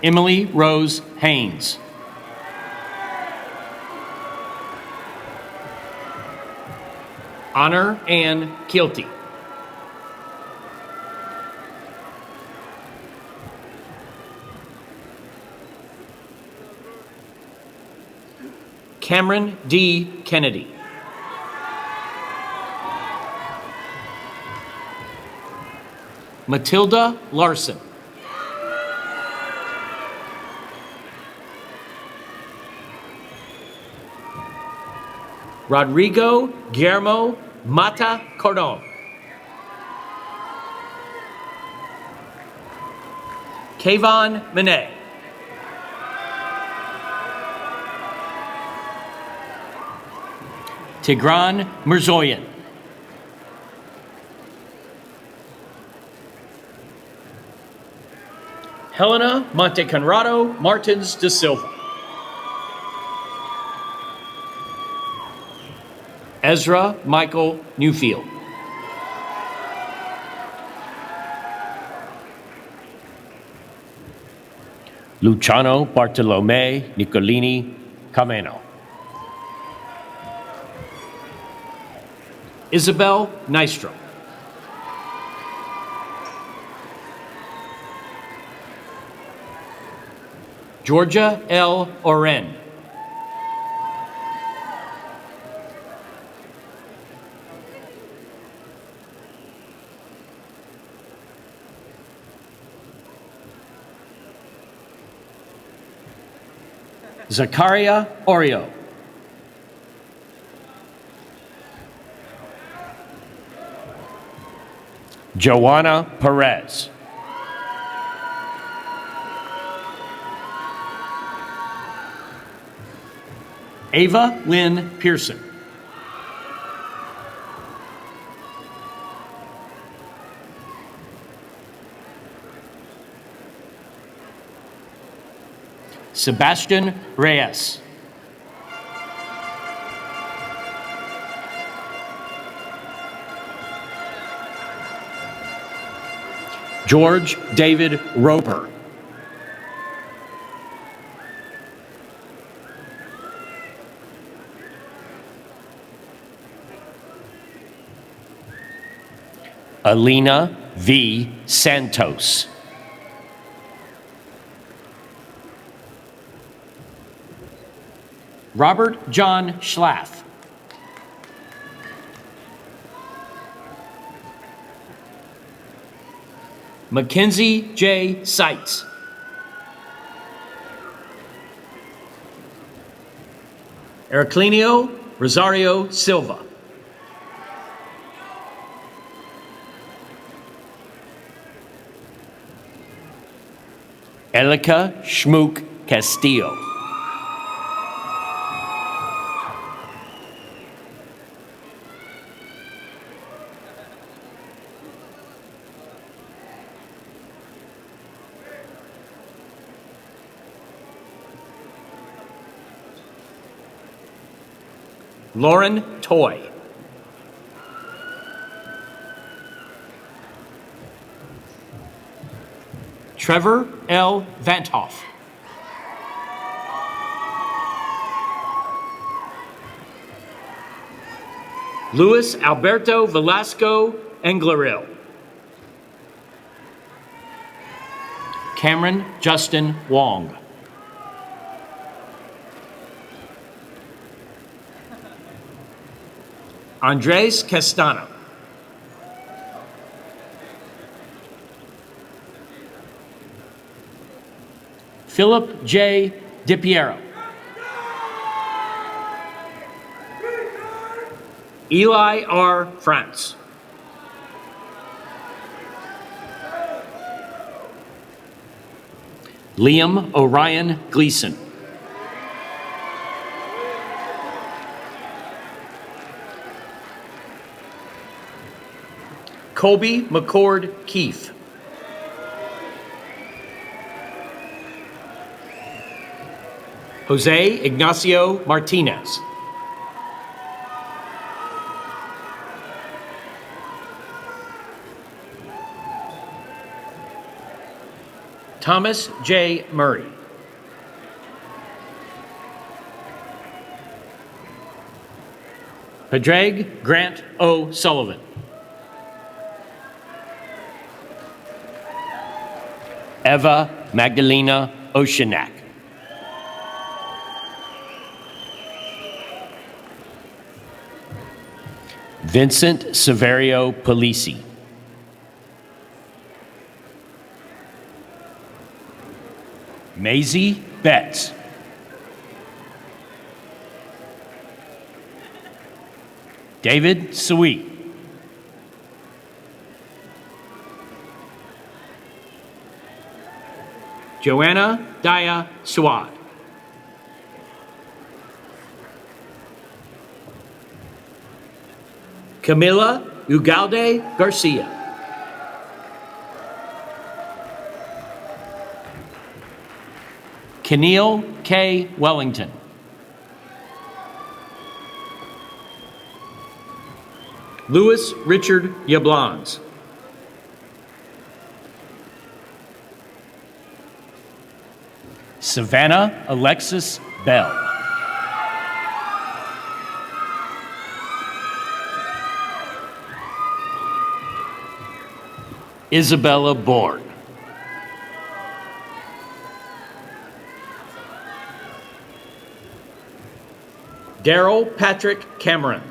Emily Rose Haynes. Honor Ann Kilty. Cameron D. Kennedy. Matilda Larson. Rodrigo Guillermo Mata Cordon. Kayvon Monet. Tigran Mirzoyan. Helena Monteconrado Martins de Silva. Ezra Michael Newfield. Luciano Bartolome Nicolini Cameno. Isabel Nystrom. Georgia L. Oren. Zakaria Oreo. Joanna Perez. Ava Lynn Pearson. Sebastian Reyes. George David Roper. Alina V. Santos. Robert John Schlaff. Mackenzie J. Seitz. Heraclinio Rosario Silva. Elika Schmook Castillo. Lauren Toy. Trevor L. Vanthoff. Luis Alberto Velasco Engleril. Cameron Justin Wong. Andres Castano. Philip J. DiPiero. Eli R. France. Liam Orion Gleason. Colby McCord Keefe. Jose Ignacio Martinez. Thomas J. Murray. Padraig Grant O. Sullivan. Eva Magdalena Oshinak. Vincent Severio Polisi. Maisie Betts. David Sweet. Joanna Daya Swad. Camila Ugalde Garcia. Keneal K. Wellington. Louis Richard Yablans. Savannah Alexis Bell. Isabella Bourne. Daryl Patrick Cameron.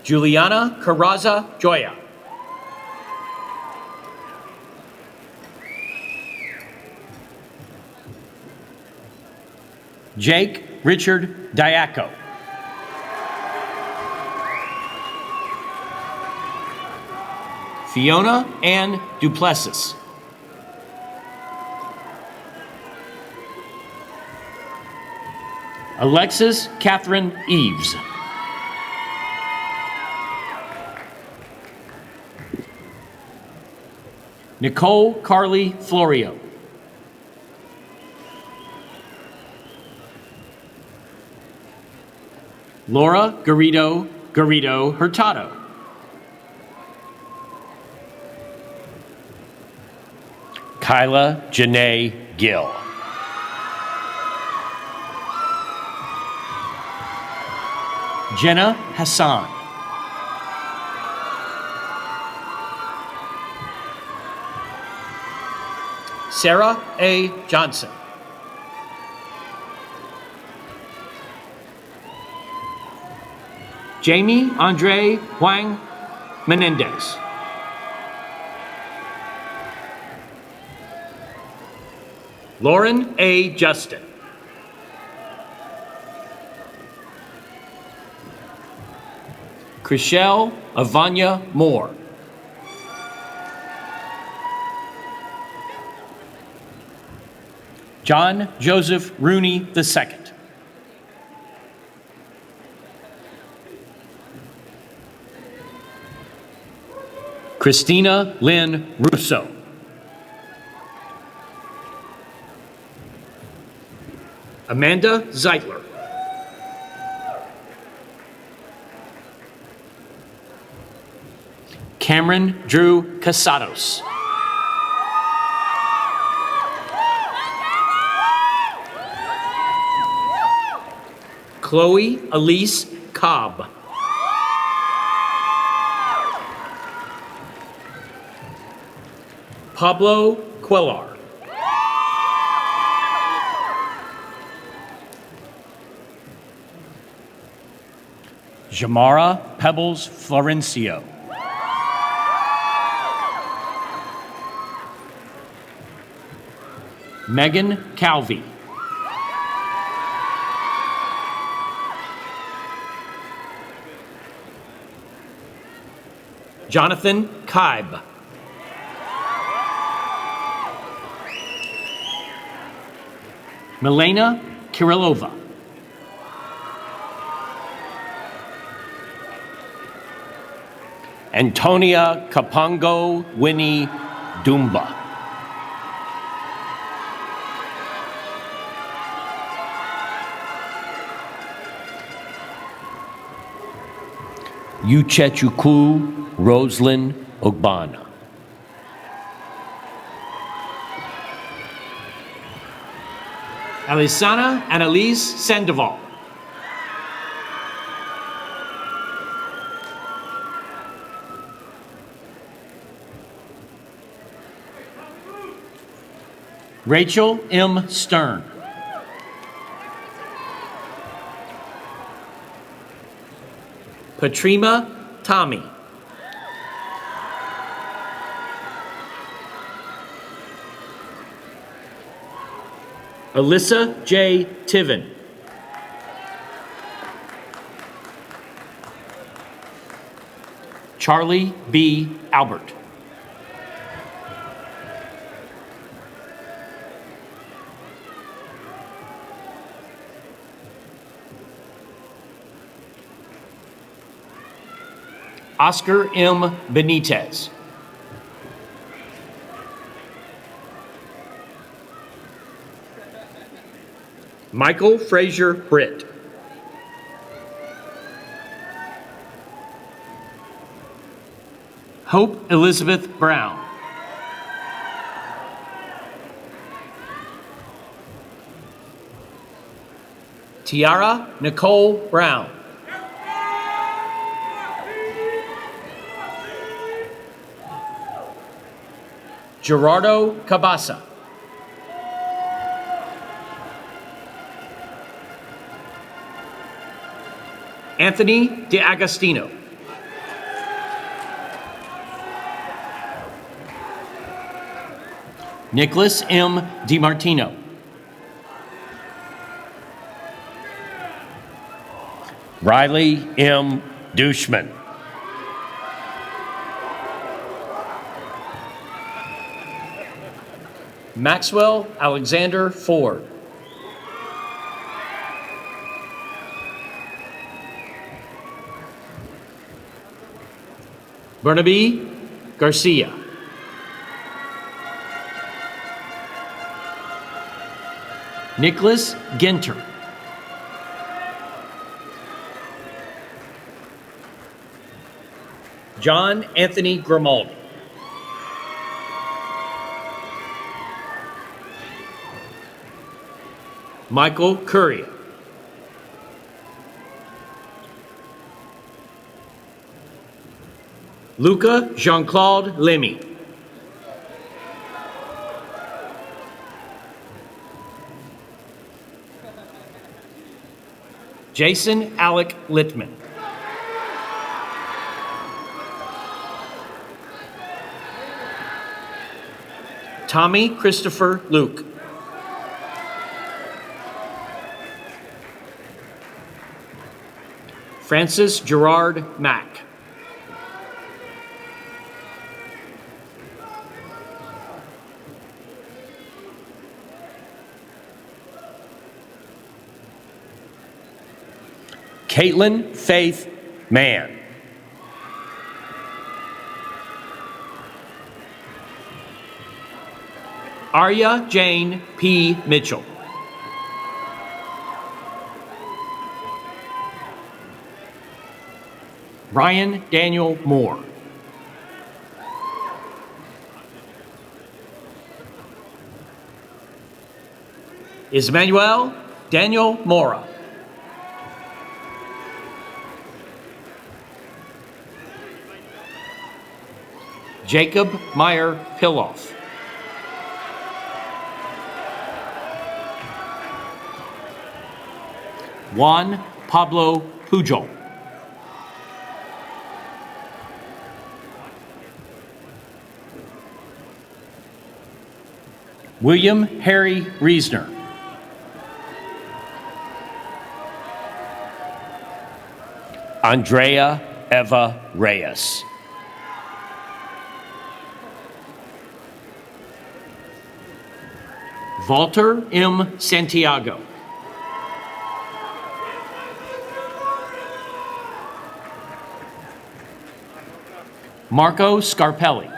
Juliana Carraza Joya. Jake Richard Diaco. Fiona Ann Duplessis. Alexis Catherine Eves. Nicole Carly Florio. Laura Garrido Hurtado. Kyla Janae Gill. Jenna Hassan. Sarah A. Johnson. Jamie Andre Huang Menendez. Lauren A. Justin. Chriselle Avanya Moore. John Joseph Rooney II. Christina Lynn Russo. Amanda Zeitler. Cameron Drew Casados. Chloe Elise Cobb. Pablo Quellar. Jamara Pebbles Florencio. Megan Calvi. Jonathan Kaib. Milena Kirillova. Antonia Kapongo Winnie Dumba. Uchechukwu Roslyn Ogbana. Alisana Annalise Sandoval. Rachel M. Stern. Patrima Tommy. Alyssa J. Tiven. Charlie B. Albert. Oscar M. Benitez. Michael Frazier Britt. Hope Elizabeth Brown. Tiara Nicole Brown. Gerardo Cabasa. Anthony DeAgostino. Nicholas M. DiMartino. Riley M. Dushman. Maxwell Alexander Ford. Bernabe Garcia. Nicholas Ginter. John Anthony Grimaldi. Michael Curry. Luca Jean-Claude Lemmy. Jason Alec Littman. Tommy Christopher Luke. Francis Gerard Mack. Caitlin Faith Mann. Arya Jane P. Mitchell. Ryan Daniel Moore. Ismanuel Daniel Mora. Jacob Meyer Pilloff. Juan Pablo Pujol. William Harry Reesner. Andrea Eva Reyes. Walter M. Santiago. Marco Scarpelli.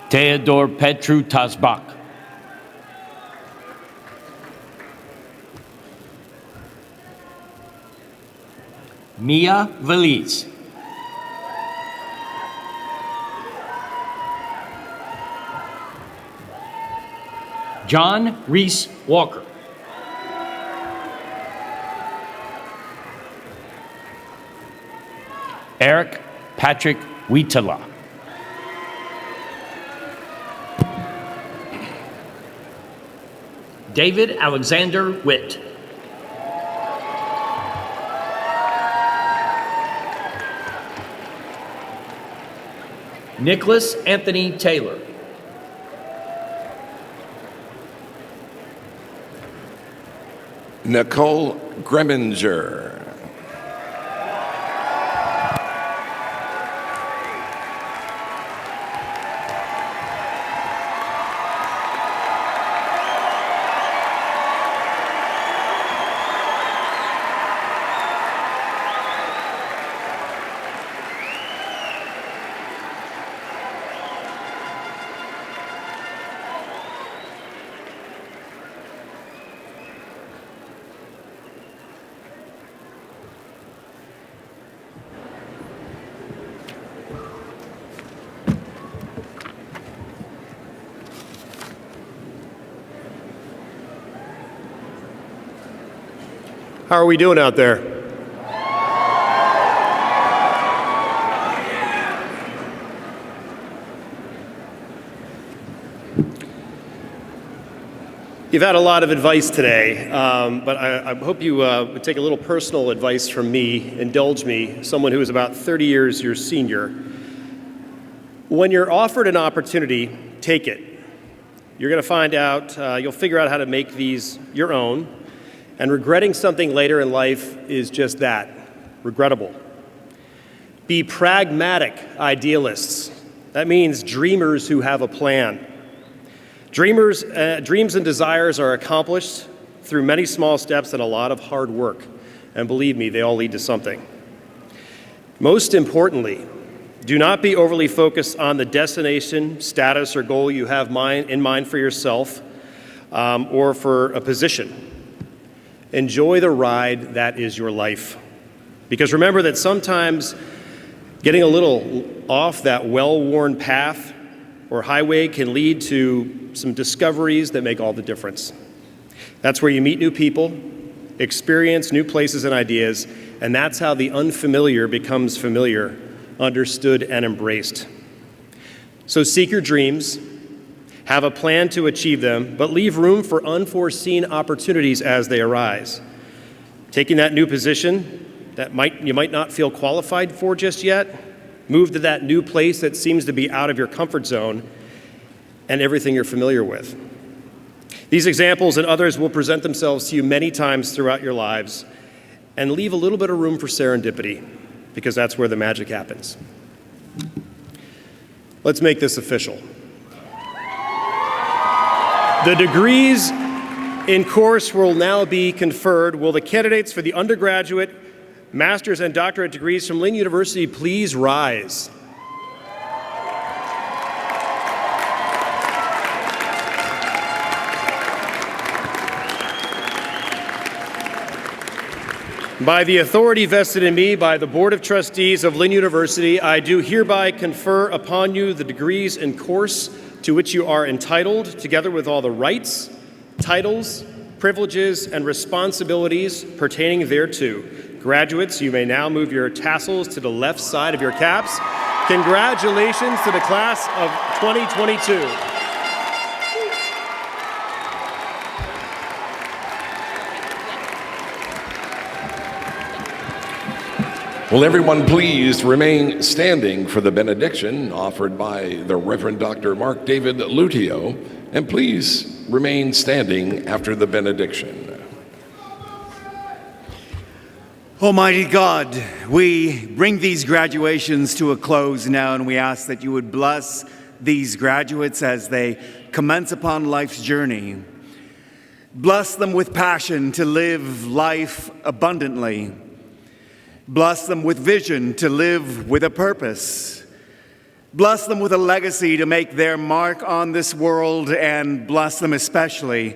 Theodor Petru Tasbak. Mia Valise. John Reese Walker. Eric Patrick Wheatala. David Alexander Witt. Nicholas Anthony Taylor. Nicole Greminger. How are we doing out there? You've had a lot of advice today, but I hope you would take a little personal advice from me. Indulge me, someone who is about 30 years your senior. When you're offered an opportunity, take it. You're going to find out, you'll figure out how to make these your own. And regretting something later in life is just that, regrettable. Be pragmatic idealists. That means dreamers who have a plan. Dreams and desires are accomplished through many small steps and a lot of hard work. And believe me, they all lead to something. Most importantly, do not be overly focused on the destination, status, or goal you have in mind for yourself or for a position. Enjoy the ride that is your life. Because remember that sometimes getting a little off that well-worn path or highway can lead to some discoveries that make all the difference. That's where you meet new people, experience new places and ideas, and that's how the unfamiliar becomes familiar, understood and embraced. So seek your dreams, have a plan to achieve them, but leave room for unforeseen opportunities as they arise. Taking that new position that you might not feel qualified for just yet, move to that new place that seems to be out of your comfort zone and everything you're familiar with. These examples and others will present themselves to you many times throughout your lives, and leave a little bit of room for serendipity, because that's where the magic happens. Let's make this official. The degrees in course will now be conferred. Will the candidates for the undergraduate, master's, and doctorate degrees from Lynn University please rise? By the authority vested in me by the Board of Trustees of Lynn University, I do hereby confer upon you the degrees in course to which you are entitled, together with all the rights, titles, privileges, and responsibilities pertaining thereto. Graduates, you may now move your tassels to the left side of your caps. Congratulations to the class of 2022. Will everyone please remain standing for the benediction offered by the Reverend Dr. Mark David Lutio, and please remain standing after the benediction. Almighty God, we bring these graduations to a close now, and we ask that you would bless these graduates as they commence upon life's journey. Bless them with passion to live life abundantly. Bless them with vision to live with a purpose. Bless them with a legacy to make their mark on this world, and bless them especially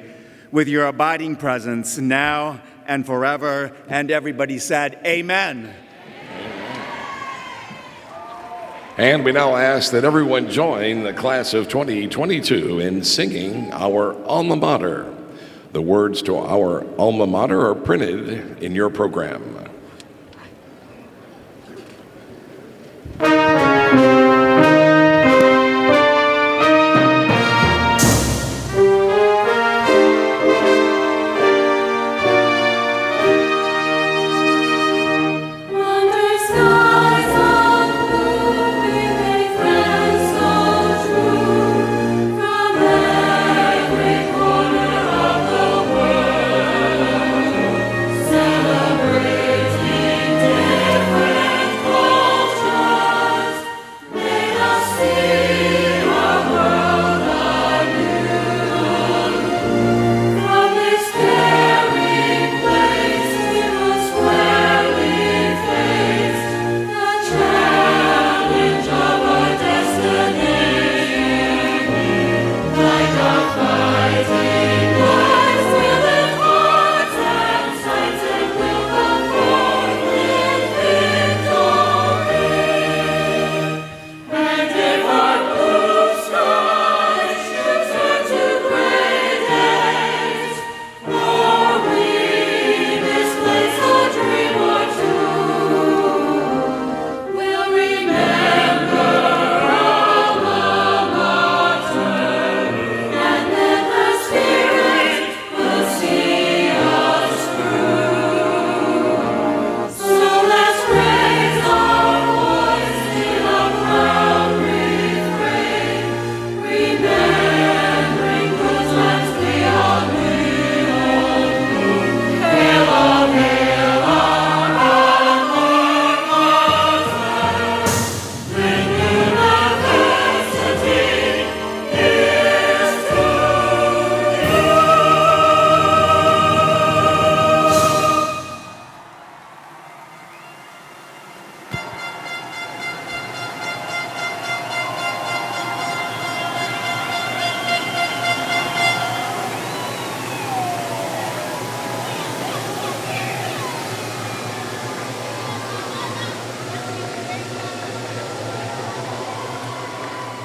with your abiding presence now and forever. And everybody said, Amen. And we now ask that everyone join the class of 2022 in singing our alma mater. The words to our alma mater are printed in your program.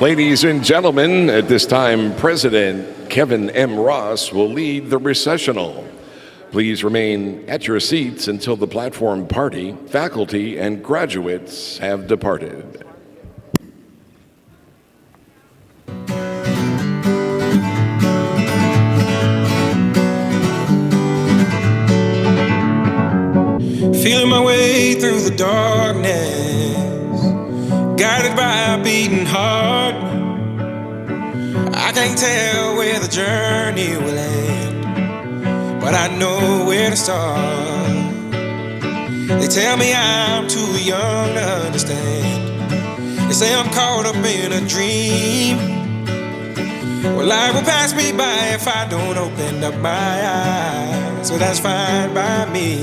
Ladies and gentlemen, at this time, President Kevin M. Ross will lead the recessional. Please remain at your seats until the platform party, faculty, and graduates have departed. Feeling my way through the darkness, guided by a beating heart. I can't tell where the journey will end, but I know where to start. They tell me I'm too young to understand. They say I'm caught up in a dream. Well, life will pass me by if I don't open up my eyes, so that's fine by me.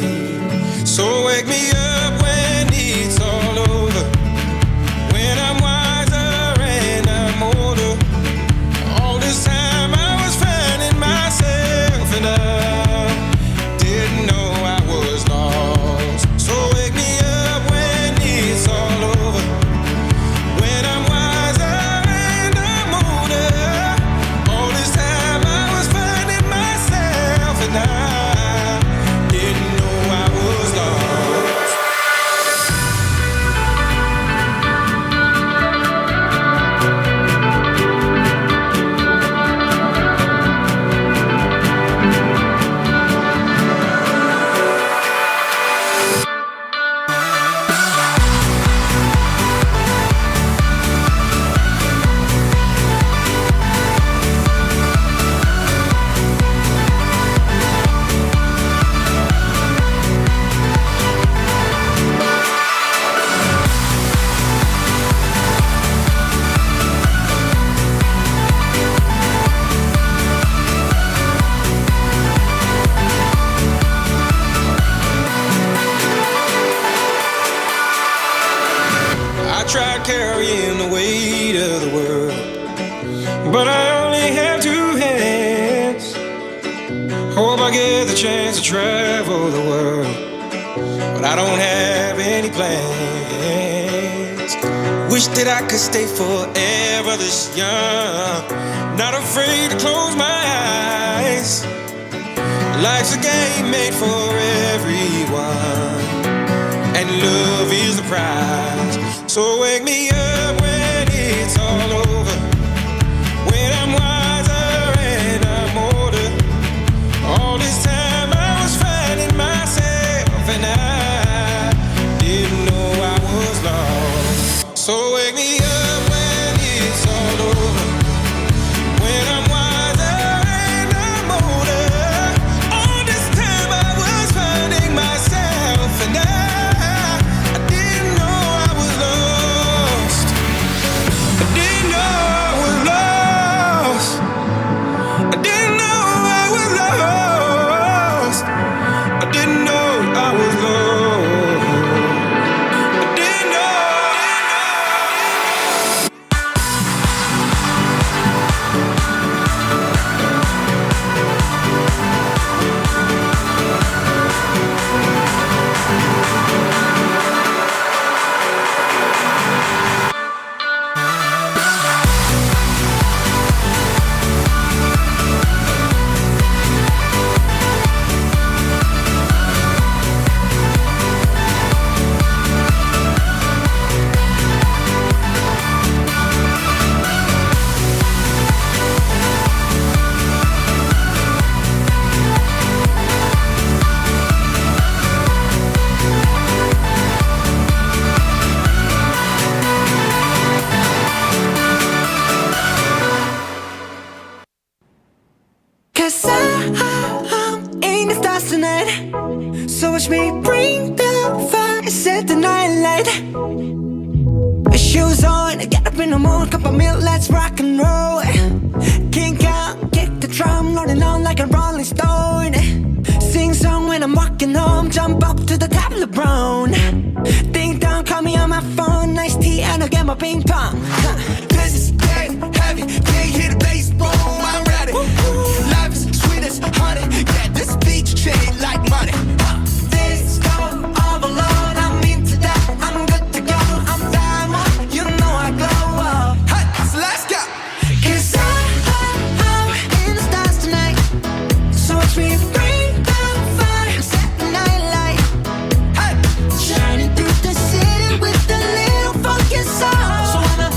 So wake me up when it's all over, when I'm wiser and I'm older. All this time I was finding myself and I didn't know I was lost. So wake me up when it's all over, when I'm wiser and I'm older. All this time I was finding myself and I didn't know I was lost. I tried carrying the weight of the world, but I only have two hands. Hope I get the chance to travel the world, but I don't have any plans. Wish that I could stay forever this young, not afraid to close my eyes. Life's a game made for everyone, and love is the prize. So wake me up when it's all over, when I'm wiser and I'm older. All this time I was finding myself, and I didn't know I was lost. So wake me up when it's all over, when I'm wiser and I'm older. All this time I was finding myself, and I didn't know I was lost. I didn't know I was lost. I didn't know I was lost. I didn't know I was lost. I didn't know. Cause I'm in the stars tonight, so watch me bring the fire, set the night light. Shoes on, get up in the morning, cup of milk, let's rock and roll. Kink out, kick the drum, rolling on like a rolling stone. Sing song when I'm walking home, jump up to the top of the brown. Ding dong, call me on my phone, nice tea and I'll get my ping pong. This is dead heavy, can't hear the bass, boom, I'm ready. Life is sweet as honey, yeah, this beach chain like money. This go overload, I'm into that, I'm good to go, I'm diamond, you know I glow up. Hey, so let's go. Cause I'm in the stars tonight, so watch me bring the fire, set the night light. Hey, shining through the city with a little funky soul. So I'ma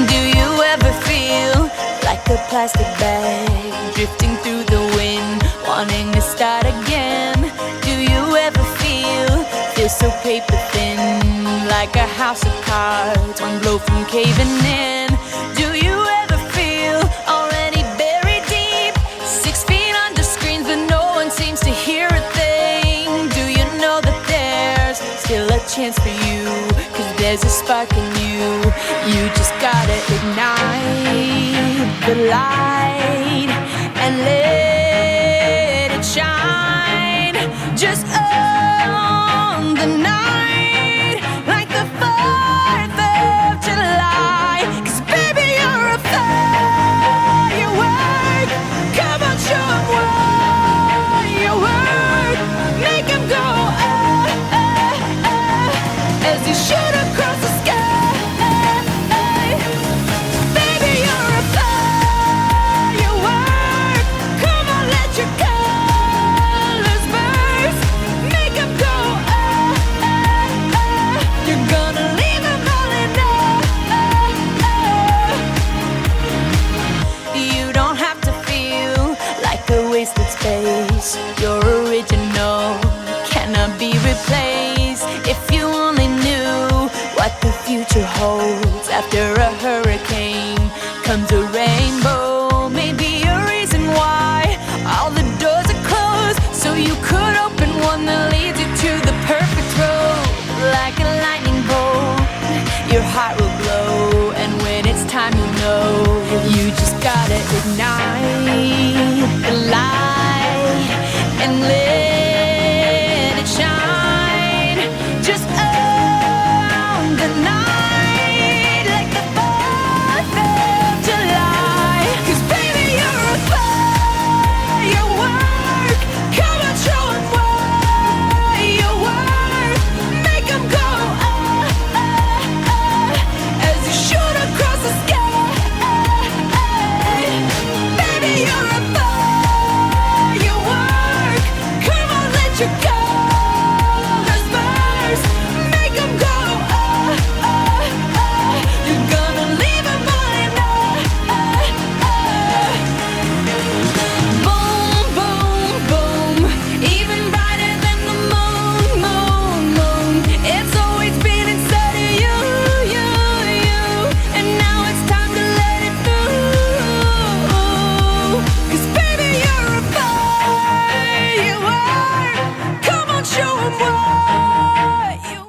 Do you ever feel like a plastic bag drifting through the wind, wanting to start again? Do you ever feel so paper thin, like a house of cards, one blow from caving in? Do you ever feel already buried deep, 6 feet under screens, but no one seems to hear a thing? Do you know that there's still a chance for you, 'cause there's a spark in you? You just gotta ignite the light and let it shine. Just on the night, like the 4th of July. 'Cause baby, you're a firework. Come on, show 'em what you work. Make 'em go, as you shoot across the sky. Baby, you're a firework. Come on, let your colors burst. Make 'em go, you're gonna leave 'em all in awe. You don't have to feel like a wasted space. Your original cannot be replaced. If you only knew what the future holds, after a hurricane comes a rainbow. Maybe a reason why all the doors are closed, so you could open one that leads you to the perfect road. Like a lightning bolt, your heart will glow, and when it's time, you know you just gotta ignite